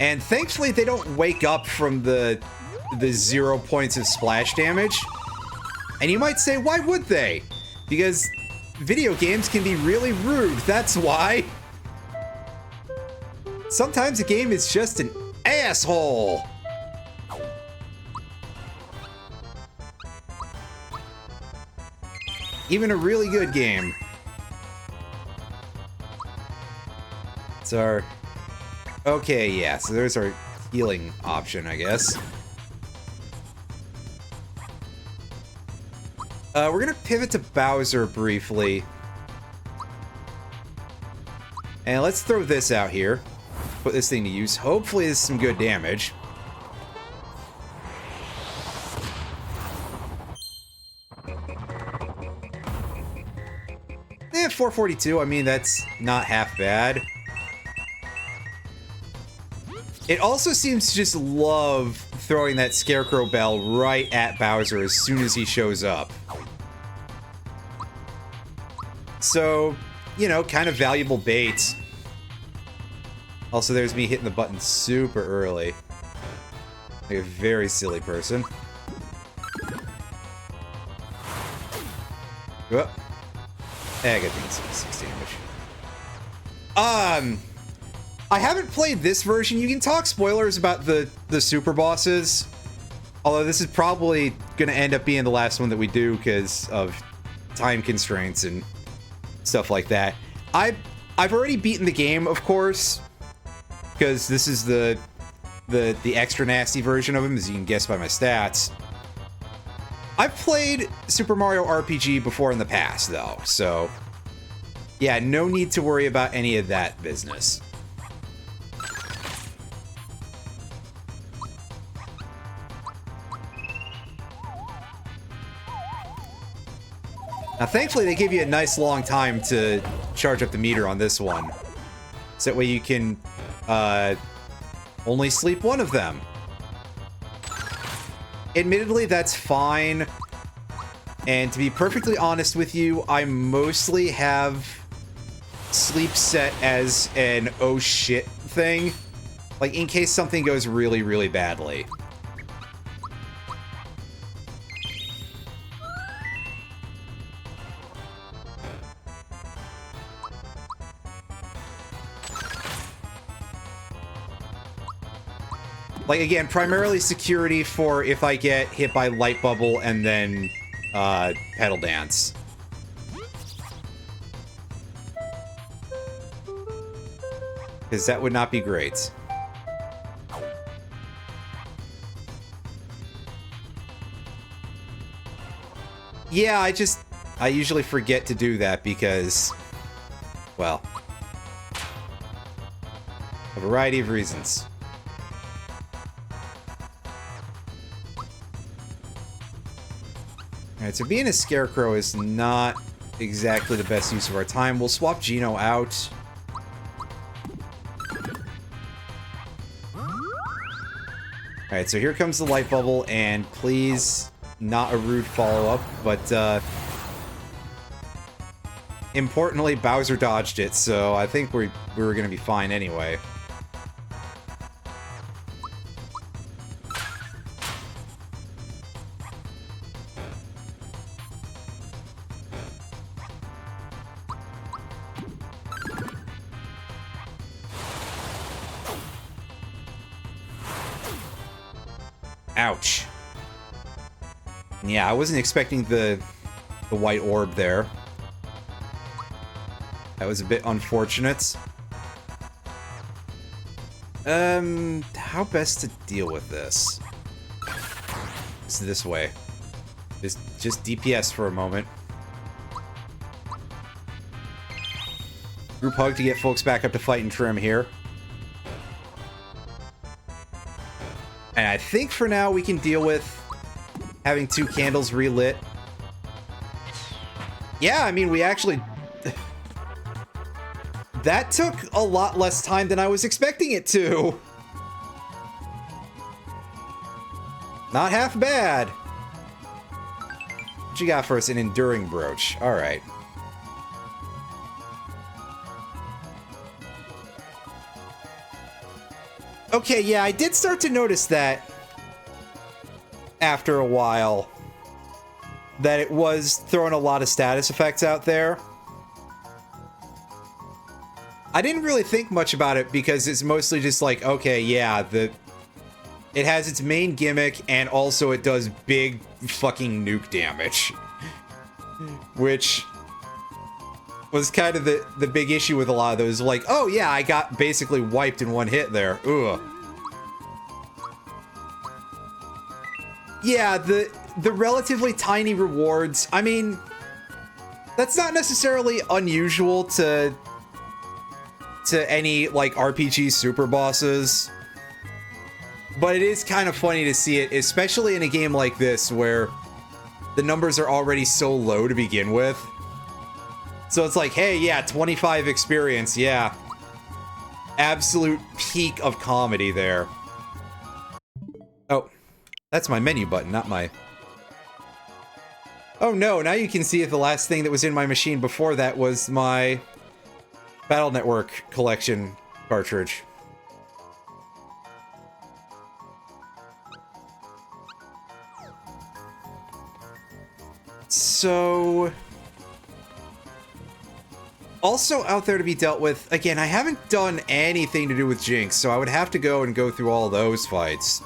And thankfully, they don't wake up from the 0 points of splash damage. And you might say, why would they? Because video games can be really rude, that's why. Sometimes a game is just an asshole. Even a really good game. It's our... Okay, yeah, so there's our healing option, I guess. We're gonna pivot to Bowser briefly. And let's throw this out here. Put this thing to use. Hopefully this is some good damage. Yeah, 442, I mean, that's not half bad. It also seems to just love throwing that Scarecrow Bell right at Bowser as soon as he shows up. So, you know, kind of valuable bait. Also, there's me hitting the button super early. Like a very silly person. Whoop. I got the 6 damage. I haven't played this version. You can talk spoilers about the super bosses. Although this is probably going to end up being the last one that we do because of time constraints and stuff like that. I've already beaten the game, of course, because this is the extra nasty version of him, as you can guess by my stats. I've played Super Mario RPG before in the past, though, so yeah, no need to worry about any of that business. Now, thankfully, they give you a nice long time to charge up the meter on this one. So that way you can only sleep one of them. Admittedly, that's fine. And to be perfectly honest with you, I mostly have sleep set as an oh shit thing. Like, in case something goes really, really badly. Like, again, primarily security for if I get hit by Light Bubble and then Pedal Dance. Because that would not be great. Yeah, I usually forget to do that because, well, a variety of reasons. Alright, so being a Scarecrow is not exactly the best use of our time. We'll swap Geno out. Alright, so here comes the Light Bubble, and please, not a rude follow-up, but, importantly, Bowser dodged it, so I think we were gonna be fine anyway. Ouch. Yeah, I wasn't expecting the white orb there. That was a bit unfortunate. How best to deal with this? It's this way. Just DPS for a moment. Group hug to get folks back up to fighting trim here. And I think for now we can deal with having 2 candles relit. Yeah, I mean, we actually... That took a lot less time than I was expecting it to. Not half bad. What you got for us? An enduring brooch. All right. Okay, yeah, I did start to notice that after a while, that it was throwing a lot of status effects out there. I didn't really think much about it because it's mostly just like, okay, yeah, it has its main gimmick and also it does big fucking nuke damage. Which was kind of the big issue with a lot of those. Like, oh yeah, I got basically wiped in one hit there. Ugh. Yeah, the relatively tiny rewards, I mean, that's not necessarily unusual to any, like, RPG super bosses. But it is kind of funny to see it, especially in a game like this, where the numbers are already so low to begin with. So it's like, hey, yeah, 25 experience, yeah. Absolute peak of comedy there. Oh, that's my menu button, not my... Oh no, now you can see if the last thing that was in my machine before that was my Battle Network collection cartridge. So... Also out there to be dealt with, again, I haven't done anything to do with Jinx, so I would have to go through all those fights.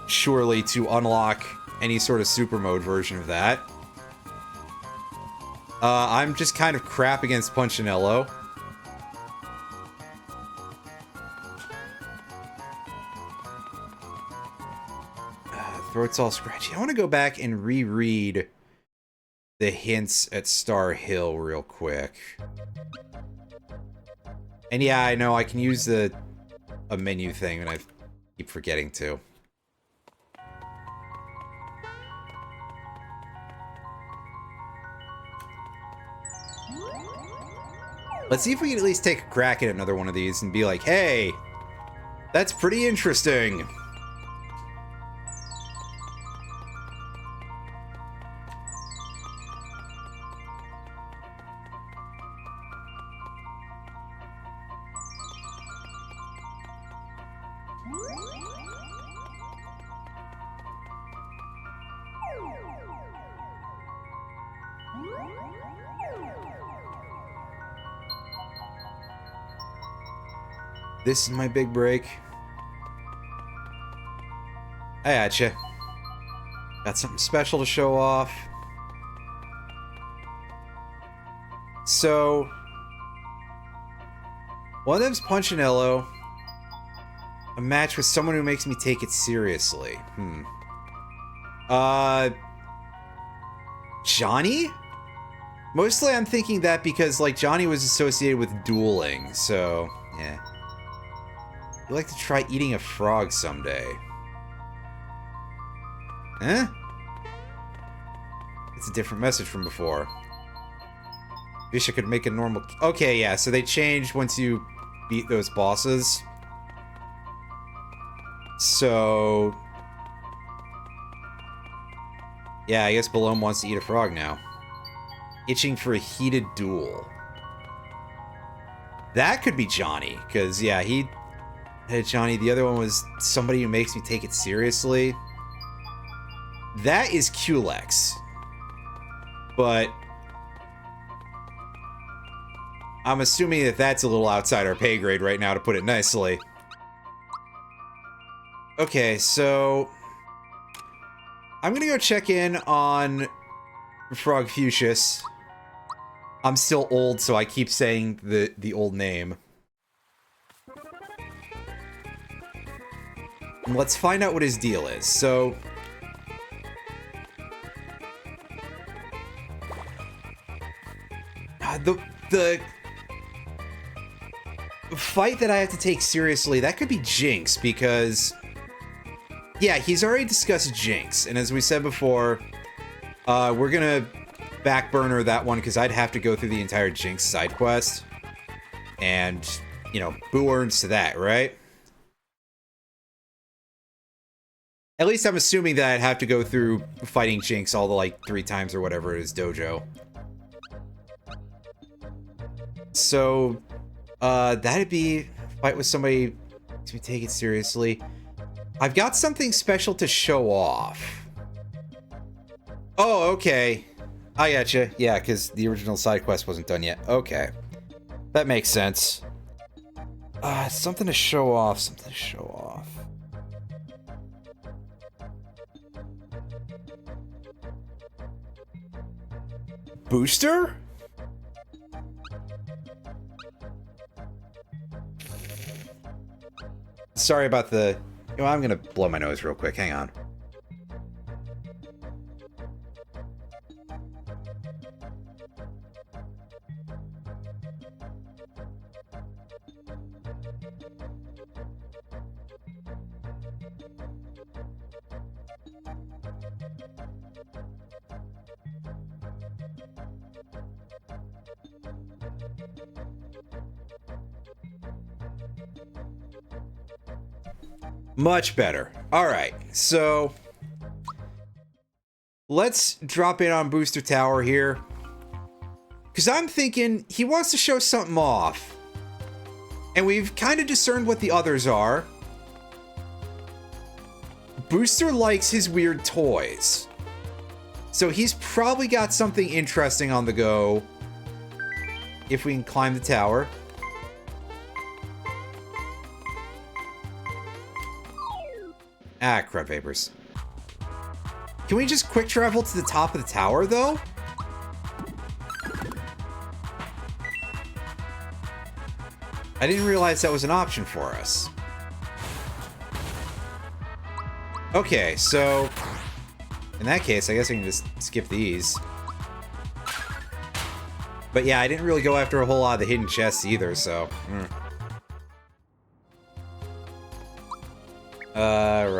Surely to unlock any sort of super mode version of that. I'm just kind of crap against Punchinello. Throat's all scratchy. I want to go back and reread the hints at Star Hill real quick. And yeah, I know I can use a menu thing, and I keep forgetting to. Let's see if we can at least take a crack at another one of these and be like, hey, that's pretty interesting. This is my big break. I gotcha. Got something special to show off. So, one of them's Punchinello. A match with someone who makes me take it seriously. Johnny? Mostly I'm thinking that because, like, Johnny was associated with dueling, so, yeah. You'd like to try eating a frog someday. Huh? It's a different message from before. Wish I could make a normal... Okay, yeah, so they changed once you beat those bosses. So... yeah, I guess Balloon wants to eat a frog now. Itching for a heated duel. That could be Johnny, because, yeah, he... Hey, Johnny, the other one was somebody who makes me take it seriously. That is Culex. But I'm assuming that that's a little outside our pay grade right now, to put it nicely. Okay, so I'm gonna go check in on Frog Fuchsius. I'm still old, so I keep saying the old name. And let's find out what his deal is. So, the fight that I have to take seriously, that could be Jinx, because, yeah, he's already discussed Jinx, and as we said before, we're gonna back burner that one, because I'd have to go through the entire Jinx side quest, and, you know, who earns to that, right? At least I'm assuming that I'd have to go through fighting Jinx all the, like, 3 times or whatever it is dojo. So, that'd be fight with somebody to take it seriously. I've got something special to show off. Oh, okay. I gotcha. Yeah, because the original side quest wasn't done yet. Okay. That makes sense. Something to show off. Something to show off. Booster? Sorry about the... You know, I'm gonna blow my nose real quick. Hang on. Much better. Alright, so let's drop in on Booster Tower here. Because I'm thinking he wants to show something off. And we've kind of discerned what the others are. Booster likes his weird toys. So he's probably got something interesting on the go. If we can climb the tower. Ah, crud papers. Can we just quick travel to the top of the tower, though? I didn't realize that was an option for us. Okay, so... in that case, I guess I can just skip these. But yeah, I didn't really go after a whole lot of the hidden chests either, so...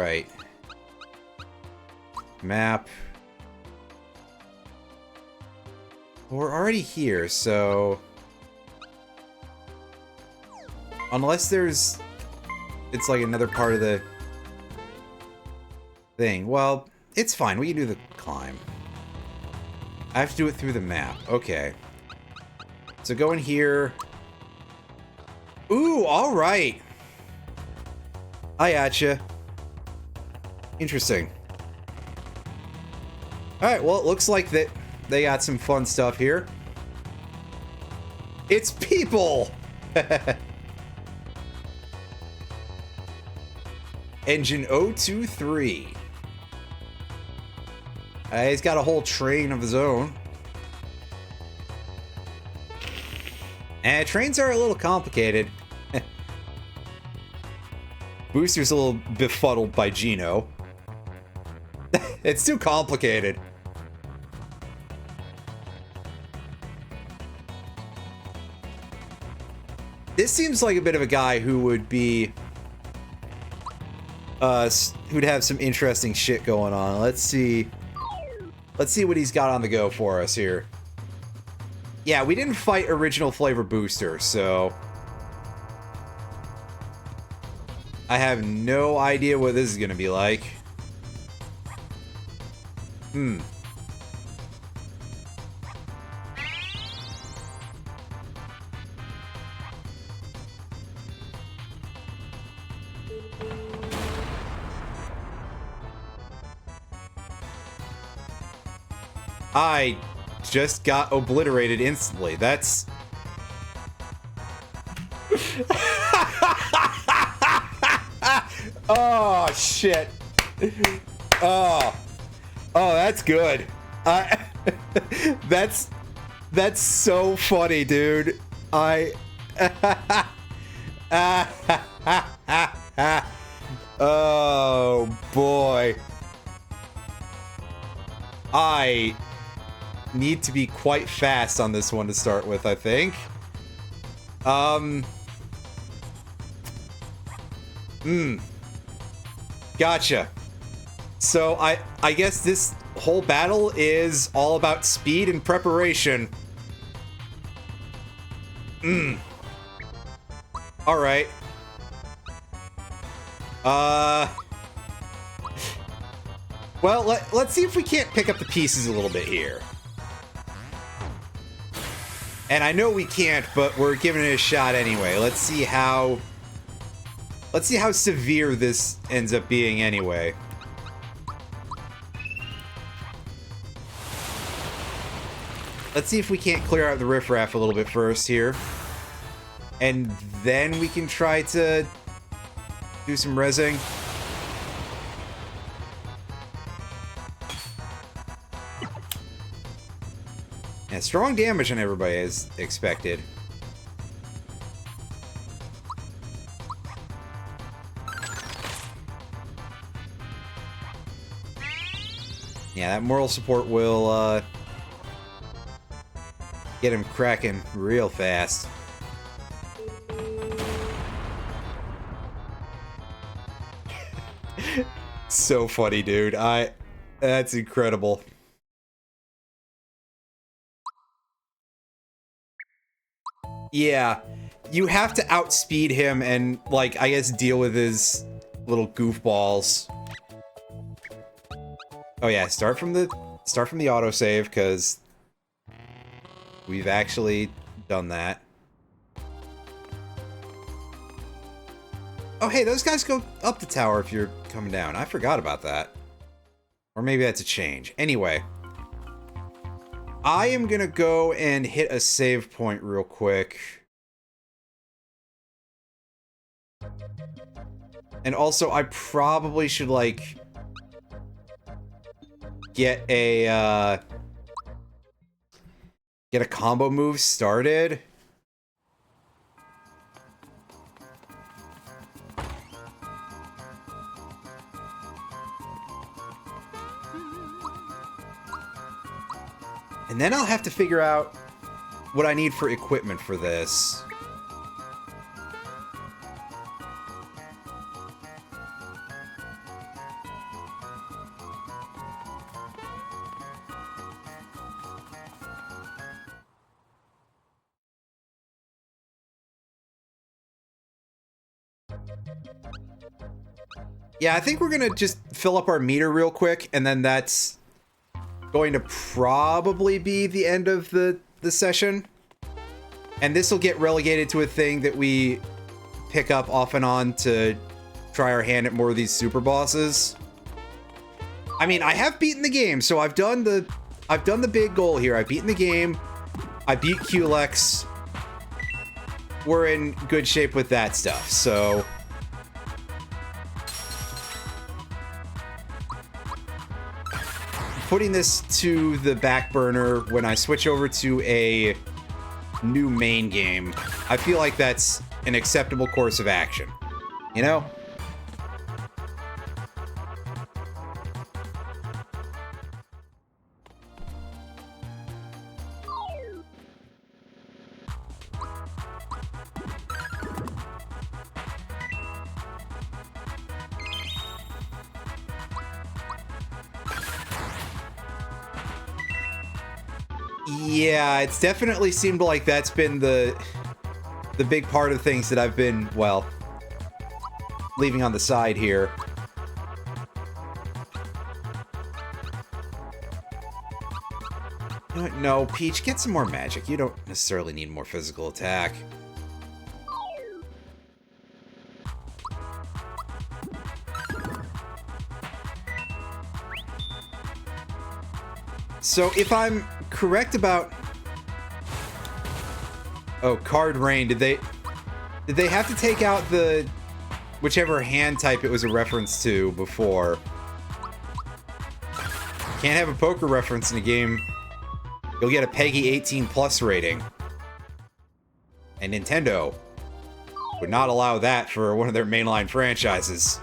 right. Map. Well, we're already here, so... Unless there's... It's like another part of the thing. Well, it's fine. We can do the climb. I have to do it through the map. Okay. So go in here. Ooh, alright. I gotcha. Interesting. Alright, well, it looks like that they got some fun stuff here. It's people! Engine 023. He's got a whole train of his own. And trains are a little complicated. Booster's a little befuddled by Gino. It's too complicated. This seems like a bit of a guy who would be... who'd have some interesting shit going on. Let's see. Let's see what he's got on the go for us here. Yeah, we didn't fight original flavor Booster, so... I have no idea what this is gonna be like. I just got obliterated instantly. That's... Oh, shit. Oh. Oh, that's good. That's so funny, dude. Oh, boy. I need to be quite fast on this one to start with, I think. Gotcha. So I guess this whole battle is all about speed and preparation. All right. Well, let's see if we can't pick up the pieces a little bit here. And I know we can't, but we're giving it a shot anyway. Let's see how severe this ends up being anyway. Let's see if we can't clear out the riffraff a little bit first here. And then we can try to do some rezzing. Yeah, strong damage on everybody as expected. Yeah, that moral support will get him cracking real fast. So funny, dude. That's incredible. Yeah, you have to outspeed him and, like, I guess deal with his little goofballs. Oh yeah, start from the autosave, because we've actually done that. Oh hey, those guys go up the tower if you're coming down. I forgot about that. Or maybe that's a change. Anyway. I am gonna go and hit a save point real quick. And also, I probably should, like, get a combo move started. And then I'll have to figure out what I need for equipment for this. Yeah, I think we're gonna just fill up our meter real quick, and then that's going to probably be the end of the session. And this will get relegated to a thing that we pick up off and on to try our hand at more of these super bosses. I mean, I have beaten the game, so I've done the big goal here. I've beaten the game. I beat Culex. We're in good shape with that stuff, so... Putting this to the back burner when I switch over to a new main game, I feel like that's an acceptable course of action. You know? Yeah, it's definitely seemed like that's been the big part of things that I've been, well, leaving on the side here. No, Peach, get some more magic. You don't necessarily need more physical attack. So if I'm correct about... Oh, Card Rain. Did they have to take out the... whichever hand type it was a reference to before? Can't have a poker reference in a game. You'll get a Peggy 18 plus rating. And Nintendo would not allow that for one of their mainline franchises.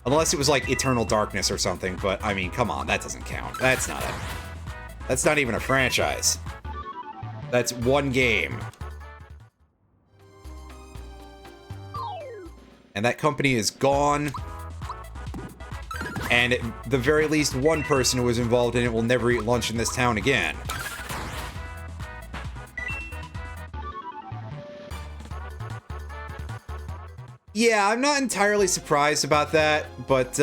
Unless it was like Eternal Darkness or something, but I mean, come on, that doesn't count. That's not even a franchise. That's one game. And that company is gone. And at the very least, one person who was involved in it will never eat lunch in this town again. Yeah, I'm not entirely surprised about that, but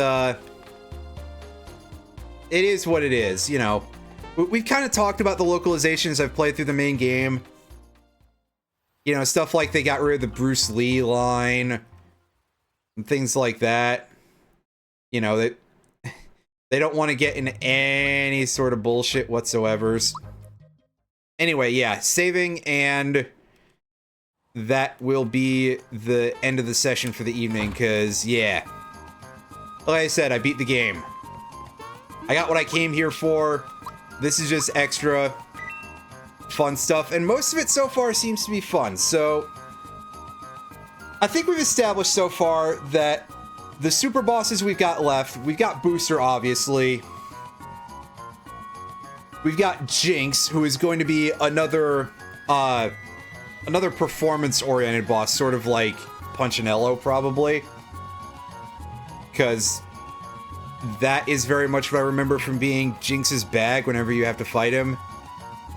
it is what it is, you know. We've kind of talked about the localizations I've played through the main game. You know, stuff like they got rid of the Bruce Lee line and things like that. You know, they don't want to get in any sort of bullshit whatsoever. Anyway, yeah, saving, and that will be the end of the session for the evening, because, yeah. Like I said, I beat the game. I got what I came here for. This is just extra fun stuff, and most of it so far seems to be fun, so... I think we've established so far that the super bosses we've got left, we've got Booster, obviously. We've got Jinx, who is going to be another performance-oriented boss, sort of like Punchinello, probably. Because that is very much what I remember from being Jinx's bag whenever you have to fight him.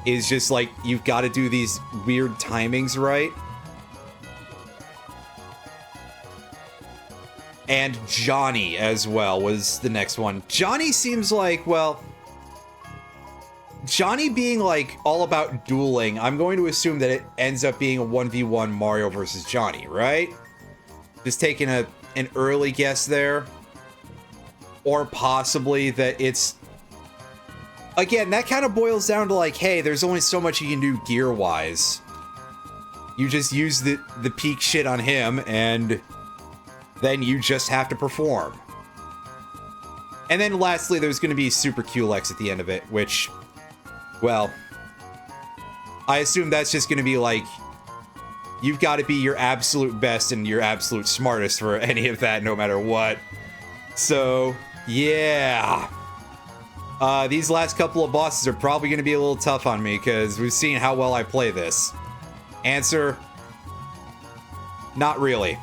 Is just like, you've got to do these weird timings right. And Johnny as well was the next one. Johnny seems like, well... Johnny being, like, all about dueling, I'm going to assume that it ends up being a 1v1 Mario versus Johnny, right? Just taking an early guess there. Or possibly that it's... Again, that kind of boils down to, like, hey, there's only so much you can do gear-wise. You just use the peak shit on him, and then you just have to perform. And then lastly, there's going to be Super Culex at the end of it, which... Well, I assume that's just going to be like, you've got to be your absolute best and your absolute smartest for any of that, no matter what. So, yeah. These last couple of bosses are probably going to be a little tough on me, because we've seen how well I play this. Answer, not really.